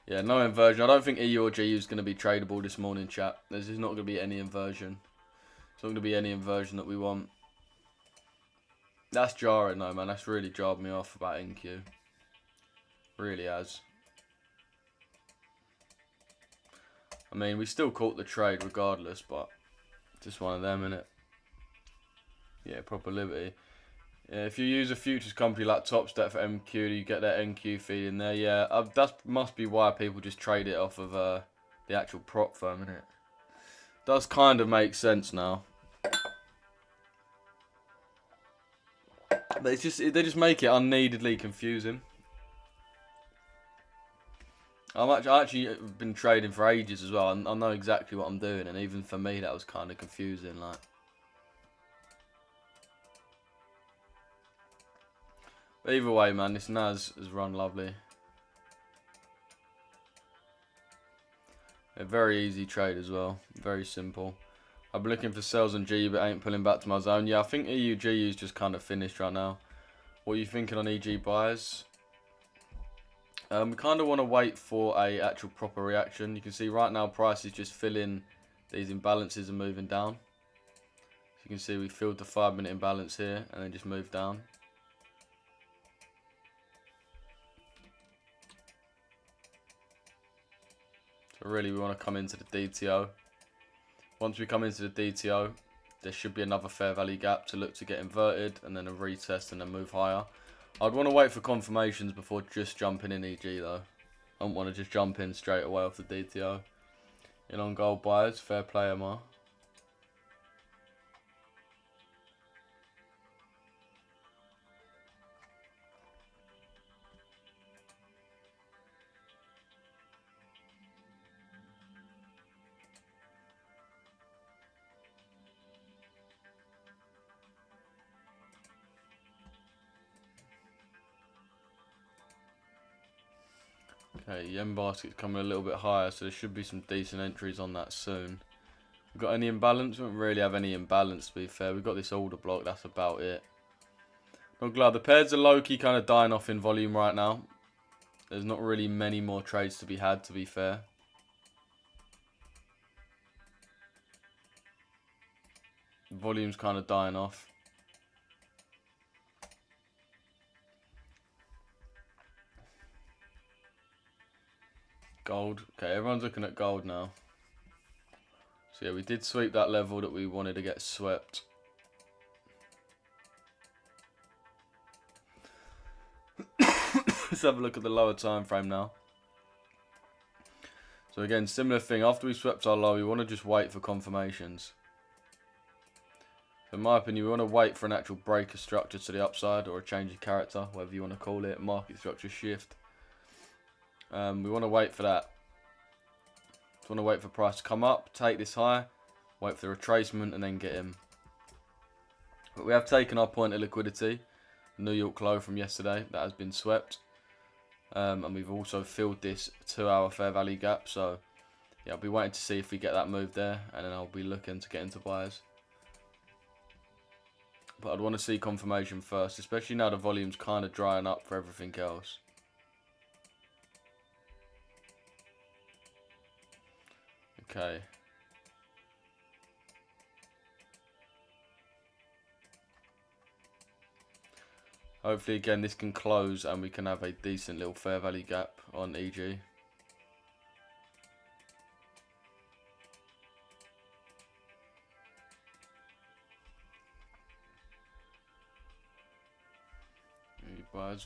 Yeah, no inversion. I don't think EU or GU is going to be tradable this morning, chat. There's just not going to be any inversion. It's not going to be any inversion that we want. That's jarring though, man. That's really jarred me off about NQ. Really has. I mean, we still caught the trade regardless, but just one of them, innit? Yeah, proper liberty. Yeah, if you use a futures company like TopStep for MQ, you get that NQ feed in there. Yeah, that must be why people just trade it off of the actual prop firm, innit? Does kind of make sense now. But it's just, they just make it unneededly confusing. I actually been trading for ages as well. I know exactly what I'm doing, and even for me that was kind of confusing. Like, but either way, man, this NAS has run lovely. A very easy trade as well. Very simple. I've been looking for sells on G, but ain't pulling back to my zone. Yeah, I think EUGU's just kind of finished right now. What are you thinking on EG buys? We kind of want to wait for a actual proper reaction. You can see right now price is just filling these imbalances and moving down. So you can see we filled the 5-minute imbalance here and then just moved down. So really we want to come into the DTO. Once we come into the DTO, there should be another fair value gap to look to get inverted and then a retest and then move higher. I'd want to wait for confirmations before just jumping in EG though. I don't want to just jump in straight away off the DTO. In on gold buyers, fair play, Amar. Okay, yen basket's coming a little bit higher, so there should be some decent entries on that soon. We've got any imbalance? We don't really have any imbalance, to be fair. We've got this order block, that's about it. Not glad. The pairs are low-key kind of dying off in volume right now. There's not really many more trades to be had, to be fair. Volume's kind of dying off. Gold. Okay, everyone's looking at gold now. So yeah, we did sweep that level that we wanted to get swept. Let's have a look at the lower time frame now. So again, similar thing. After we swept our low, we want to just wait for confirmations. In my opinion, we want to wait for an actual break of structure to the upside or a change of character, whatever you want to call it, market structure shift. We want to wait for that. We want to wait for price to come up, take this high, wait for the retracement, and then get in. But we have taken our point of liquidity, New York low from yesterday, that has been swept. And we've also filled this 2-hour fair value gap. So, yeah, I'll be waiting to see if we get that move there, and then I'll be looking to get into buyers. But I'd want to see confirmation first, especially now the volume's kind of drying up for everything else. Okay. Hopefully, again, this can close and we can have a decent little fair value gap on EG. Buys.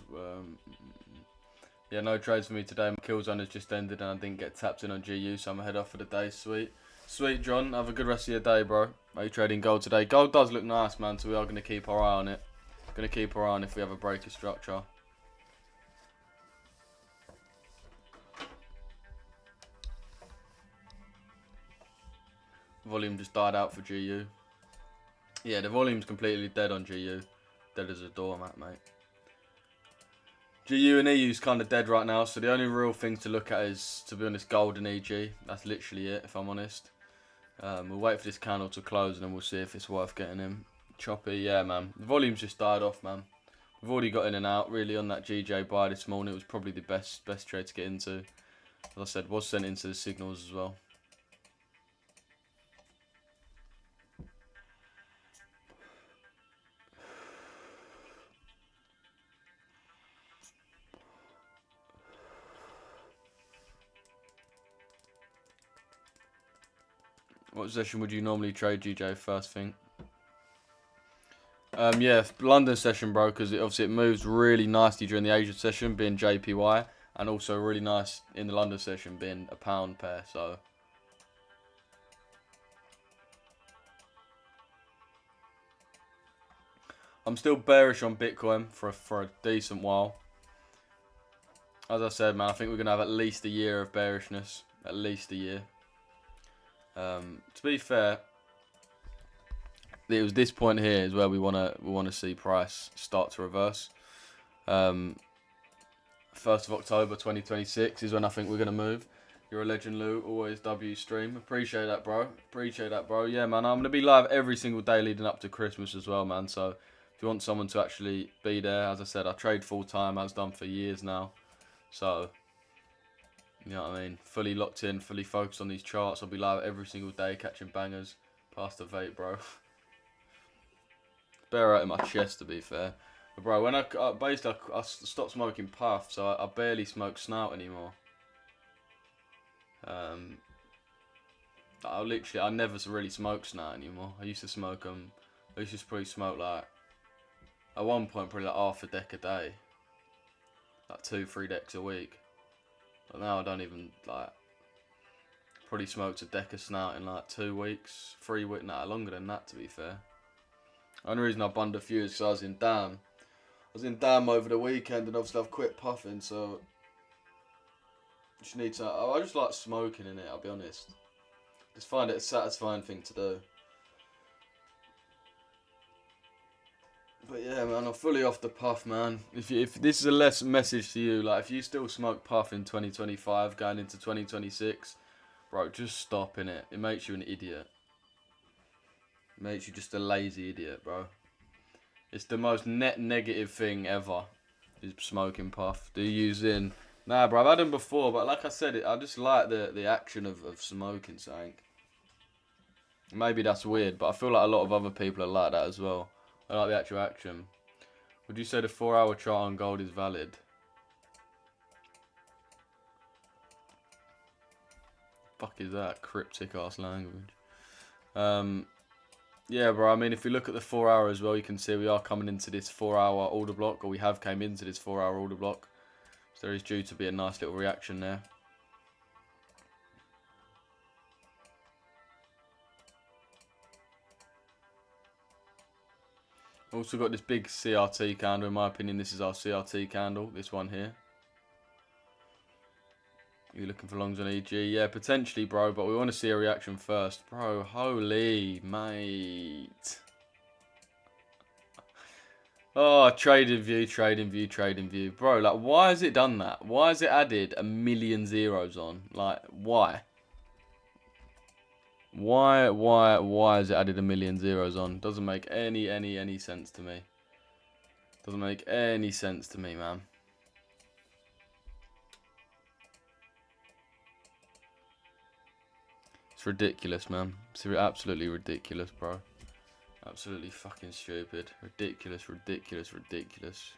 Yeah, no trades for me today. My kill zone has just ended and I didn't get tapped in on GU, so I'm going to head off for the day. Sweet. Sweet, John. Have a good rest of your day, bro. Are you trading gold today? Gold does look nice, man, so we are going to keep our eye on it. Going to keep our eye on if we have a break of structure. Volume just died out for GU. Yeah, the volume's completely dead on GU. Dead as a doormat, mate. GU and EU's kind of dead right now, so the only real thing to look at is, to be honest, gold and EG. That's literally it, if I'm honest. We'll wait for this candle to close and then we'll see if it's worth getting in. Choppy, yeah, man. The volume's just died off, man. We've already got in and out, really, on that GJ buy this morning. It was probably the best trade to get into. As I said, was sent into the signals as well. What session would you normally trade, GJ, first thing? Yeah, London session, bro, because obviously it moves really nicely during the Asia session, being JPY, and also really nice in the London session, being a pound pair, so... I'm still bearish on Bitcoin for a decent while. As I said, man, I think we're going to have at least a year of bearishness. At least a year. To be fair, it was this point here is where we wanna see price start to reverse. 1st of October 2026 is when I think we're gonna move. You're a legend, Lou. Always W stream. Appreciate that, bro. Appreciate that, bro. Yeah, man. I'm gonna be live every single day leading up to Christmas as well, man. So if you want someone to actually be there, as I said, I trade full time, as done for years now. So. You know what I mean? Fully locked in, fully focused on these charts. I'll be live every single day, catching bangers. Past the vape, bro. Bear out in my chest, to be fair. But bro, when I stopped smoking puff, so I barely smoke snout anymore. I never really smoke snout anymore. I used to smoke I used to probably smoke like, at one point probably like half a deck a day. Like 2-3 decks a week. But now I don't even, like, probably smoked a deck of snout in like 2 weeks, 3 weeks, nah, longer than that, to be fair. The only reason I bunned a few is because I was in Dam. I was in Dam over the weekend and obviously I've quit puffing, so just need to, I just like smoking in it, I'll be honest. Just find it a satisfying thing to do. But yeah, man, I'm fully off the puff, man. If this is a less message to you, like if you still smoke puff in 2025 going into 2026, bro, just stop in it. It makes you an idiot. It makes you just a lazy idiot, bro. It's the most net negative thing ever, is smoking puff. Do you use in? Nah, bro, I've had them before, but like I said, I just like the action of smoking something. Maybe that's weird, but I feel like a lot of other people are like that as well. I like the actual action. Would you say the 4-hour chart on gold is valid? Fuck is that? Cryptic ass language. Yeah, bro. I mean, if we look at the 4-hour as well, you can see we are coming into this 4-hour order block, or we have came into this 4-hour order block. So there is due to be a nice little reaction there. Also got this big CRT candle. In my opinion, this is our CRT candle. This one here. You're looking for longs on EG? Yeah, potentially, bro. But we want to see a reaction first. Bro, holy mate. Oh, trading view, trading view, trading view. Bro, like, why has it done that? Why has it added a million zeros on? Like, why? Why has it added a million zeros on? Doesn't make any sense to me. Doesn't make any sense to me, man. It's ridiculous, man. It's absolutely ridiculous, bro. Absolutely fucking stupid. Ridiculous, ridiculous, ridiculous.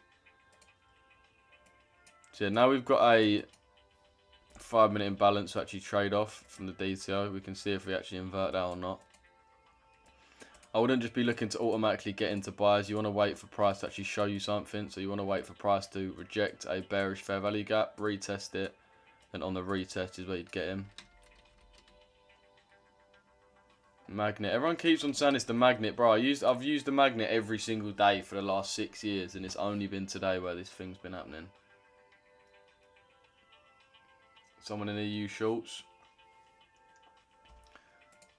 So yeah, now we've got a 5-minute imbalance to actually trade off from the DTO. We can see if we actually invert that or not. I wouldn't just be looking to automatically get into buys. You want to wait for price to actually show you something. So you want to wait for price to reject a bearish fair value gap, retest it, and on the retest is where you'd get in. Magnet. Everyone keeps on saying it's the magnet, bro. I've used the magnet every single day for the last 6 years, and it's only been today where this thing's been happening. Someone in EU shorts.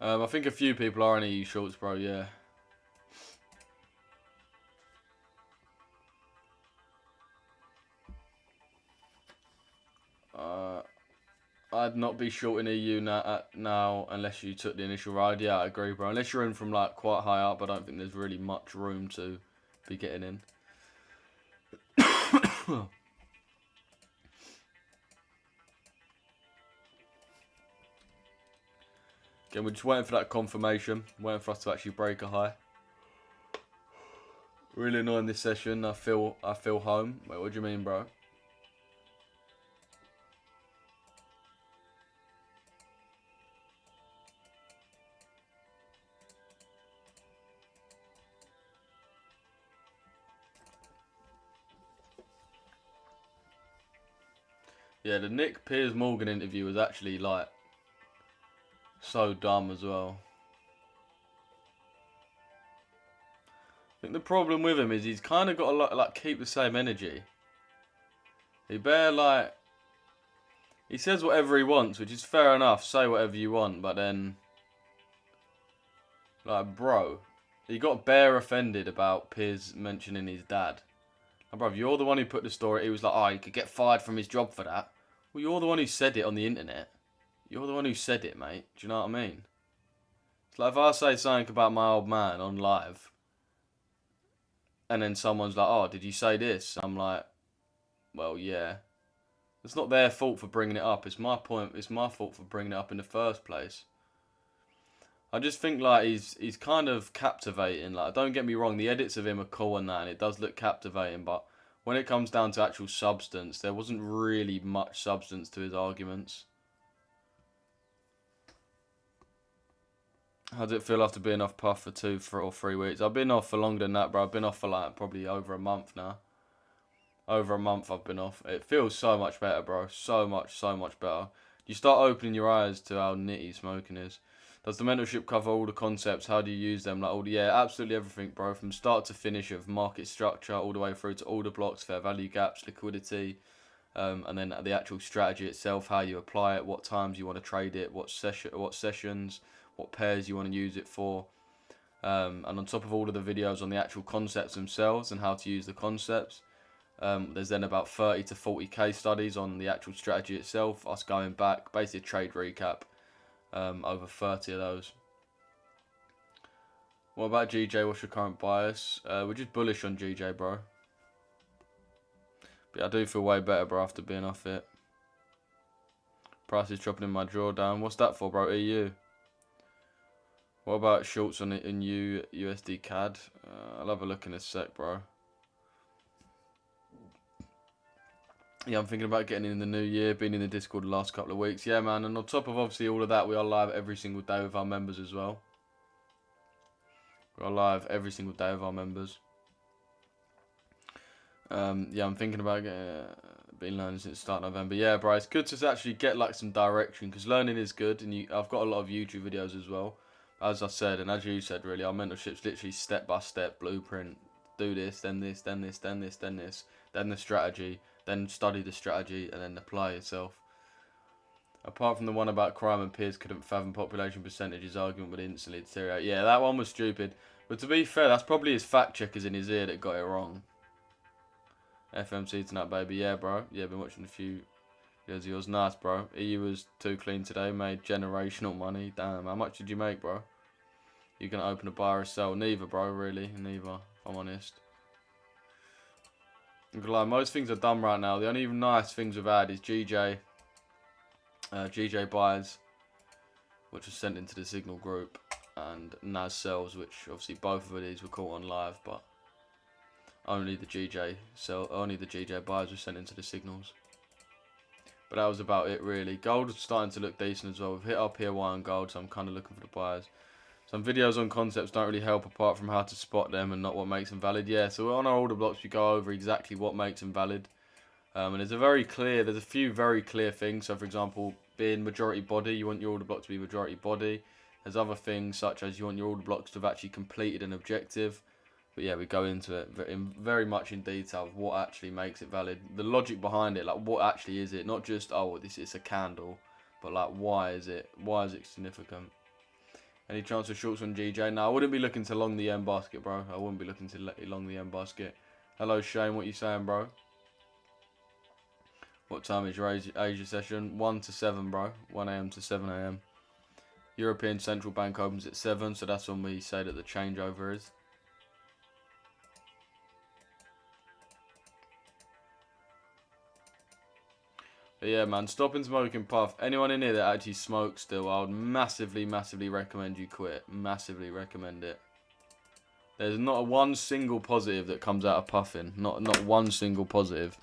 I think a few people are in EU shorts, bro. Yeah. I'd not be short in EU now unless you took the initial ride. Yeah, I agree, bro. Unless you're in from like quite high up, I don't think there's really much room to be getting in. Again, we're just waiting for that confirmation. Waiting for us to actually break a high. Really annoying this session. I feel home. Wait, what do you mean, bro? Yeah, the Nick Piers Morgan interview was actually like so dumb as well. I think the problem with him is he's kind of got to like keep the same energy. He he says whatever he wants, which is fair enough. Say whatever you want, but then like, bro, he got bare offended about Piers mentioning his dad. And bro, you're the one who put the story. He was like, oh, he could get fired from his job for that. Well, you're the one who said it on the internet. You're the one who said it, mate. Do you know what I mean? It's like if I say something about my old man on live, and then someone's like, oh, did you say this? I'm like, well, yeah. It's not their fault for bringing it up. It's my point. It's my fault for bringing it up in the first place. I just think like he's kind of captivating. Like, don't get me wrong, the edits of him are cool and that, and it does look captivating, but when it comes down to actual substance, there wasn't really much substance to his arguments. How did it feel after being off puff for 2 or 3 weeks? I've been off for longer than that, bro. I've been off for like probably over a month now. Over a month I've been off. It feels so much better, bro. So much better. You start opening your eyes to how nitty smoking is. Does the mentorship cover all the concepts? How do you use them? Like, yeah, absolutely everything, bro. From start to finish of market structure, all the way through to order blocks, fair value gaps, liquidity, and then the actual strategy itself, how you apply it, what times you want to trade it, what sessions, what pairs you want to use it for. And on top of all of the videos on the actual concepts themselves and how to use the concepts, there's then about 30 to 40 case studies on the actual strategy itself, us going back, basically a trade recap. Over 30 of those. What about GJ? What's your current bias? We're just bullish on GJ, bro. But I do feel way better, bro, after being off it. Price is dropping in my drawdown. What's that for, bro? EU. What about shorts on it in USD CAD? I'll have a look in a sec, bro. Yeah, I'm thinking about getting in the new year, been in the Discord the last couple of weeks. Yeah, man, and on top of obviously all of that, we are live every single day with our members as well. We are live every single day with our members. Yeah, I'm thinking about been learning since start November. Yeah, bro, it's good to actually get like some direction because learning is good, and I've got a lot of YouTube videos as well. As I said, and as you said, really, our mentorship's literally step by step blueprint. Do this, then this, then this, then this, then this, then the strategy, then study the strategy, and then apply yourself. Apart from the one about crime and peers couldn't fathom population percentages, argument would instantly deteriorate. Yeah, that one was stupid. But to be fair, that's probably his fact checkers in his ear that got it wrong. FMC tonight, baby. Yeah, bro. Yeah, been watching a few videos of yours. Nice, bro. EU was too clean today. Made generational money. Damn, how much did you make, bro? You gonna open a buy or sell? Neither, bro, really. Neither, if I'm honest. Like, most things are done right now. The only nice things we've had is GJ buys, which was sent into the Signal group, and Nas sells, which obviously both of these were caught on live, but only the GJ buys were sent into the Signals. But that was about it, really. Gold is starting to look decent as well. We've hit our POI on gold, so I'm kind of looking for the buyers. Some videos on concepts don't really help apart from how to spot them and not what makes them valid. Yeah, so on our order blocks we go over exactly what makes them valid. And there's a few very clear things. So for example, being majority body, you want your order block to be majority body. There's other things such as you want your order blocks to have actually completed an objective. But yeah, we go into it very much in detail of what actually makes it valid. The logic behind it, like what actually is it? Not just, oh, this is a candle, but like why is it significant? Any chance of shorts on GJ? No, I wouldn't be looking to long the M basket, bro. I wouldn't be looking to long the M basket. Hello, Shane. What you saying, bro? What time is your Asia session? 1 to 7, bro. 1 AM to 7 AM. European Central Bank opens at 7, so that's when we say that the changeover is. But yeah, man, stopping smoking puff. Anyone in here that actually smokes still, I would massively, massively recommend you quit. Massively recommend it. There's not one single positive that comes out of puffing. Not one single positive.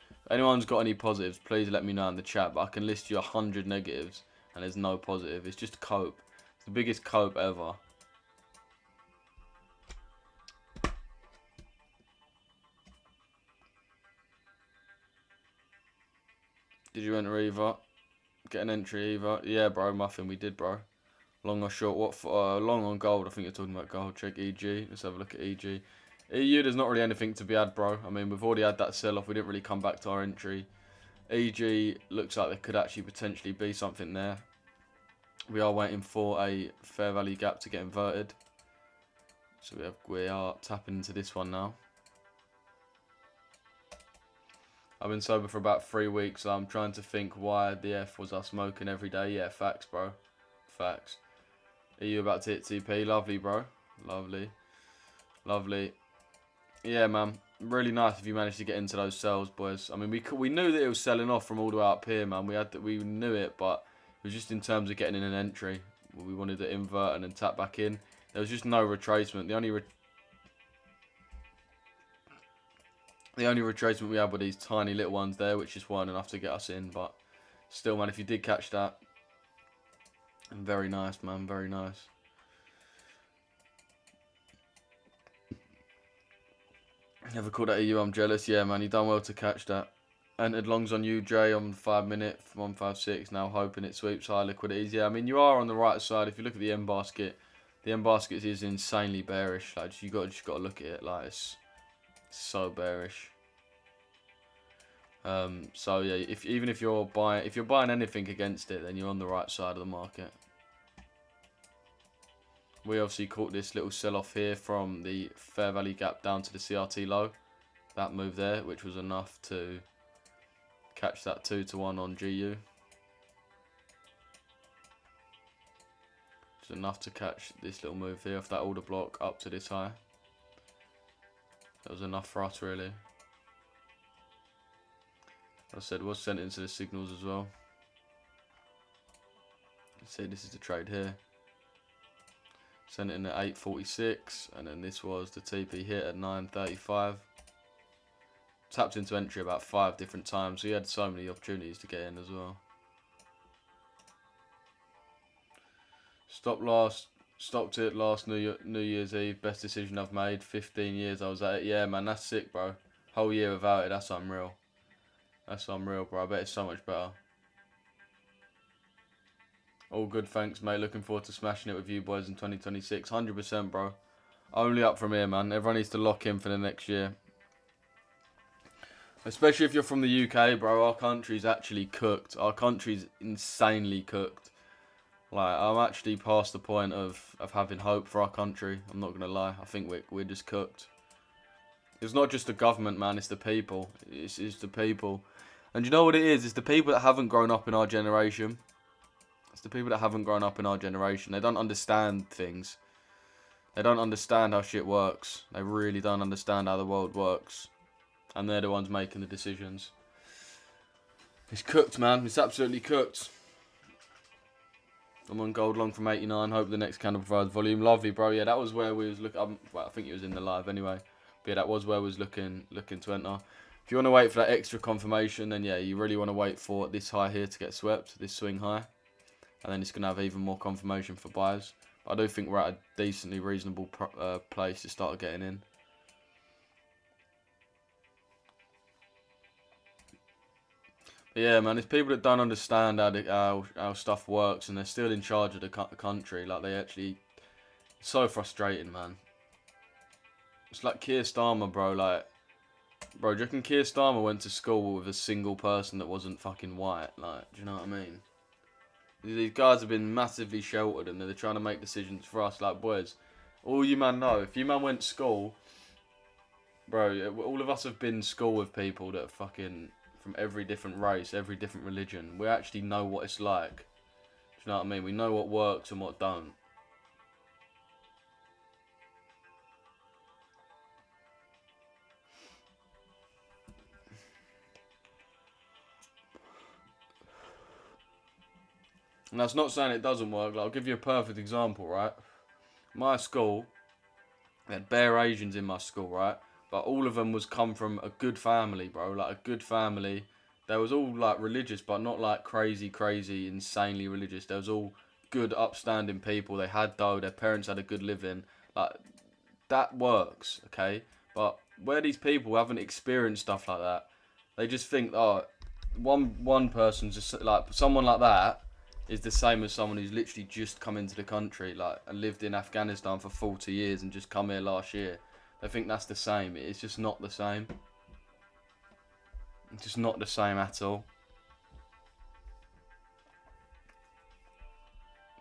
If anyone's got any positives, please let me know in the chat. But I can list you 100 negatives, and there's no positive. It's just cope. It's the biggest cope ever. Did you enter either? Get an entry either? Yeah, bro, Muffin, we did, bro. Long or short? What for? Long on gold. I think you're talking about gold. Check EG. Let's have a look at EG. EU, there's not really anything to be had, bro. I mean, we've already had that sell-off. We didn't really come back to our entry. EG looks like there could actually potentially be something there. We are waiting for a fair value gap to get inverted. So we are tapping into this one now. I've been sober for about 3 weeks, so I'm trying to think why the F was us smoking every day. Yeah, facts, bro. Facts. Are you about to hit TP? Lovely, bro. Lovely. Lovely. Yeah, man. Really nice if you managed to get into those sells, boys. I mean, we knew that it was selling off from all the way up here, man. We knew it, but it was just in terms of getting in an entry. We wanted to invert and then tap back in. There was just no retracement. The only retracement we had were these tiny little ones there, which just weren't enough to get us in. But still, man, if you did catch that, very nice, man. Very nice. Never called that EU, I'm jealous. Yeah, man, you done well to catch that. Entered longs on UJ on 5 minute, 156. Now hoping it sweeps high liquidities. Yeah, I mean, you are on the right side. If you look at the M basket, the M basket is insanely bearish. Like, just got to look at it. Like, it's so bearish. So yeah, even if you're buying anything against it, then you're on the right side of the market. We obviously caught this little sell-off here from the fair value gap down to the CRT low. That move there, which was enough to catch that 2-to-1 on GU. Just enough to catch this little move here off that order block up to this high. That was enough for us, really. As I said, was sent into the signals as well. Let's see, this is the trade here. Sent it in at 8.46, and then this was the TP hit at 9.35. Tapped into entry about 5 different times, so he had so many opportunities to get in as well. Stopped it last New Year's Eve. Best decision I've made. 15 years I was at it. Yeah, man, that's sick, bro. Whole year without it, that's unreal. That's unreal, bro. I bet it's so much better. All good, thanks, mate. Looking forward to smashing it with you boys in 2026. 100%, bro. Only up from here, man. Everyone needs to lock in for the next year. Especially if you're from the UK, bro. Our country's actually cooked. Our country's insanely cooked. Like, I'm actually past the point of having hope for our country. I'm not going to lie. I think we're just cooked. It's not just the government, man. It's the people. It's the people. And you know what it is? It's the people that haven't grown up in our generation. It's the people that haven't grown up in our generation. They don't understand things. They don't understand how shit works. They really don't understand how the world works. And they're the ones making the decisions. It's cooked, man. It's absolutely cooked. I'm on gold long from 89. Hope the next candle provides volume. Lovely, bro. Yeah, that was where we was looking. Well, I think it was in the live anyway. But yeah, that was where we was looking to enter. If you want to wait for that extra confirmation, then yeah, you really want to wait for this high here to get swept, this swing high. And then it's going to have even more confirmation for buyers. But I do think we're at a decently reasonable place to start getting in. But yeah, man, it's people that don't understand how stuff works and they're still in charge of the country. Like, they actually... It's so frustrating, man. It's like Keir Starmer, bro. Like, bro, do you reckon Keir Starmer went to school with a single person that wasn't fucking white? Like, do you know what I mean? These guys have been massively sheltered and they're trying to make decisions for us. Like, boys, all you man know, if you man went to school, bro, all of us have been in school with people that are fucking from every different race, every different religion. We actually know what it's like. Do you know what I mean? We know what works and what don't. And that's not saying it doesn't work. Like, I'll give you a perfect example, right? My school, they had bare Asians in my school, right? But all of them was come from a good family, bro. Like, a good family. They was all, like, religious, but not, like, crazy, insanely religious. They was all good, upstanding people. They had dough. Their parents had a good living. Like, that works, okay? But where these people haven't experienced stuff like that, they just think, oh, one person's just, like, someone like that is the same as someone who's literally just come into the country, like, and lived in Afghanistan for 40 years and just come here last year. They think that's the same. It's just not the same. It's just not the same at all.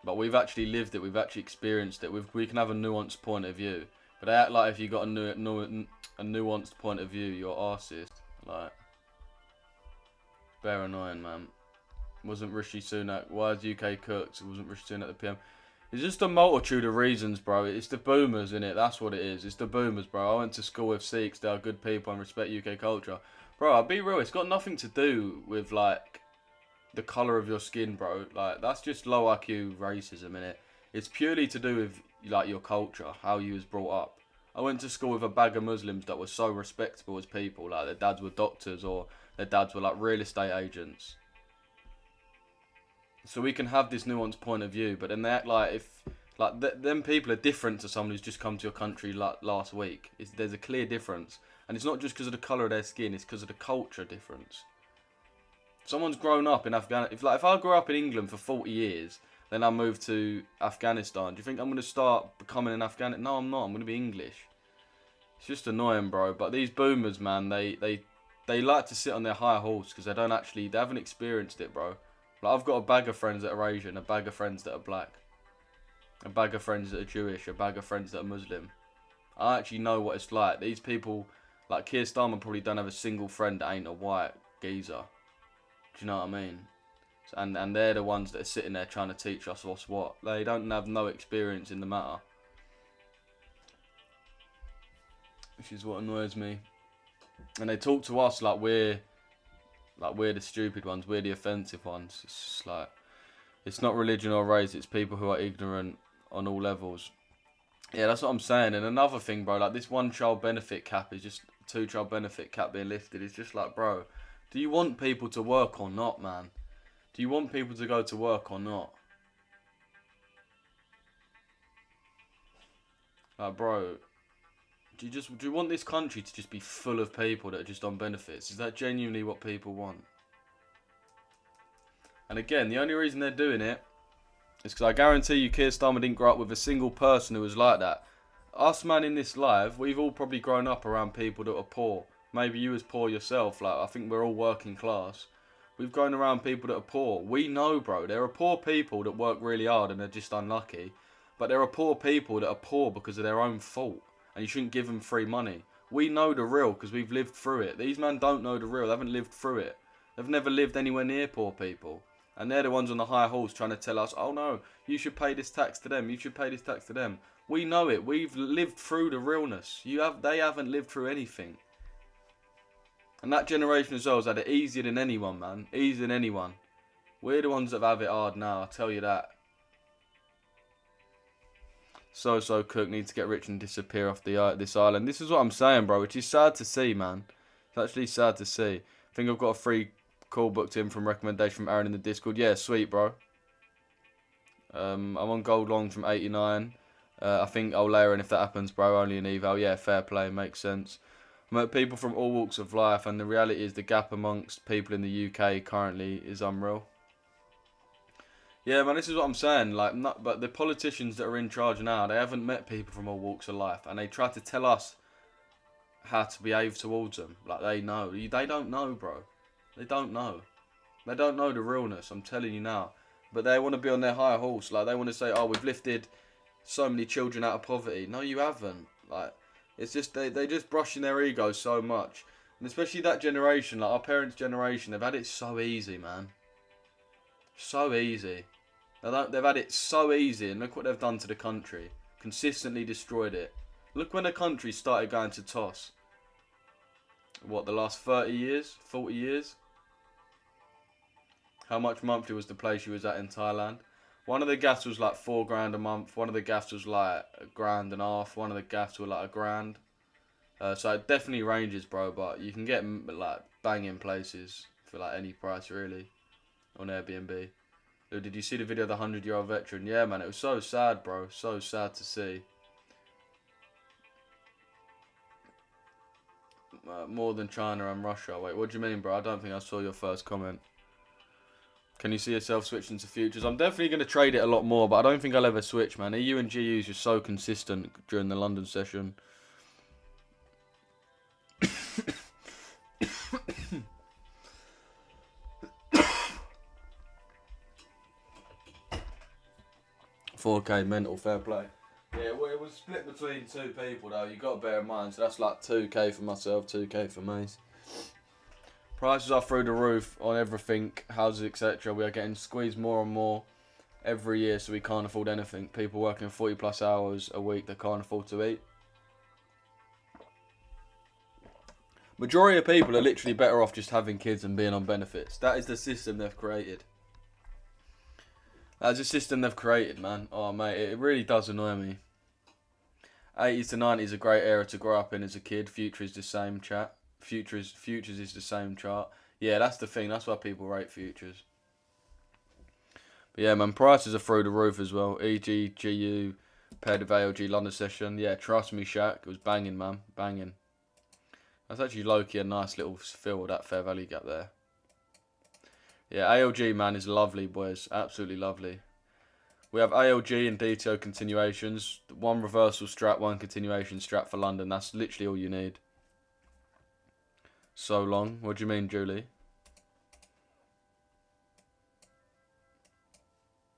But we've actually lived it. We've actually experienced it. We can have a nuanced point of view. But they act like if you got a nuanced point of view, you're arsist. Like, bare annoying, man. Wasn't Rishi Sunak? Why is UK cooked? Wasn't Rishi Sunak the PM? It's just a multitude of reasons, bro. It's the boomers, innit? That's what it is. It's the boomers, bro. I went to school with Sikhs. They are good people and respect UK culture. Bro, I'll be real. It's got nothing to do with, like, the colour of your skin, bro. Like, that's just low IQ racism, innit? It's purely to do with, like, your culture, how you was brought up. I went to school with a bag of Muslims that were so respectable as people. Like, their dads were doctors or their dads were, like, real estate agents. So we can have this nuanced point of view, but then they act like them people are different to someone who's just come to your country like last week. There's a clear difference, and it's not just because of the colour of their skin; it's because of the culture difference. Someone's grown up in Afghanistan. If I grew up in England for 40 years, then I moved to Afghanistan, do you think I'm going to start becoming an Afghan? No, I'm not. I'm going to be English. It's just annoying, bro. But these boomers, man, they like to sit on their high horse because they haven't experienced it, bro. Like, I've got a bag of friends that are Asian, a bag of friends that are black, a bag of friends that are Jewish, a bag of friends that are Muslim. I actually know what it's like. These people, like Keir Starmer, probably don't have a single friend that ain't a white geezer. Do you know what I mean? And they're the ones that are sitting there trying to teach us what's what. They don't have no experience in the matter. Which is what annoys me. And they talk to us like we're the stupid ones, we're the offensive ones. It's just like, it's not religion or race, it's people who are ignorant on all levels. Yeah, that's what I'm saying. And another thing, bro, like this one child benefit cap is just, 2 child benefit cap being lifted. It's just like, bro, do you want people to work or not, man? Do you want people to go to work or not? Like, bro, Do you want this country to just be full of people that are just on benefits? Is that genuinely what people want? And again, the only reason they're doing it is because I guarantee you Keir Starmer didn't grow up with a single person who was like that. Us, man, in this live, we've all probably grown up around people that are poor. Maybe you was poor yourself. Like, I think we're all working class. We've grown around people that are poor. We know, bro. There are poor people that work really hard and are just unlucky. But there are poor people that are poor because of their own fault. And you shouldn't give them free money. We know the real because we've lived through it. These men don't know the real. They haven't lived through it. They've never lived anywhere near poor people. And they're the ones on the high horse trying to tell us, oh no, you should pay this tax to them. You should pay this tax to them. We know it. We've lived through the realness. They haven't lived through anything. And that generation as well has had it easier than anyone, man. Easier than anyone. We're the ones that have it hard now, I'll tell you that. Cook needs to get rich and disappear off this island. This is what I'm saying, bro, which is sad to see, man. It's actually sad to see. I think I've got a free call booked in from recommendation from Aaron in the Discord. Yeah, sweet, bro. I'm on gold long from 89. I think I'll layer in if that happens, bro. Only an eval. Yeah, fair play. Makes sense. I met people from all walks of life, and the reality is the gap amongst people in the UK currently is unreal. Yeah, man, this is what I'm saying. Like, but the politicians that are in charge now, they haven't met people from all walks of life, and they try to tell us how to behave towards them. Like, they know. They don't know, bro. They don't know. They don't know the realness, I'm telling you now. But they want to be on their high horse. Like, they want to say, oh, we've lifted so many children out of poverty. No, you haven't. Like, it's just, they're just brushing their egos so much. And especially that generation, like our parents' generation, they've had it so easy, man. So easy. They've had it so easy, and look what they've done to the country. Consistently destroyed it. Look when the country started going to toss. What, the last 30 years? 40 years? How much monthly was the place you was at in Thailand? One of the gaffs was like $4 a month. One of the gaffs was like $1.50. One of the gaffs were like $1,000. So it definitely ranges, bro. But you can get like banging places for like any price really on Airbnb. Did you see the video of the 100-year-old veteran? Yeah, man, it was so sad, bro. So sad to see. More than China and Russia. Wait, what do you mean, bro? I don't think I saw your first comment. Can you see yourself switching to futures? I'm definitely going to trade it a lot more, but I don't think I'll ever switch, man. EU and GU is just so consistent during the London session. $4K mental, fair play. Yeah, well, it was split between two people, though. You got to bear in mind. So that's like 2K for myself, 2K for Mace. Prices are through the roof on everything, houses, etc. We are getting squeezed more and more every year, so we can't afford anything. People working 40 plus hours a week that can't afford to eat. Majority of people are literally better off just having kids and being on benefits. That is the system they've created. That's the system they've created, man. Oh, mate, it really does annoy me. 80s to 90s is a great era to grow up in as a kid. Future is the same, chat. Futures is the same chart. Yeah, that's the thing. That's why people rate futures. But yeah, man, prices are through the roof as well. EG, GU, paired with ALG London session. Yeah, trust me, Shaq. It was banging, man. Banging. That's actually low-key a nice little feel of that fair value gap there. Yeah, ALG, man, is lovely, boys. Absolutely lovely. We have ALG and DTO continuations. One reversal strat, one continuation strat for London. That's literally all you need. So long. What do you mean, Julie?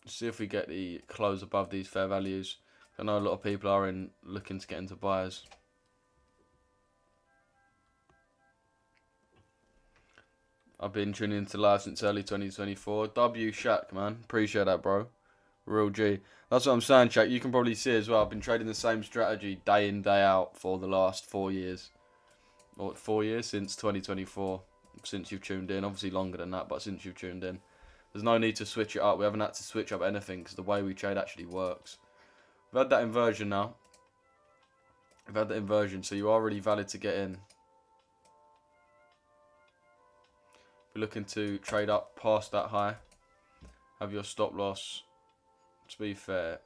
Let's see if we get the close above these fair values. I know a lot of people are looking to get into buyers. I've been tuning into live since early 2024. W Shaq, man. Appreciate that, bro. Real G. That's what I'm saying, Shaq. You can probably see as well. I've been trading the same strategy day in, day out for the last 4 years. Or 4 years since 2024. Since you've tuned in. Obviously longer than that, but since you've tuned in. There's no need to switch it up. We haven't had to switch up anything because the way we trade actually works. We've had that inversion now. We've had that inversion, so you are really valid to get in. We're looking to trade up past that high. Have your stop loss. To be fair,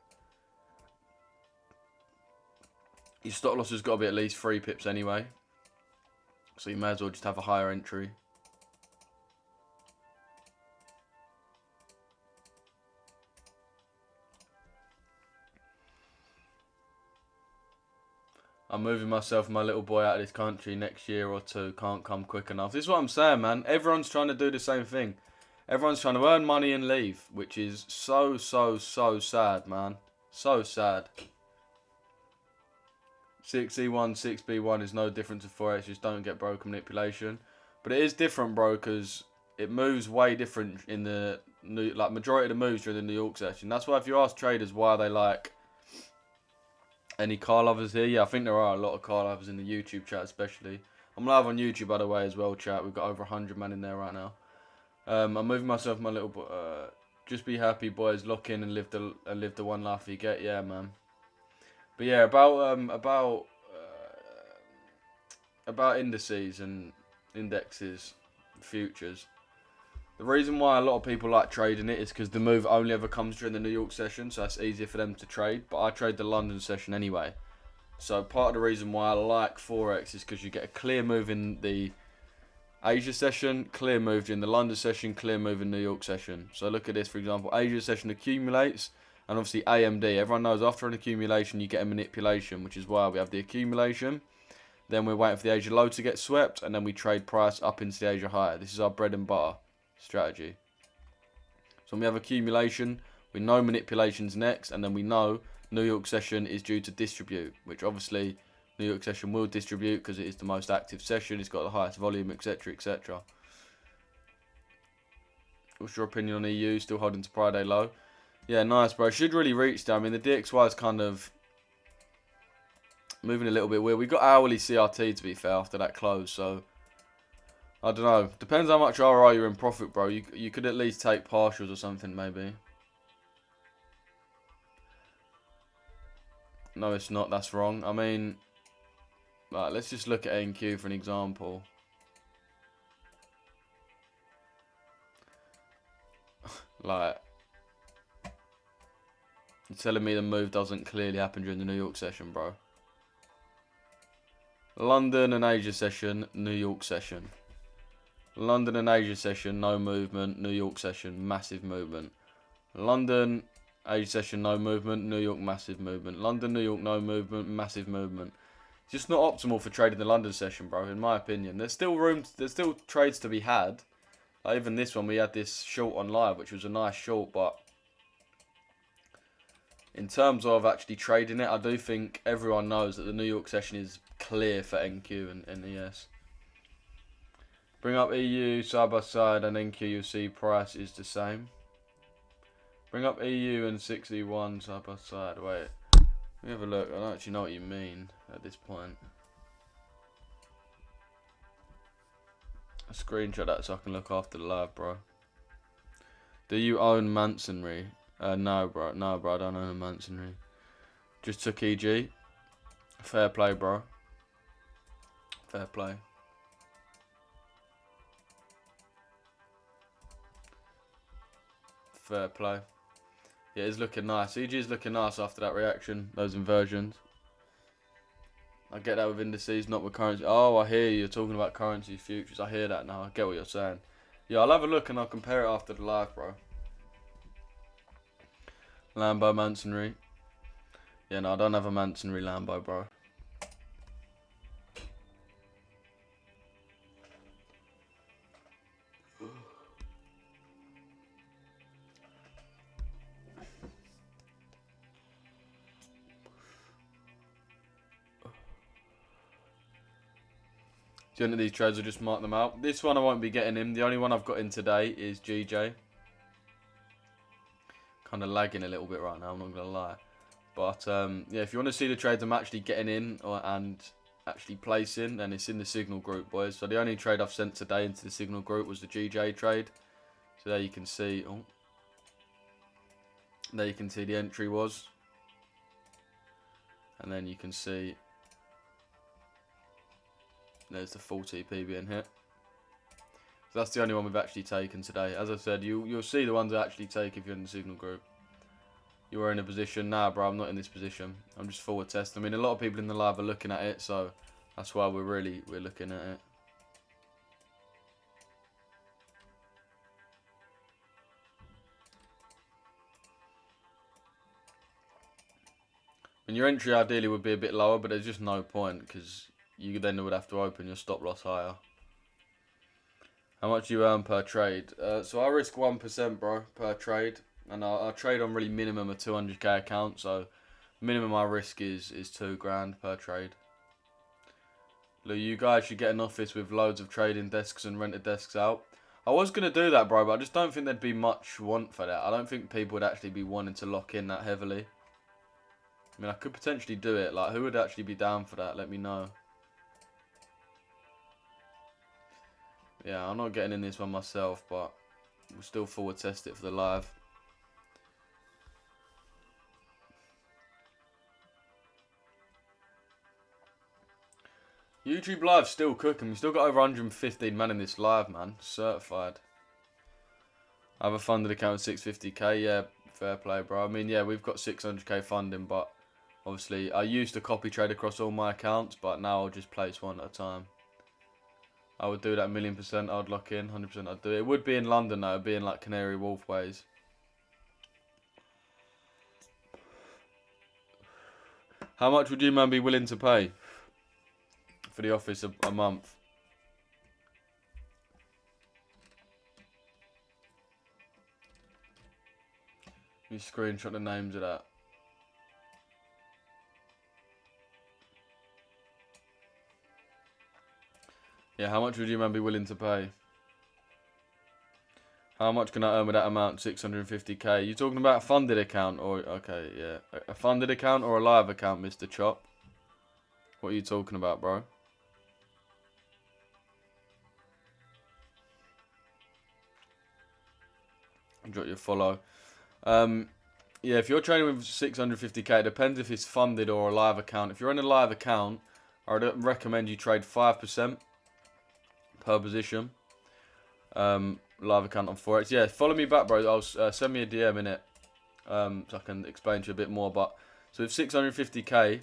Your stop loss has got to be at least 3 pips anyway. So you may as well just have a higher entry. I'm moving myself and my little boy out of this country next year or two. Can't come quick enough. This is what I'm saying, man. Everyone's trying to do the same thing. Everyone's trying to earn money and leave, which is so sad, man. So sad. 6E1, 6B1 is no different to Forex. Just don't get broker manipulation. But it is different, bro, because it moves way different in the majority of the moves during the New York session. That's why if you ask traders why they like any car lovers here, yeah, I think there are a lot of car lovers in the YouTube chat, especially. I'm live on YouTube, by the way, as well, chat. We've got over 100 man in there right now. I'm moving myself, my little boy. Just be happy, boys. Lock in and live the one life you get. Yeah, man. But yeah, about indices and indexes, futures. The reason why a lot of people like trading it is because the move only ever comes during the New York session, so that's easier for them to trade. But I trade the London session anyway. So part of the reason why I like Forex is because you get a clear move in the Asia session, clear move in the London session, clear move in New York session. So look at this, for example. Asia session accumulates, and obviously AMD. Everyone knows after an accumulation you get a manipulation, which is why we have the accumulation. Then we're waiting for the Asia low to get swept, and then we trade price up into the Asia high. This is our bread and butter strategy. So when we have accumulation, we know manipulation's next, and then we know New York session is due to distribute, which obviously New York session will distribute because it is the most active session, it's got the highest volume, etc, etc. What's your opinion on EU? Still holding to Friday low? Yeah, nice, bro. Should really reach there. I mean, the DXY is kind of moving a little bit weird. We got hourly CRT, to be fair, after that close, so I don't know. Depends how much ROI you're in profit, bro. You could at least take partials or something, maybe. No, it's not. That's wrong. I mean, right, let's just look at NQ for an example. Like, you're telling me the move doesn't clearly happen during the New York session, bro. London and Asia session, New York session. London and Asia session, no movement. New York session, massive movement. London, Asia session, no movement. New York, massive movement. London, New York, no movement. Massive movement. It's just not optimal for trading the London session, bro, in my opinion. There's still trades to be had. Like even this one, we had this short on live, which was a nice short, but in terms of actually trading it, I do think everyone knows that the New York session is clear for NQ and ES. Bring up EU side by side and NQ, you'll see price is the same. Bring up EU and 6E1 side by side. Wait, let me have a look. I don't actually know what you mean at this point. I screenshot that so I can look after the live, bro. Do you own Masonry? No, bro. No, bro. I don't own a Masonry. Just took EG. Fair play, bro. Fair play. Fair play. Yeah, it's looking nice. EG is looking nice after that reaction. Those inversions. I get that with indices, not with currency. Oh, I hear you. You're talking about currency futures. I hear that now. I get what you're saying. Yeah, I'll have a look and I'll compare it after the live, bro. Lambo Masonry. Yeah, no, I don't have a Masonry Lambo, bro. Do you think these trades will just mark them out? This one I won't be getting in. The only one I've got in today is GJ. Kind of lagging a little bit right now, I'm not going to lie. But yeah, if you want to see the trades I'm actually getting in and actually placing, then it's in the Signal group, boys. So the only trade I've sent today into the Signal group was the GJ trade. So there you can see, there you can see the entry was. And then you can see there's the full TP being hit. So that's the only one we've actually taken today. As I said, you'll see the ones I actually take if you're in the Signal group. you were in a position. Nah, bro, I'm not in this position. I'm just forward testing. I mean, a lot of people in the live are looking at it, so that's why we're looking at it. And your entry ideally would be a bit lower, but there's just no point because you then would have to open your stop loss higher. How much do you earn per trade? So I risk 1%, bro, per trade, and I trade on really minimum a 200k account. So minimum I risk is £2,000 per trade. Look, you guys should get an office with loads of trading desks and rented desks out. I was gonna do that, bro, but I just don't think there'd be much want for that. I don't think people would actually be wanting to lock in that heavily. I mean, I could potentially do it. Like, who would actually be down for that? Let me know. Yeah, I'm not getting in this one myself, but we'll still forward test it for the live. YouTube live still cooking. We still got over 115 man in this live, man. Certified. I have a funded account with 650k. Yeah, fair play, bro. I mean, yeah, we've got 600k funding, but obviously I used to copy trade across all my accounts, but now I'll just place one at a time. I would do that 1,000,000%. I'd lock in 100%. I'd do it. It would be in London though. It'd be in like Canary Wharf ways. How much would you, man, be willing to pay for the office a month? You screenshot the names of that. Yeah, how much would you, man, be willing to pay? How much can I earn with that amount? 650k. You talking about a funded account or okay, yeah, a funded account or a live account, Mr. Chop? What are you talking about, bro? Drop your follow. Yeah, if you're trading with 650k, it depends if it's funded or a live account. If you're in a live account, I would recommend you trade 5% per position. Live account on Forex. Yeah, follow me back, bro. I'll send me a DM in it, so I can explain to you a bit more. But so with 650k,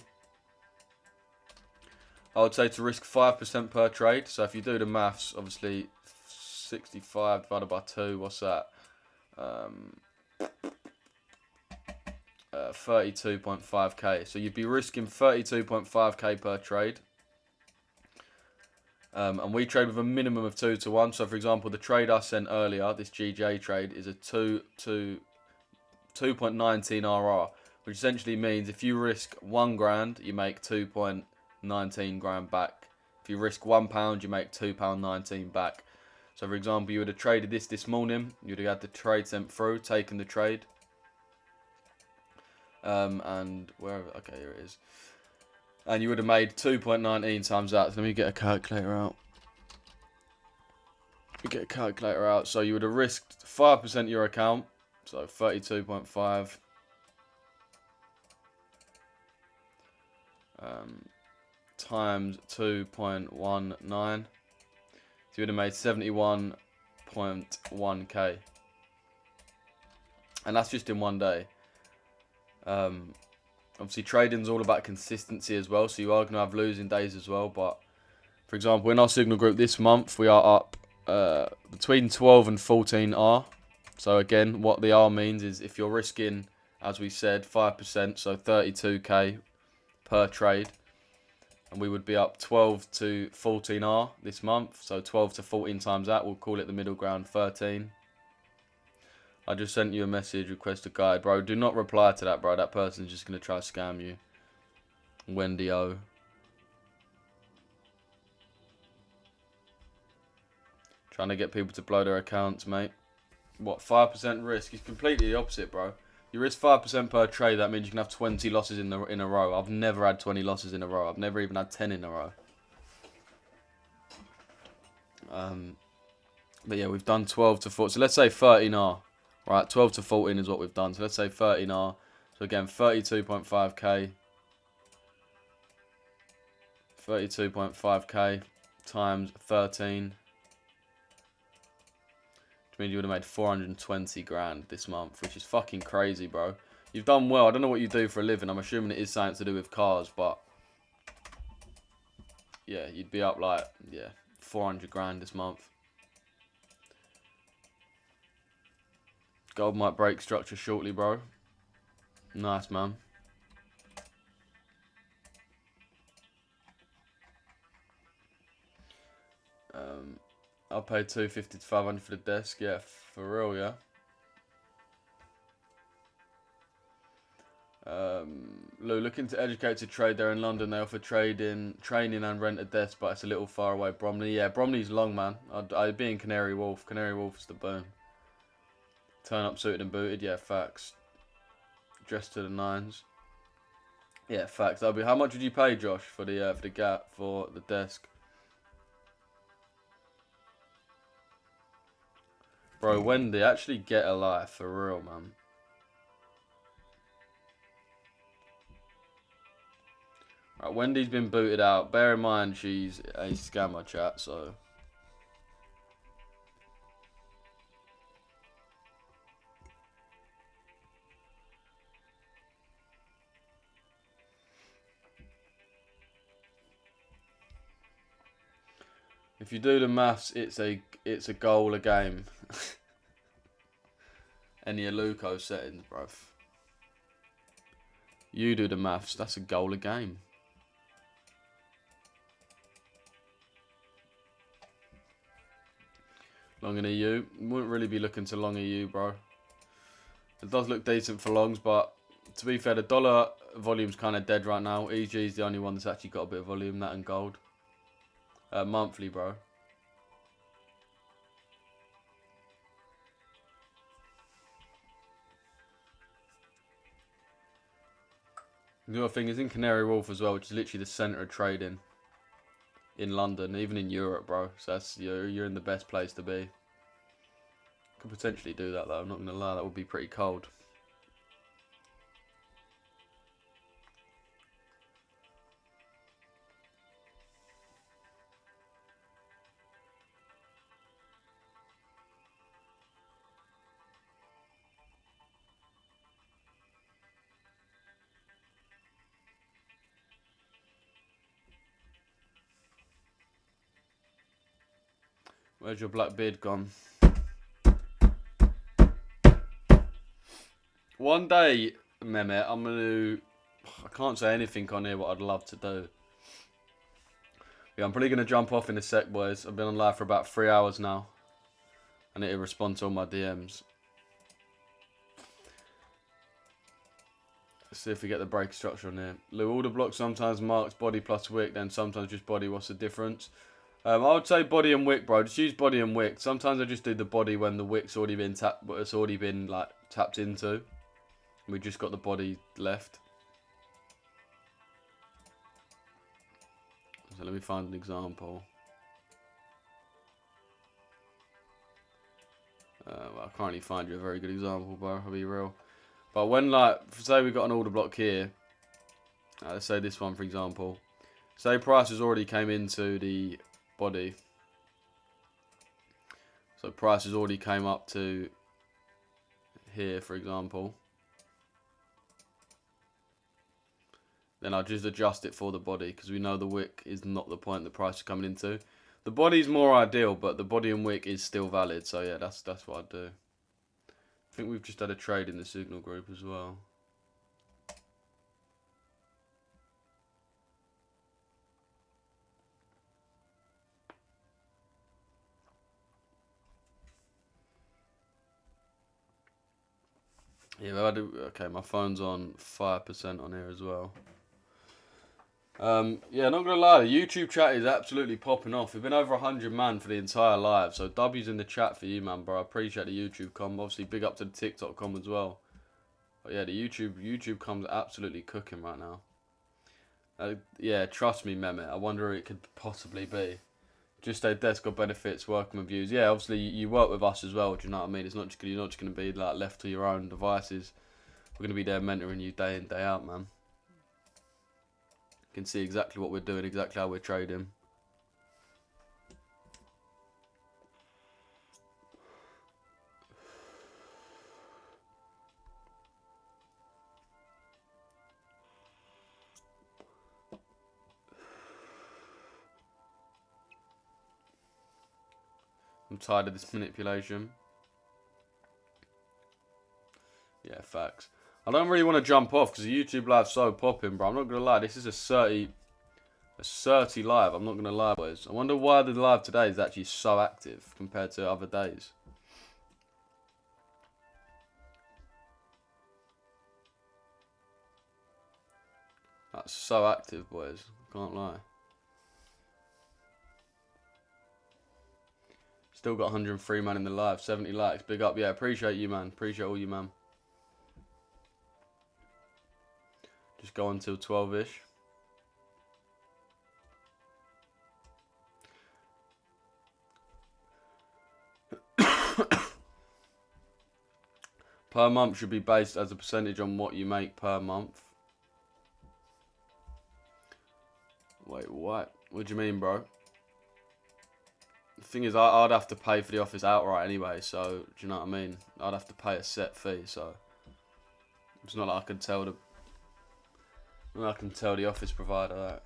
I would say to risk 5% per trade. So if you do the maths, obviously 65 divided by 2, what's that? 32.5k. So you'd be risking 32.5k per trade. And we trade with a minimum of 2 to 1. So for example, the trade I sent earlier, this GJ trade, is a 2.19 RR, which essentially means if you risk £1,000, you make £2.19 back. If you risk £1, you make £2.19 back. So for example, you would have traded this morning, you would have had the trade sent through, taken the trade, and wherever, okay, here it is. And you would have made 2.19 times that. So let me get a calculator out. So you would have risked 5% your account. So 32.5. Times 2.19. So you would have made 71.1k. And that's just in one day. Obviously, trading's all about consistency as well, so you are going to have losing days as well. But, for example, in our signal group this month, we are up between 12 and 14 R. So, again, what the R means is if you're risking, as we said, 5%, so 32k per trade, and we would be up 12 to 14 R this month. So, 12 to 14 times that, we'll call it the middle ground, 13. I just sent you a message, request a guide. Bro, do not reply to that, bro. That person's just going to try to scam you. Wendy O. Trying to get people to blow their accounts, mate. What, 5% risk? It's completely the opposite, bro. You risk 5% per trade, that means you can have 20 losses in a row. I've never had 20 losses in a row. I've never even had 10 in a row. But yeah, we've done 12 to 14. So let's say 13 R. Right, 12 to 14 is what we've done. So let's say 13 R. So again, 32.5k. 32.5k times 13. Which means you would have made 420 grand this month, which is fucking crazy, bro. You've done well. I don't know what you do for a living. I'm assuming it is something to do with cars, but yeah, you'd be up like, yeah, 400 grand this month. Gold might break structure shortly, bro. Nice, man. I'll pay 250 to 500 for the desk. Yeah, for real, yeah. Lou, looking to educate to trade there in London. They offer training and rent a desk, but it's a little far away. Bromley, yeah, Bromley's long, man. I'd be in Canary Wharf. Canary Wharf is the boom. Turn up suited and booted, yeah, facts. Dressed to the nines, yeah, facts. That'll be. How much would you pay, Josh, for the gap for the desk? Bro, Wendy, actually get a life for real, man. Right, Wendy's been booted out. Bear in mind she's a scammer, chat. So. If you do the maths, it's a goal a game. Any Aluko settings, bruv. You do the maths, that's a goal a game. Long in EU. Wouldn't really be looking to long EU, bro. It does look decent for longs, but to be fair, the dollar volume's kind of dead right now. EG is the only one that's actually got a bit of volume, that and gold. Monthly, bro. The other thing is in Canary Wharf as well, which is literally the centre of trading in London, even in Europe, bro. So that's, you're in the best place to be. Could potentially do that though. I'm not gonna lie, that would be pretty cold. Where's your black beard gone? One day, Mehmet, I'm going to... I can't say anything on here what I'd love to do. Yeah, I'm probably going to jump off in a sec, boys. I've been on live for about 3 hours now. I need to respond to all my DMs. Let's see if we get the break structure on here. Lou, all the blocks sometimes marks body plus wick, then sometimes just body. What's the difference? I would say body and wick, bro. Just use body and wick. Sometimes I just do the body when the wick's already been tapped, but it's already been like tapped into. We just got the body left. So let me find an example. Well, I can't really find you a very good example, bro. I'll be real. But when, like, say we got an order block here. Let's say this one, for example. Say prices already came into the body. So prices already came up to here, for example. Then I'll just adjust it for the body because we know the wick is not the point the price is coming into. The body's more ideal, but the body and wick is still valid. So yeah, that's what I'd do. I think we've just had a trade in the signal group as well. Yeah, okay, my phone's on 5% on here as well. Yeah, not gonna lie, the YouTube chat is absolutely popping off. We've been over 100 man for the entire live, so W's in the chat for you, man, bro. I appreciate the YouTube com. Obviously, big up to the TikTok com as well. But yeah, the YouTube com's absolutely cooking right now. Yeah, trust me, Mehmet. I wonder who it could possibly be. Just a desk or benefits, working with views. Yeah, obviously you work with us as well. Do you know what I mean? It's not just you're not just gonna be like left to your own devices. We're gonna be there mentoring you day in day out, man. You can see exactly what we're doing, exactly how we're trading. tired of this manipulation. Yeah, facts. I don't really want to jump off because the YouTube live's so popping, bro. I'm not going to lie. This is a 30 live. I'm not going to lie, boys. I wonder why the live today is actually so active compared to other days. That's so active, boys. Can't lie. Still got 103 man in the live. 70 likes. Big up. Yeah, appreciate you, man. Appreciate all you, man. Just go until 12-ish. Per month should be based as a percentage on what you make per month. Wait, what? What do you mean, bro? The thing is, I'd have to pay for the office outright anyway, so, do you know what I mean? I'd have to pay a set fee, so... It's not like I can tell the office provider that.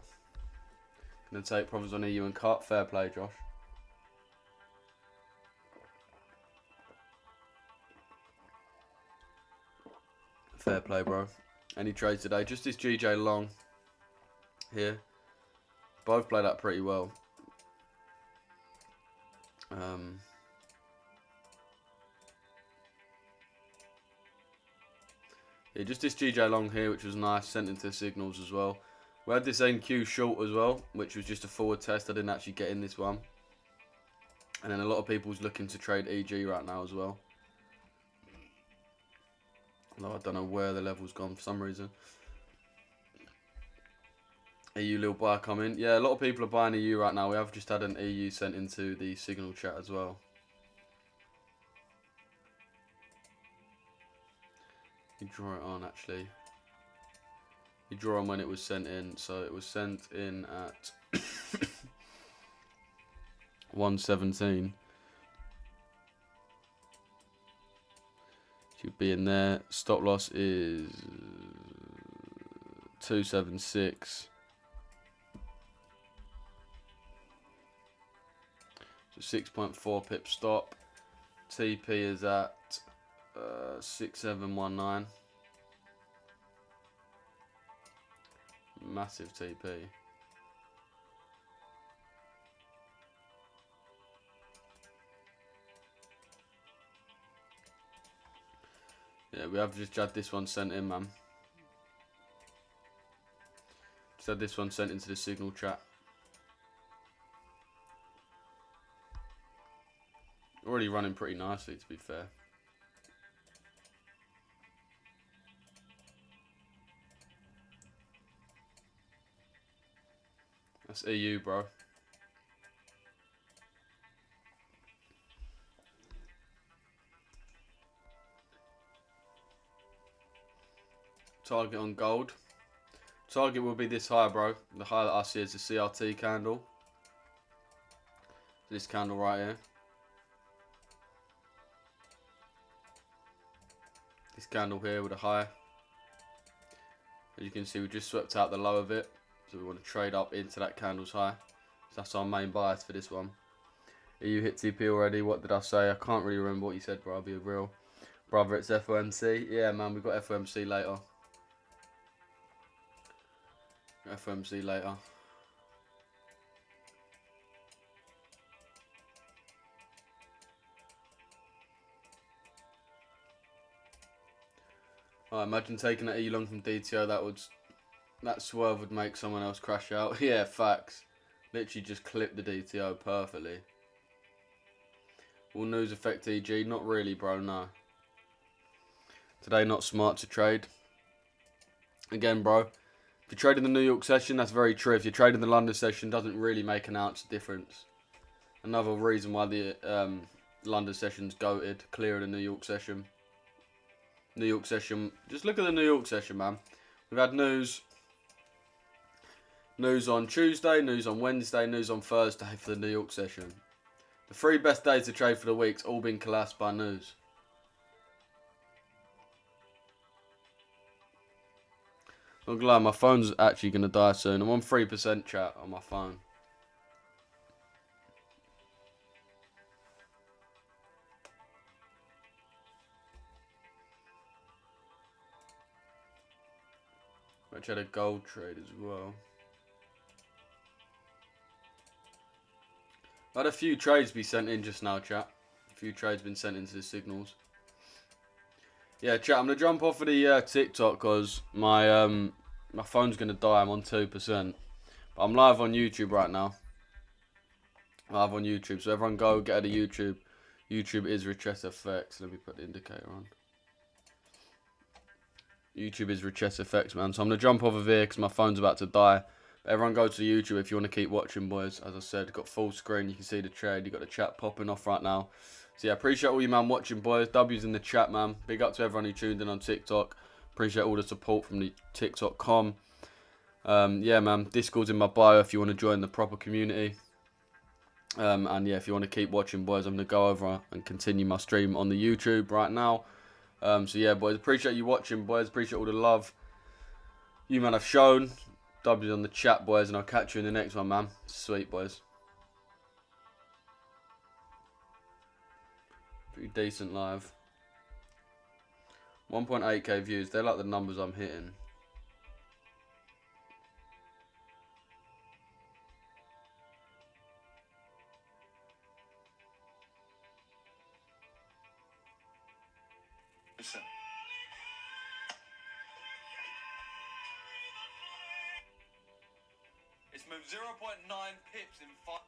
Gonna take profits on EU and cut. Fair play, Josh. Fair play, bro. Any trades today? Just this GJ Long here. Both played that pretty well. Yeah, just this GJ Long here, which was nice. Sent into signals as well. We had this NQ short as well, which was just a forward test. I didn't actually get in this one. And then a lot of people's looking to trade EG right now as well. Although I don't know where the level's gone for some reason. EU little buy coming. Yeah, a lot of people are buying EU right now. We have just had an EU sent into the signal chat as well. You draw it on actually. You draw on when it was sent in. So it was sent in at 1:17. Should be in there. Stop loss is 276. So 6.4 pip stop. TP is at 6719. Massive TP. Yeah, we have just had this one sent in, man. Just had this one sent into the signal chat. Already running pretty nicely, to be fair. That's EU, bro. Target on gold. Target will be this high, bro. The high that I see is the CRT candle. This candle right here. This candle here with a high. As you can see, we just swept out the low of it. So we want to trade up into that candle's high. So that's our main bias for this one. You hit TP already. What did I say? I can't really remember what you said, bro. I'll be real. Brother, it's FOMC. Yeah, man, we've got FOMC later. FOMC later. Alright, imagine taking that E long from DTO. That swerve would make someone else crash out. Yeah, facts. Literally just clip the DTO perfectly. Will news affect EG? Not really, bro, no. Today, not smart to trade. Again, bro, if you're trading the New York session, that's very true. If you're trading the London session, doesn't really make an ounce of difference. Another reason why the London session's goated, clearer than New York session. New York session, just look at the New York session, man. We've had news on Tuesday, news on Wednesday, news on Thursday for the New York session. The 3 best days to trade for the week's all been collapsed by news. Not gonna lie, my phone's actually gonna die soon. I'm on 3% chat on my phone. Which had a gold trade as well. I had a few trades be sent in just now, chat. A few trades been sent into the signals. Yeah, chat, I'm going to jump off of the TikTok because my phone's going to die. I'm on 2%. But I'm live on YouTube right now. Live on YouTube. So everyone go get out of YouTube. YouTube is Richesse FX. Let me put the indicator on. YouTube is Richesse FX, man. So I'm going to jump off of here because my phone's about to die. But everyone go to YouTube if you want to keep watching, boys. As I said, got full screen. You can see the trade. You got the chat popping off right now. So yeah, appreciate all you, man, watching, boys. W's in the chat, man. Big up to everyone who tuned in on TikTok. Appreciate all the support from the TikTok.com. Yeah, man. Discord's in my bio if you want to join the proper community. And yeah, if you want to keep watching, boys, I'm going to go over and continue my stream on the YouTube right now. So yeah, boys, appreciate you watching, boys. Appreciate all the love you, man, have shown. W's on the chat, boys, and I'll catch you in the next one, man. Sweet, boys. Pretty decent live. 1.8k views. They're like the numbers I'm hitting. It's moved 0.9 pips in 5.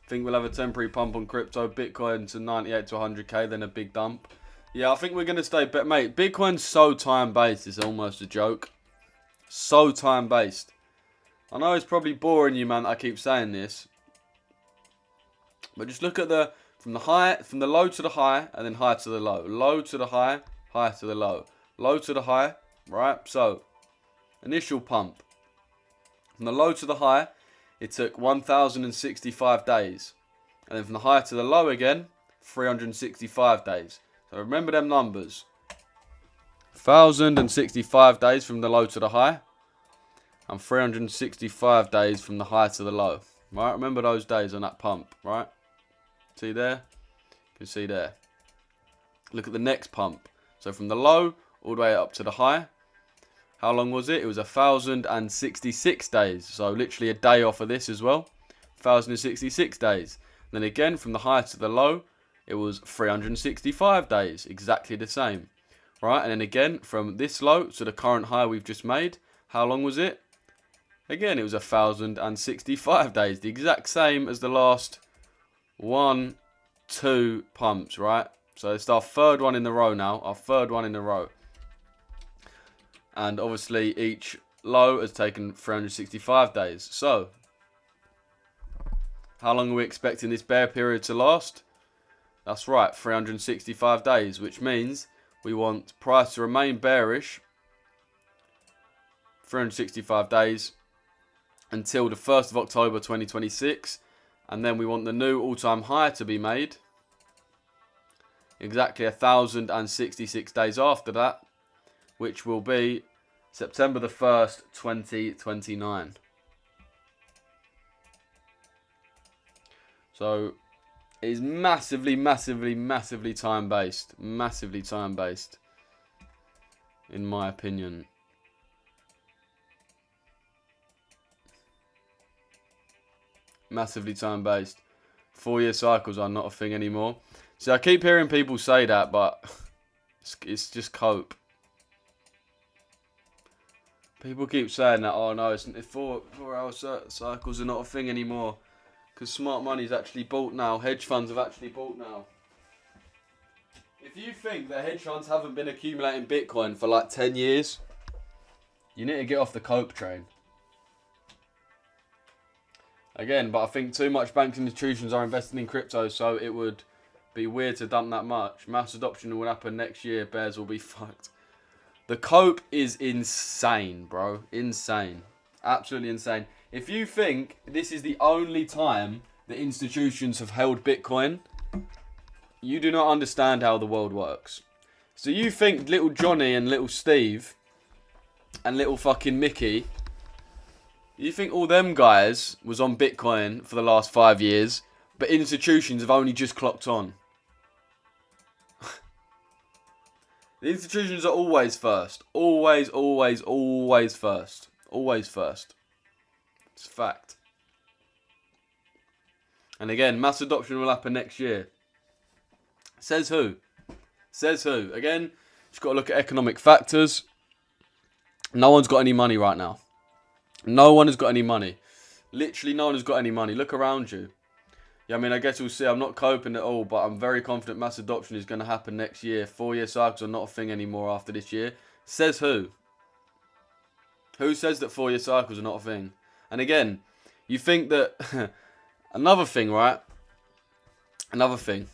Think we'll have a temporary pump on crypto. Bitcoin to 98 to 100k, then a big dump. Yeah, I think we're going to stay... But, mate, Bitcoin's so time-based, it's almost a joke. So time-based. I know it's probably boring you, man, I keep saying this. But just look at the... From the low to the high, and then high to the low. Low to the high, high to the low. Low to the high, right? So, initial pump. From the low to the high, it took 1,065 days. And then from the high to the low again, 365 days. So remember them numbers. 1,065 days from the low to the high. And 365 days from the high to the low. Right? Remember those days on that pump, right? See there? You can see there. Look at the next pump. So from the low all the way up to the high. How long was it? It was 1,066 days. So literally a day off of this as well. 1,066 days. And then again, from the high to the low, it was 365 days. Exactly the same. Right? And then again, from this low to the current high we've just made, how long was it? Again, it was 1,065 days. The exact same as the last 1, 2 pumps, right? So it's our third one in a row now. Our third one in a row. And obviously each low has taken 365 days. So, how long are we expecting this bear period to last? That's right, 365 days, which means we want price to remain bearish 365 days until the 1st of October 2026. And then we want the new all-time high to be made exactly 1,066 days after that, which will be September the 1st, 2029. So, it is massively, massively, massively time-based. Massively time-based, in my opinion. Massively time-based. 4-year cycles are not a thing anymore. See, I keep hearing people say that, but it's just cope. People keep saying that, oh no, it's 4-hour cycles are not a thing anymore. Because smart money's actually bought now. Hedge funds have actually bought now. If you think that hedge funds haven't been accumulating Bitcoin for like 10 years, you need to get off the cope train. Again, but I think too much banking institutions are investing in crypto, so it would be weird to dump that much. Mass adoption will happen next year. Bears will be fucked. The cope is insane, bro. Insane. Absolutely insane. If you think this is the only time that institutions have held Bitcoin, you do not understand how the world works. So you think little Johnny and little Steve and little fucking Mickey, you think all them guys was on Bitcoin for the last 5 years, but institutions have only just clocked on. The institutions are always first. Always, always, always first. Always first. It's a fact. And again, mass adoption will happen next year. Says who? Says who? Again, just got to look at economic factors. No one's got any money right now. No one has got any money. Literally no one has got any money. Look around you. Yeah, I mean, I guess we'll see. I'm not coping at all, but I'm very confident mass adoption is going to happen next year. 4-year cycles are not a thing anymore after this year. Says who? Who says that 4-year cycles are not a thing? And again, you think that... another thing, right? Another thing.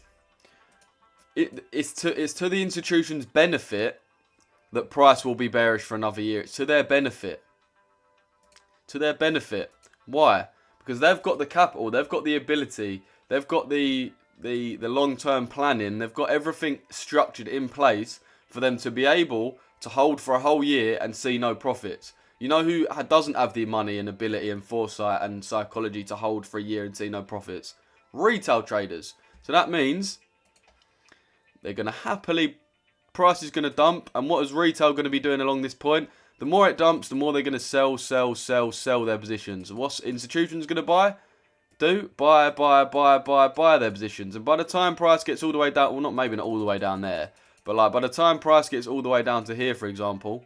It's to the institution's benefit that price will be bearish for another year. It's to their benefit. To their benefit. Why? Because they've got the capital, they've got the ability, they've got the long-term planning, they've got everything structured in place for them to be able to hold for a whole year and see no profits. You know who doesn't have the money and ability and foresight and psychology to hold for a year and see no profits? Retail traders. So that means they're going to happily, price is going to dump, and what is retail going to be doing along this point? The more it dumps, the more they're going to sell their positions. And what's institutions going to buy? Buy their positions. And by the time price gets all the way down, well, maybe not all the way down there, but like by the time price gets all the way down to here, for example,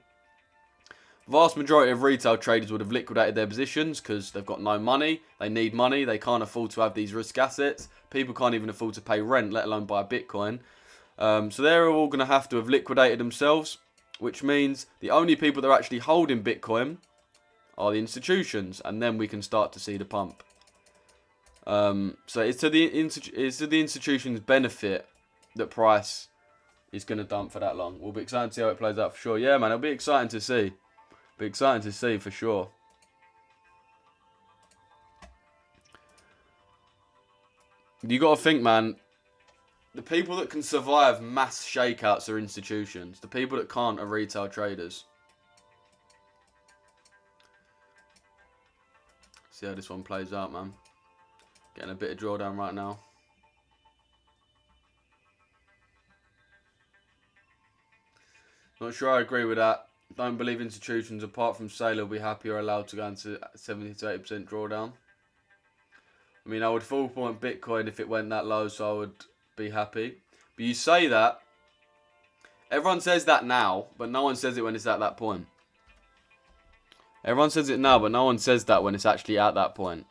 vast majority of retail traders would have liquidated their positions because they've got no money. They need money. They can't afford to have these risk assets. People can't even afford to pay rent, let alone buy Bitcoin. So they're all going to have liquidated themselves, which means the only people that are actually holding Bitcoin are the institutions, and then we can start to see the pump. So it's to the institution's benefit that price is going to dump for that long. We'll be excited to see how it plays out for sure. Yeah, man, it'll be exciting to see. Be exciting to see for sure. You got to think, man. The people that can survive mass shakeouts are institutions. The people that can't are retail traders. See how this one plays out, man. Getting a bit of drawdown right now. Not sure I agree with that. Don't believe institutions, apart from sale, will be happy or allowed to go into 70 to 80% drawdown. I mean, I would full point Bitcoin if it went that low, so I would be happy. But you say that, everyone says that now, but no one says it when it's at that point. Everyone says it now, but no one says that when it's actually at that point.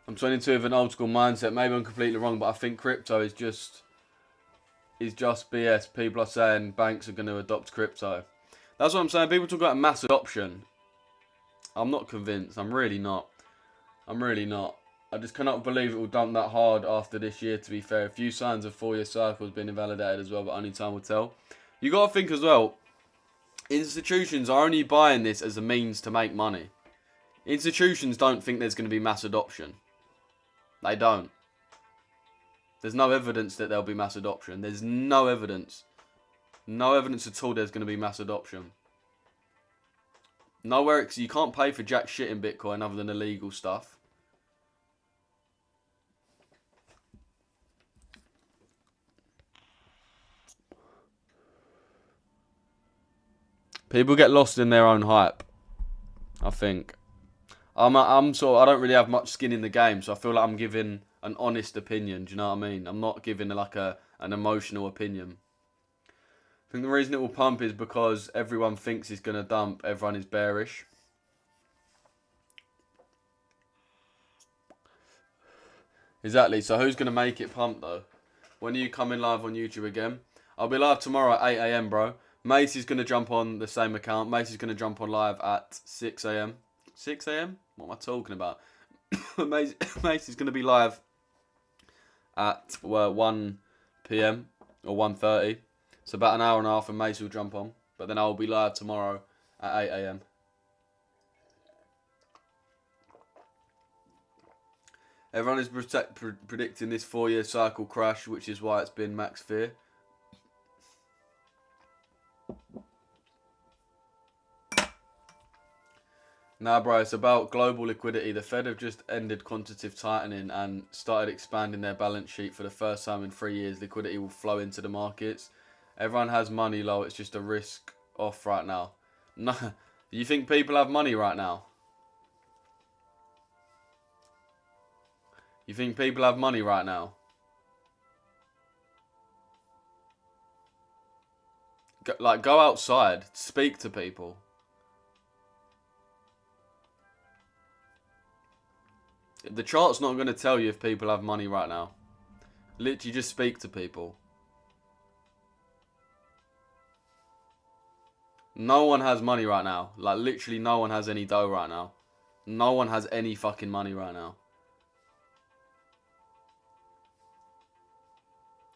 I'm 22 with an old school mindset. Maybe I'm completely wrong, but I think crypto is just BS. People are saying banks are going to adopt crypto. That's what I'm saying. People talk about mass adoption. I'm not convinced. I'm really not. I just cannot believe it will dump that hard after this year, to be fair. A few signs of 4-year cycles being invalidated as well, but only time will tell. You got to think as well, institutions are only buying this as a means to make money. Institutions don't think there's going to be mass adoption. They don't. There's no evidence that there'll be mass adoption. There's no evidence. No evidence at all there's going to be mass adoption. Nowhere, you can't pay for jack shit in Bitcoin other than illegal stuff. People get lost in their own hype, I think. I don't really have much skin in the game, so I feel like I'm giving an honest opinion. Do you know what I mean? I'm not giving like an emotional opinion. I think the reason it will pump is because everyone thinks it's going to dump. Everyone is bearish. Exactly. So who's going to make it pump though? When are you coming live on YouTube again? I'll be live tomorrow at 8 AM, bro. Macy's going to jump on the same account. Macy's going to jump on live at 6 AM. 6 AM? What am I talking about? Macy's going to be live at 1 PM or 1:30. So about an hour and a half and Macy will jump on. But then I'll be live tomorrow at 8 AM. Everyone is predicting this 4-year cycle crash, which is why it's been max fear. Nah, bro, it's about global liquidity. The Fed have just ended quantitative tightening and started expanding their balance sheet for the first time in 3 years. Liquidity will flow into the markets. Everyone has money, low. It's just a risk off right now. No, you think people have money right now? You think people have money right now? Go outside, speak to people. The chart's not going to tell you if people have money right now. Literally just speak to people. No one has money right now. Like, literally no one has any dough right now. No one has any fucking money right now.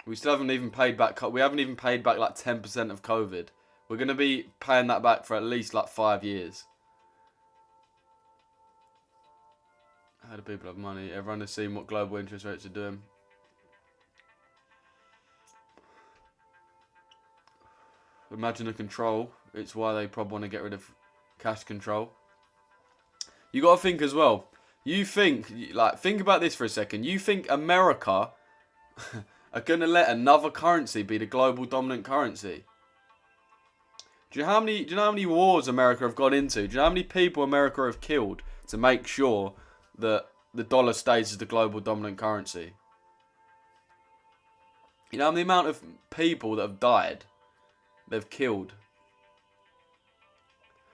We still haven't even paid back. We haven't even paid back like 10% of COVID. We're going to be paying that back for at least like 5 years. How do people have money? Everyone has seen what global interest rates are doing. Imagine a control. It's why they probably want to get rid of cash control. You got to think as well. You think, like, think about this for a second. You think America are going to let another currency be the global dominant currency? Do you know how many wars America have gone into? Do you know how many people America have killed to make sure that the dollar stays as the global dominant currency? You know the amount of people that have died, they've killed.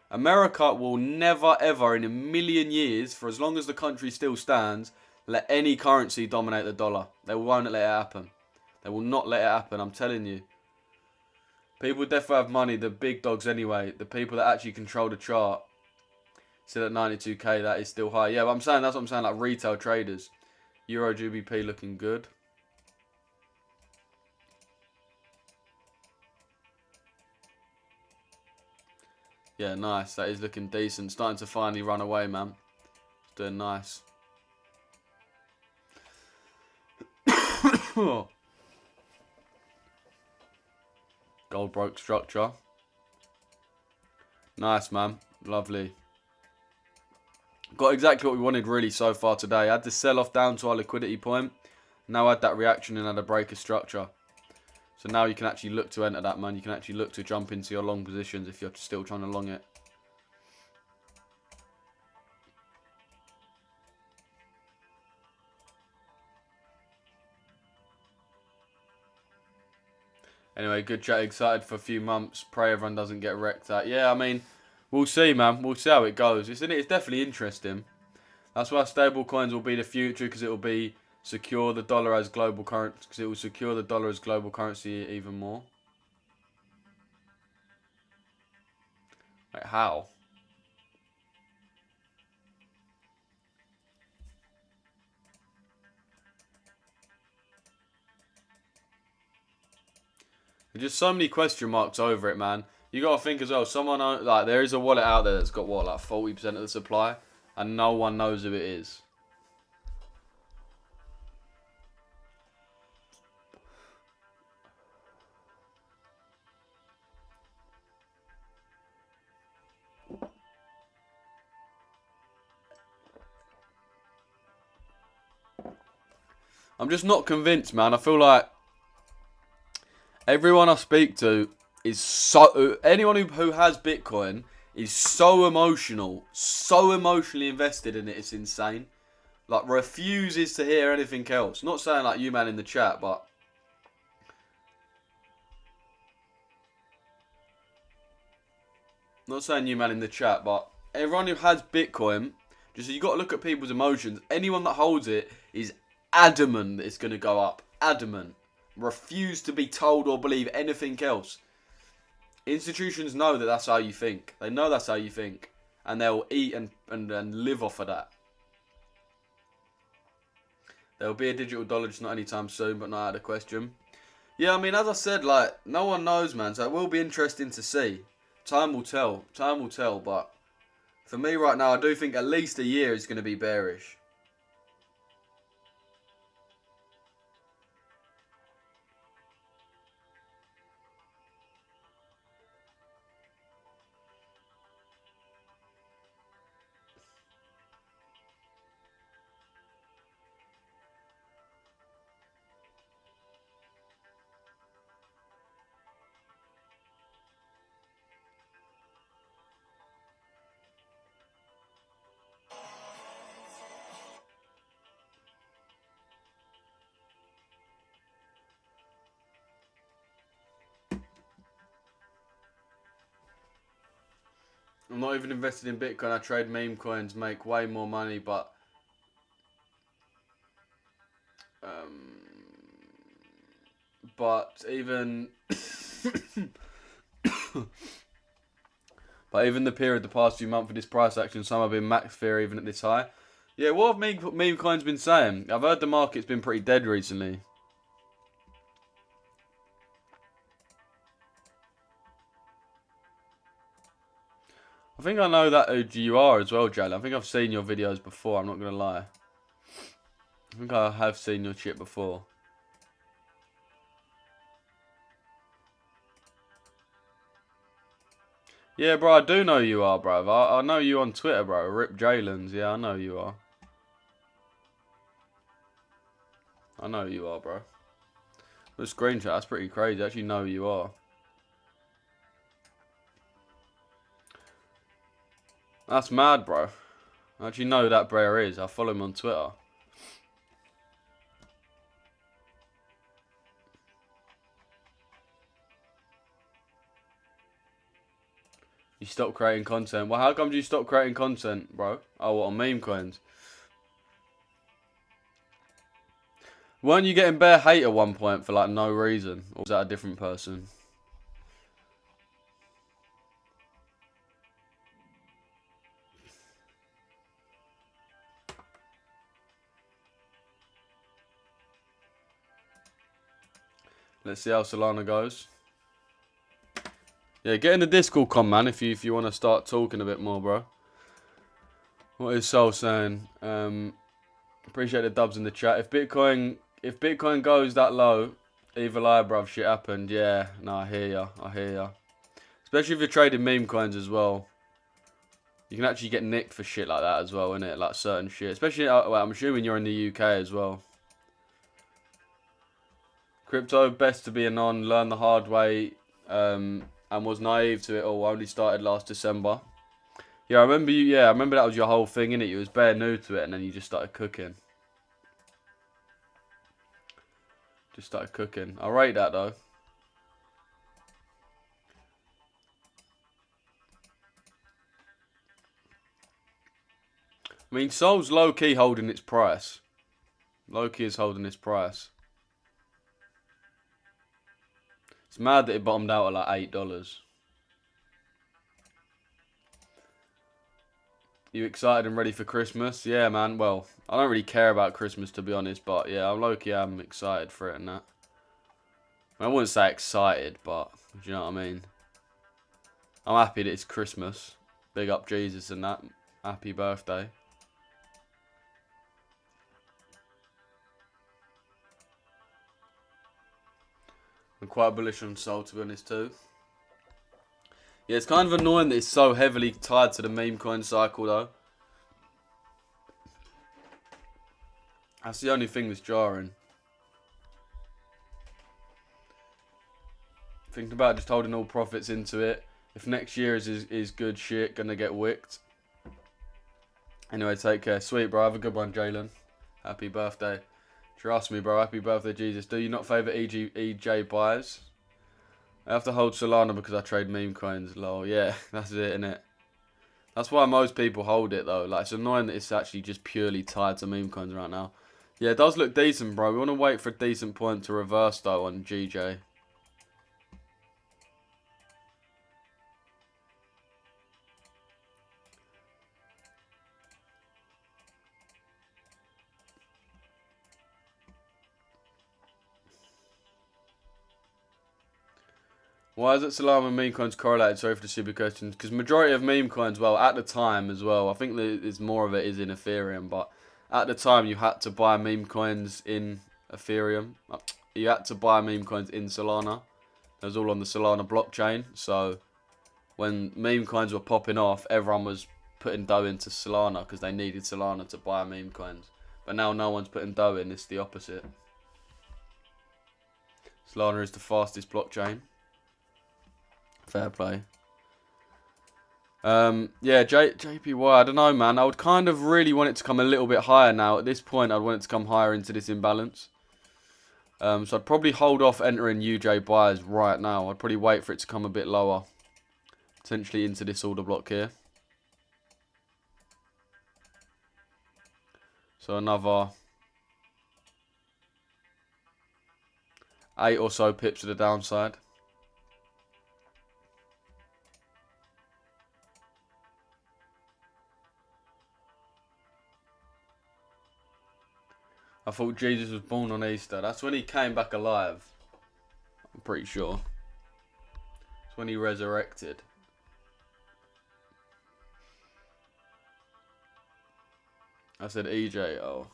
America will never ever in a million years, for as long as the country still stands, let any currency dominate the dollar. They won't let it happen. They will not let it happen, I'm telling you. People definitely have money, the big dogs anyway. The people that actually control the chart. Still at 92k, that is still high. Yeah, but that's what I'm saying, like retail traders. Euro GBP looking good. Yeah, nice. That is looking decent. Starting to finally run away, man. It's doing nice. Gold broke structure. Nice, man. Lovely. Got exactly what we wanted really so far today. Had the sell-off down to our liquidity point. Now had that reaction and had a break of structure. So now you can actually look to enter that, man. You can actually look to jump into your long positions if you're still trying to long it. Anyway, good chat. Excited for a few months. Pray everyone doesn't get wrecked out. Yeah, I mean, we'll see, man. We'll see how it goes. It's definitely interesting. That's why stable coins will be the future, because it will be secure the dollar as global currency. Because it will secure the dollar as global currency even more. Like how? There's just so many question marks over it, man. You got to think as well, like, there is a wallet out there that's got, what, like 40% of the supply, and no one knows who it is. I'm just not convinced, man. I feel like everyone I speak to is so... Anyone who has Bitcoin is so emotional, so emotionally invested in it, it's insane. Like, refuses to hear anything else. Not saying like you, man, in the chat, but... Not saying you, man, in the chat, but everyone who has Bitcoin, just you got to look at people's emotions. Anyone that holds it is adamant that it's going to go up. Adamant. Refuse to be told or believe anything else. Institutions know that that's how you think. They know that's how you think. And they'll eat and live off of that. There'll be a digital dollar, just not anytime soon, but not out of the question. Yeah, I mean, as I said, like, no one knows, man. So it will be interesting to see. Time will tell. Time will tell, but for me right now, I do think at least a year is going to be bearish. I'm not even invested in Bitcoin. I trade meme coins, make way more money, but even but even the period the past few months of this price action, some have been max fear even at this high. Yeah, what have meme coins been saying? I've heard the market's been pretty dead recently. I think I know that who you are as well, Jalen. I think I've seen your videos before, I'm not going to lie. I think I have seen your shit before. Yeah, bro, I do know you are, bro. I know you on Twitter, bro. Rip Jalen's. Yeah, I know you are. I know you are, bro. The screenshot, that's pretty crazy. I actually know who you are. That's mad, bro. I actually know who that Brer is. I follow him on Twitter. You stopped creating content. Well, how come you stopped creating content, bro? Oh, what, on meme coins? Weren't you getting bare hate at one point for like no reason? Or was that a different person? Let's see how Solana goes. Yeah, get in the Discord, man, if you want to start talking a bit more, bro. What is Sol saying? Appreciate the dubs in the chat. If Bitcoin goes that low, evil eye, bruv, shit happened. Yeah, no, I hear ya. Especially if you're trading meme coins as well. You can actually get nicked for shit like that as well, innit? Like certain shit. Especially, well, I'm assuming you're in the UK as well. Crypto, best to be a non, learn the hard way, and was naive to it all. Only started last December. Yeah, I remember you. Yeah, I remember that was your whole thing, innit? You was bare new to it, and then you just started cooking. I rate that though. I mean, Sol's low-key holding its price. Low-key is holding its price. It's mad that it bottomed out at like $8. You excited and ready for Christmas? Yeah, man. Well, I don't really care about Christmas, to be honest. But yeah, I'm excited for it and that. I wouldn't say excited, but do you know what I mean? I'm happy that it's Christmas. Big up Jesus and that. Happy birthday. I'm quite bullish on Sol, to be honest, too. Yeah, it's kind of annoying that it's so heavily tied to the meme coin cycle, though. That's the only thing that's jarring. Thinking about just holding all profits into it. If next year is good shit, gonna get wicked. Anyway, take care. Sweet, bro. Have a good one, Jalen. Happy birthday. Trust me, bro. Happy birthday, Jesus. Do you not favour EJ buys? I have to hold Solana because I trade meme coins. Lol. Yeah, that's it, innit? That's why most people hold it, though. Like, it's annoying that it's actually just purely tied to meme coins right now. Yeah, it does look decent, bro. We want to wait for a decent point to reverse, though, on GJ. Why is it Solana and meme coins correlated? Sorry for the stupid questions. Because majority of meme coins, well, at the time as well, I think there's more of it is in Ethereum, but at the time you had to buy meme coins in Ethereum. You had to buy meme coins in Solana. It was all on the Solana blockchain. So when meme coins were popping off, everyone was putting dough into Solana because they needed Solana to buy meme coins. But now no one's putting dough in. It's the opposite. Solana is the fastest blockchain. Fair play. Yeah, JPY, I don't know, man. I would kind of really want it to come a little bit higher now. At this point, I'd want it to come higher into this imbalance. So I'd probably hold off entering UJ buys right now. I'd probably wait for it to come a bit lower. Potentially into this order block here. So another 8 or so pips to the downside. I thought Jesus was born on Easter. That's when he came back alive. I'm pretty sure. It's when he resurrected. I said EJ, oh.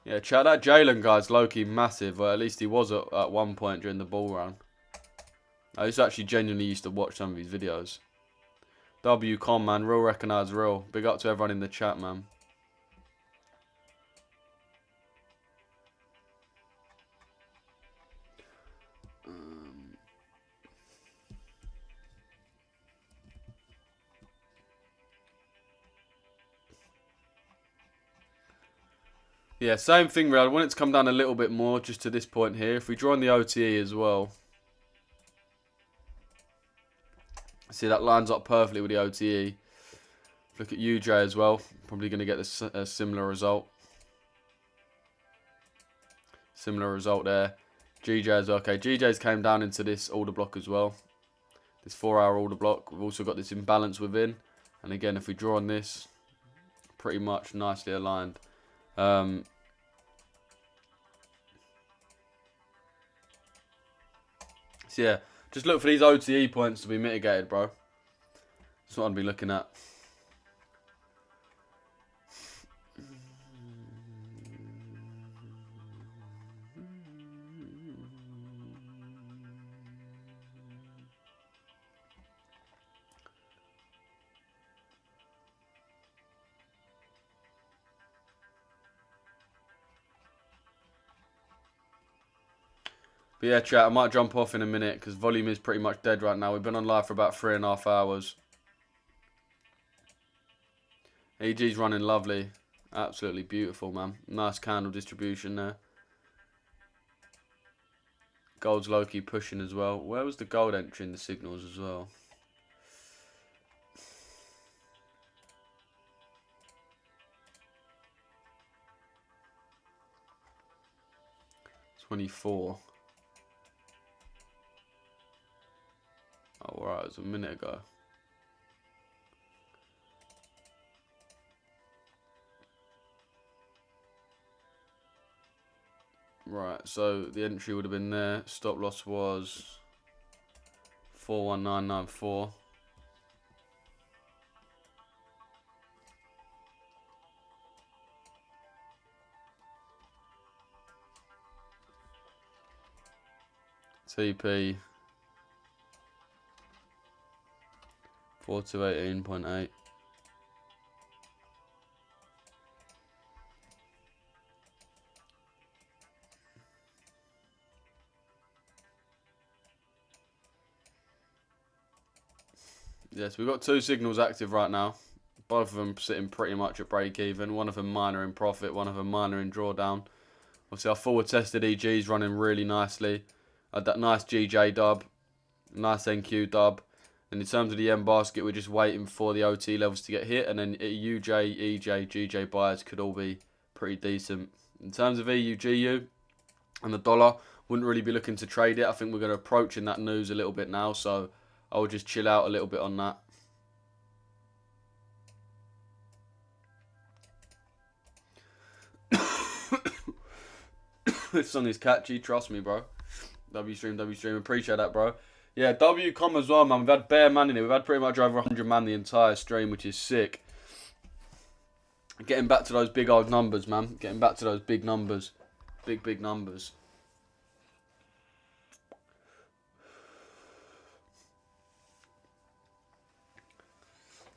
Yeah, chat, that Jalen guy's low-key massive. Well, at least he was at one point during the ball run. I actually genuinely used to watch some of his videos. WCom, man. Real recognize real. Big up to everyone in the chat, man. Yeah, same thing, really. I want it to come down a little bit more just to this point here. If we draw on the OTE as well. See, that lines up perfectly with the OTE. Look at UJ as well. Probably going to get a similar result. Similar result there. GJ as well. Okay, GJ's came down into this order block as well. This 4-hour order block. We've also got this imbalance within. And again, if we draw on this, pretty much nicely aligned. So yeah, just look for these OTE points to be mitigated, bro. That's what I'd be looking at. But yeah, chat, I might jump off in a minute because volume is pretty much dead right now. We've been on live for about 3.5 hours. EG's running lovely. Absolutely beautiful, man. Nice candle distribution there. Gold's low-key pushing as well. Where was the gold entry in the signals as well? $24. Oh, right, it was a minute ago. Right, so the entry would have been there. Stop loss was 41994. TP 4218.8. Yes, we've got two signals active right now. Both of them sitting pretty much at break even. One of them minor in profit, one of them minor in drawdown. Obviously, our forward tested EG's running really nicely. Had that nice GJ dub, nice NQ dub. And in terms of the M basket, we're just waiting for the OT levels to get hit. And then UJ, EJ, GJ buyers could all be pretty decent. In terms of EUGU and the dollar, wouldn't really be looking to trade it. I think we're going to approach in that news a little bit now. So I'll just chill out a little bit on that. This song is catchy, trust me, bro. W stream, appreciate that, bro. Yeah, WCom as well, man. We've had bare man in it. We've had pretty much over 100 man the entire stream, which is sick. Getting back to those big old numbers, man. Getting back to those big numbers. Big numbers.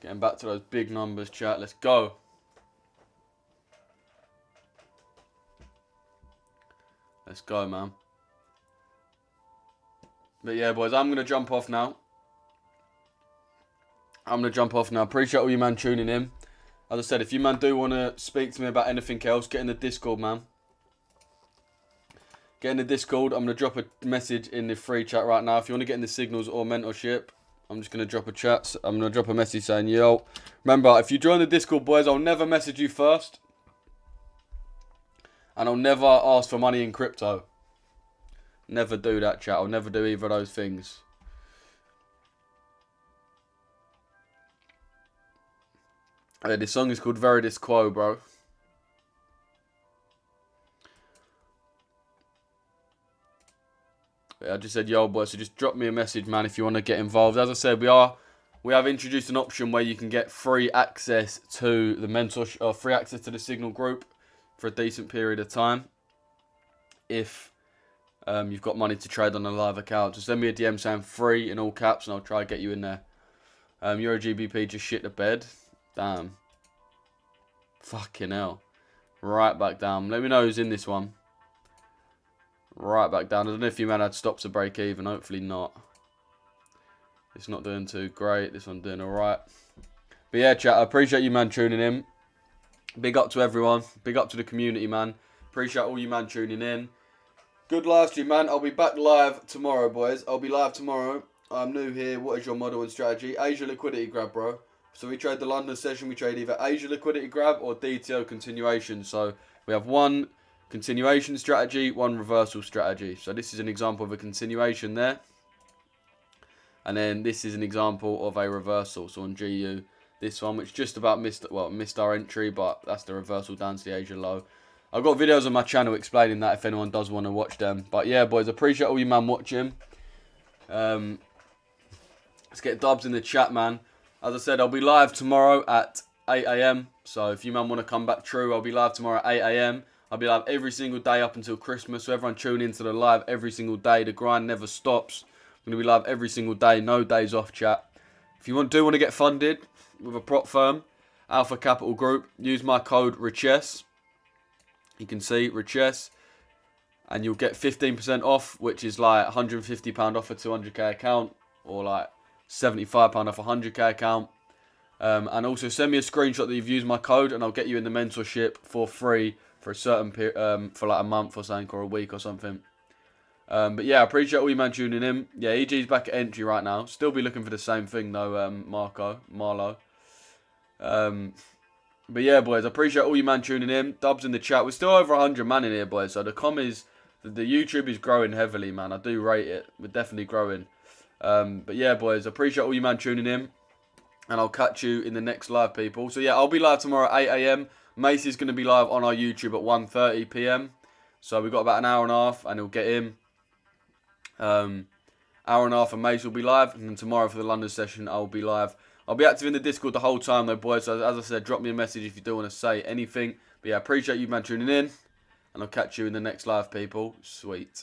Getting back to those big numbers, chat. Let's go. Let's go, man. But yeah, boys, I'm going to jump off now. Appreciate all you, man, tuning in. As I said, if you, man, do want to speak to me about anything else, get in the Discord, man. Get in the Discord. I'm going to drop a message in the free chat right now. If you want to get in the signals or mentorship, I'm just going to drop a chat. I'm going to drop a message saying, yo. Remember, if you join the Discord, boys, I'll never message you first. And I'll never ask for money in crypto. Never do that, chat. I'll never do either of those things. This song is called Veridis Quo, bro. I just said, yo, boy, so just drop me a message, man, if you want to get involved. As I said, we have introduced an option where you can get free access to the mentorship, or free access to the Signal group for a decent period of time. If you've got money to trade on a live account, just send me a DM saying free in all caps, and I'll try to get you in there. Euro GBP just shit the bed. Damn. Fucking hell. Right back down. Let me know who's in this one. Right back down. I don't know if you man had stops to break even. Hopefully not. It's not doing too great. This one's doing alright. But yeah, chat. I appreciate you man tuning in. Big up to everyone. Big up to the community, man. Appreciate all you man tuning in. Good live stream, man. I'll be back live tomorrow, boys. I'll be live tomorrow. I'm new here. What is your model and strategy? Asia liquidity grab, bro. So we trade the London session. We trade either Asia liquidity grab or DTO continuation. So we have one continuation strategy, one reversal strategy. So this is an example of a continuation there. And then this is an example of a reversal. So on GU, this one, which just about missed our entry, but that's the reversal down to the Asia low. I've got videos on my channel explaining that if anyone does want to watch them. But yeah, boys, appreciate all you man watching. Let's get dubs in the chat, man. As I said, I'll be live tomorrow at 8 AM. So if you man want to come back true, I'll be live tomorrow at 8 AM. I'll be live every single day up until Christmas. So everyone tune into the live every single day. The grind never stops. I'm going to be live every single day. No days off, chat. If you want to get funded with a prop firm, Alpha Capital Group, use my code Richesse. You can see Richesse. And you'll get 15% off, which is like £150 off a 200k account. Or like £75 off a 100k account. And also send me a screenshot that you've used my code and I'll get you in the mentorship for free for a certain period, for like a month or something, or a week or something. But yeah, I appreciate all you man tuning in. Yeah, EG's back at entry right now. Still be looking for the same thing though, Marlo. But yeah, boys, I appreciate all you man tuning in. Dubs in the chat. We're still over 100 man in here, boys. So the YouTube is growing heavily, man. I do rate it. We're definitely growing. But yeah, boys, I appreciate all you man tuning in. And I'll catch you in the next live, people. So yeah, I'll be live tomorrow at 8 AM. Macy's going to be live on our YouTube at 1:30 PM. So we've got about an hour and a half and he'll get in. Hour and a half and Mace will be live. And then tomorrow for the London session, I'll be live. I'll be active in the Discord the whole time though, boys. So as I said, drop me a message if you do want to say anything. But yeah, appreciate you man tuning in. And I'll catch you in the next live, people. Sweet.